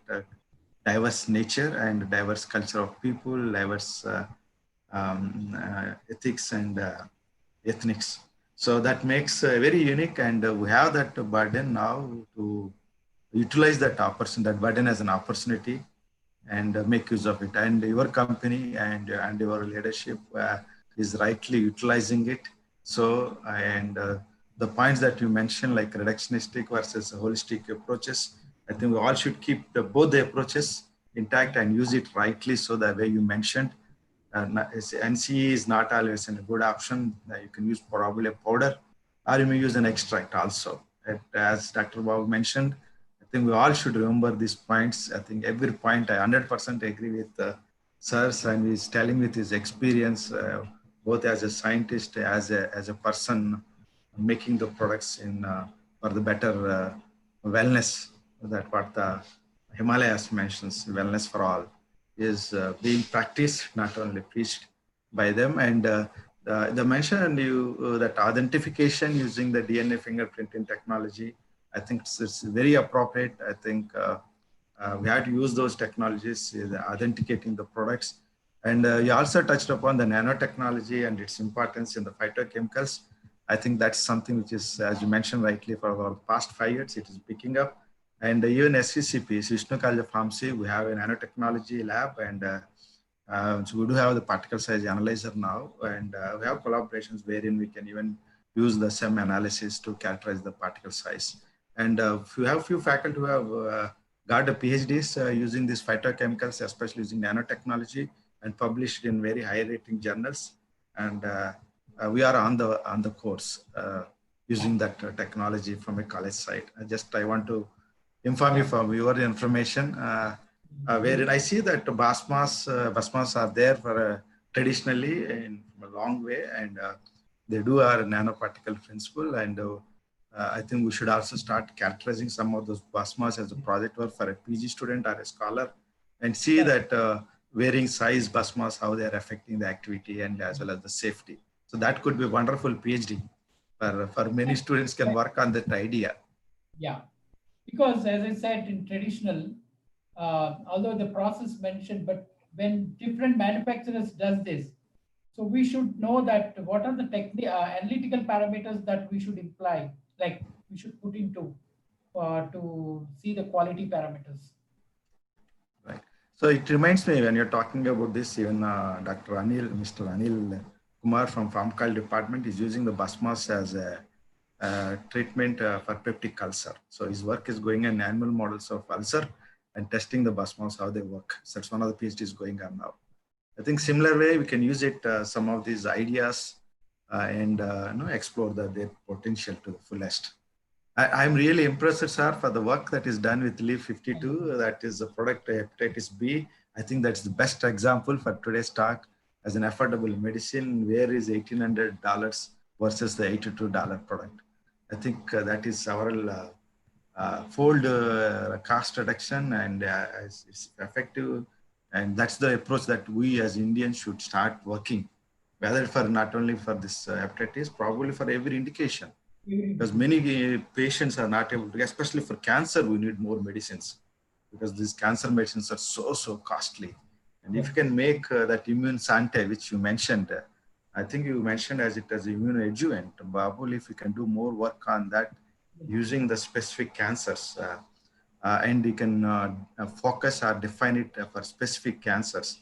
diverse nature and diverse culture of people, diverse ethics and ethnics. So that makes very unique, and we have that burden now to utilize that burden as an opportunity and make use of it. And your company and your leadership is rightly utilizing it. So, and the points that you mentioned, like reductionistic versus holistic approaches, I think we all should keep both the approaches intact and use it rightly. So that way you mentioned, NCE is not always a good option. You can use probably a powder, or you may use an extract also. As Dr. Babu mentioned, I think we all should remember these points. I think every point I 100% agree with Sir's, and he's telling with his experience, both as a scientist, as a person making the products for the better wellness, that what the Himalayas mentions, wellness for all, is being practiced, not only preached by them. And the mention that identification using the DNA fingerprinting technology, I think it's very appropriate. I think we have to use those technologies, authenticating the products. And you also touched upon the nanotechnology and its importance in the phytochemicals. I think that's something which is, as you mentioned rightly, for our past 5 years, it is picking up. And even SVCP, Vishnu College of Pharmacy, we have a nanotechnology lab, and so we do have the particle size analyzer now, and we have collaborations wherein we can even use the SEM analysis to characterize the particle size. And we have few faculty who have got a PhDs using these phytochemicals, especially using nanotechnology, and published in very high rating journals. And we are on the course using that technology from a college side. I want to inform you from your information, wherein I see that basmas are there for traditionally in a long way, and they do our nanoparticle principle. And I think we should also start characterizing some of those basmas as a project work for a PG student or a scholar, and see that varying size basmas, how they are affecting the activity and as well as the safety. So that could be a wonderful PhD for many students can work on that idea. Yeah. Because as I said, in traditional, although the process mentioned, but when different manufacturers does this, so we should know that what are the analytical parameters that we should imply, like we should put into to see the quality parameters. Right. So it reminds me, when you're talking about this, even Mr. Anil Kumar from Pharmaceutical department is using the basmas as a treatment for peptic ulcer. So his work is going in animal models of ulcer and testing the basmas, how they work. So that's one of the PhDs going on now. I think similar way we can use it, some of these ideas and explore their potential to the fullest. I'm really impressed, sir, for the work that is done with Leaf 52. That is the product hepatitis B. I think that's the best example for today's talk as an affordable medicine. Where is $1,800 versus the $82 product? I think that is several fold cost reduction, and it's effective. And that's the approach that we as Indians should start working, whether for not only for this hepatitis, probably for every indication. Because many patients are not able to, especially for cancer, we need more medicines, because these cancer medicines are so costly. And if you can make that immune sante, which you mentioned, I think you mentioned as it as immune adjuvant, Babul, if you can do more work on that using the specific cancers, and you can focus or define it for specific cancers,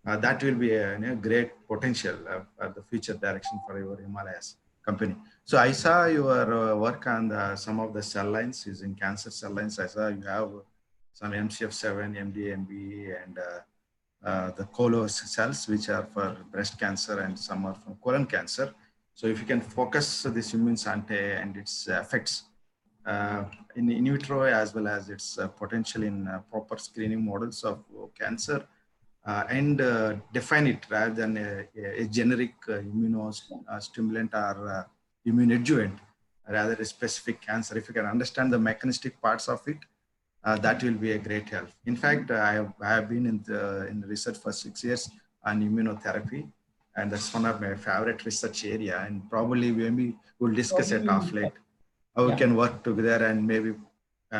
that will be a great potential for the future direction for your Himalayas company. So I saw your work on some of the cell lines using cancer cell lines. I saw you have some MCF7, MDMB, and the colo cells, which are for breast cancer, and some are from colon cancer. So if you can focus this immune sante and its effects in vitro, as well as its potential in proper screening models of cancer, and define it rather than a generic immunostimulant or immune adjuvant, rather a specific cancer. If you can understand the mechanistic parts of it, that will be a great help. In fact, I have been in research for 6 years on immunotherapy, and that's one of my favorite research area. And probably maybe we'll discuss it off late, how we can work together and maybe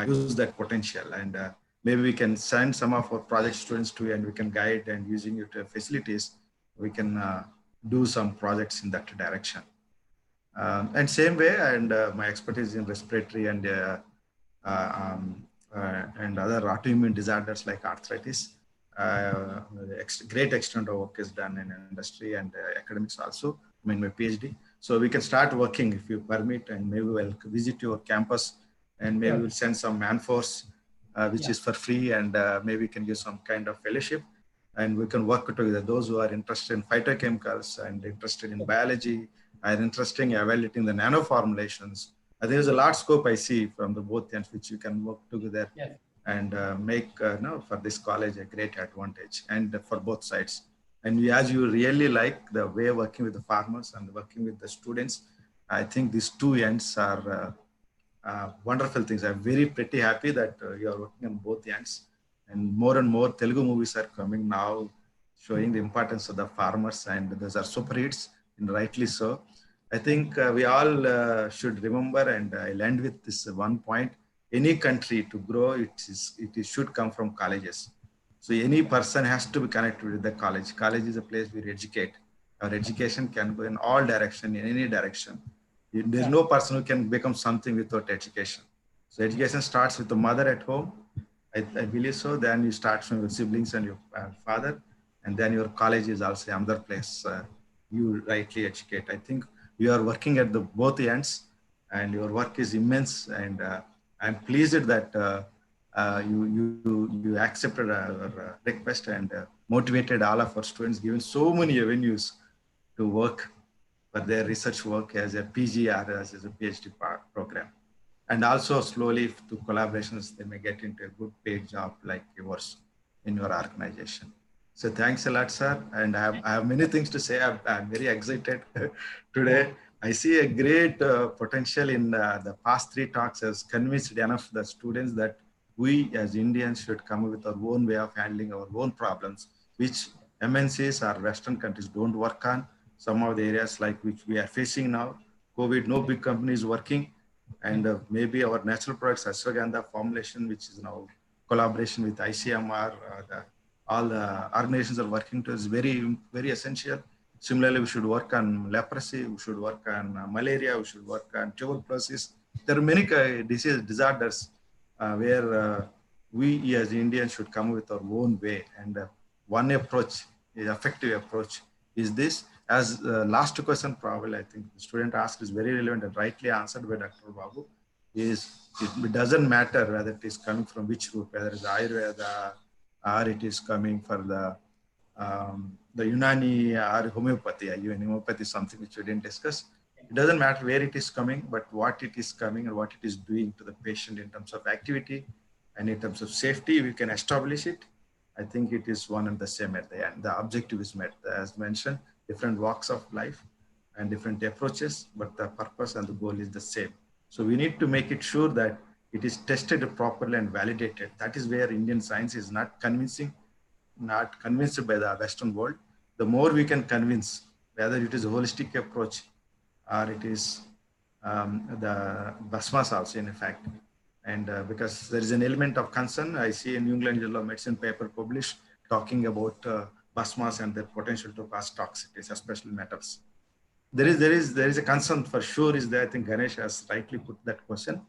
use that potential. And maybe we can send some of our project students to you, and we can guide, and using your facilities, we can do some projects in that direction. And same way, and my expertise in respiratory and other autoimmune disorders like arthritis. Great extent of work is done in industry and academics also. I mean, my PhD. So we can start working if you permit, and maybe we'll visit your campus, and maybe we'll send some man-force, which is for free, and maybe we can give some kind of fellowship, and we can work together. Those who are interested in phytochemicals and interested in biology, are interested in evaluating the nano formulations. There's a large scope I see from the both ends, which you can work together and make for this college a great advantage, and for both sides. And as you really like the way of working with the farmers and working with the students, I think these two ends are wonderful things. I'm very pretty happy that you are working on both ends, and more Telugu movies are coming now, showing the importance of the farmers, and those are super hits, and rightly so. I think we all should remember, and I'll end with this one point. Any country to grow, it should come from colleges. So any person has to be connected with the college. College is a place where we educate. Our education can go in all direction, in any direction. There's no person who can become something without education. So education starts with the mother at home. I believe so. Then you start from your siblings and your father, and then your college is also another place you rightly educate. I think you are working at the both ends, and your work is immense. And I'm pleased that you accepted our request and motivated all of our students, given so many avenues to work for their research work as a PG or as a PhD program. And also slowly through collaborations, they may get into a good paid job like yours in your organization. So thanks a lot, sir. And I have many things to say. I'm very excited today. I see a great potential in the past 3 talks has convinced enough the students that we as Indians should come up with our own way of handling our own problems, which MNCs or Western countries don't work on. Some of the areas like which we are facing now, COVID, no big company is working. And maybe our natural products, ashwagandha formulation, which is now collaboration with ICMR, all the organizations are working to, is very, very essential. Similarly, we should work on leprosy, we should work on malaria, we should work on tuberculosis. There are many disorders where we as Indians should come with our own way. And one approach, effective approach, is this. As last question, probably I think the student asked is very relevant and rightly answered by Dr. Babu, is it doesn't matter whether it is coming from which root, whether it's Ayurveda or it is coming for the Unani or Homeopathy. Homeopathy is something which we didn't discuss. It doesn't matter where it is coming, but what it is coming and what it is doing to the patient in terms of activity and in terms of safety, we can establish it. I think it is one and the same at the end. The objective is met, as mentioned, different walks of life and different approaches, but the purpose and the goal is the same. So we need to make it sure that it is tested properly and validated. That is where Indian science is not convinced by the Western world. The more we can convince, whether it is a holistic approach or it is the Bhasmas also in effect. And because there is an element of concern, I see a New England Journal of Medicine paper published talking about Bhasmas and their potential to cause toxicities, especially metals. There is a concern for sure is that I think Ganesh has rightly put that question.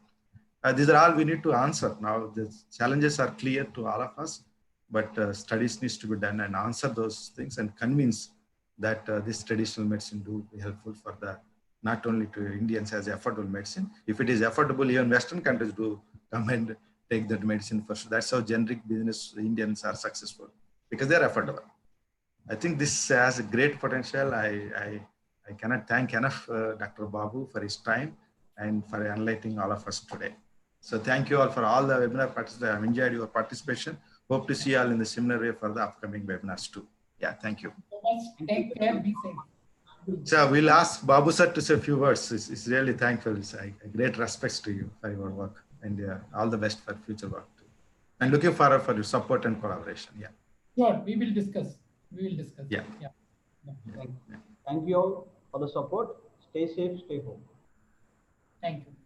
These are all we need to answer. Now the challenges are clear to all of us, but studies needs to be done and answer those things and convince that this traditional medicine do be helpful for the not only to Indians as affordable medicine. If it is affordable, even Western countries do come and take that medicine for sure. That's how generic business Indians are successful, because they're affordable. I think this has a great potential. I cannot thank enough Dr. Babu for his time and for enlightening all of us today. So thank you all for all the webinar participants. I've enjoyed your participation. Hope to see you all in the similar way for the upcoming webinars too. Yeah, thank you. Take care, be safe. So we'll ask Babu sir to say a few words. It's really thankful. It's a great respects to you for your work, and all the best for future work too. And looking forward for your support and collaboration. Yeah. Sure, we will discuss. Yeah. Thank you all for the support. Stay safe, stay home. Thank you.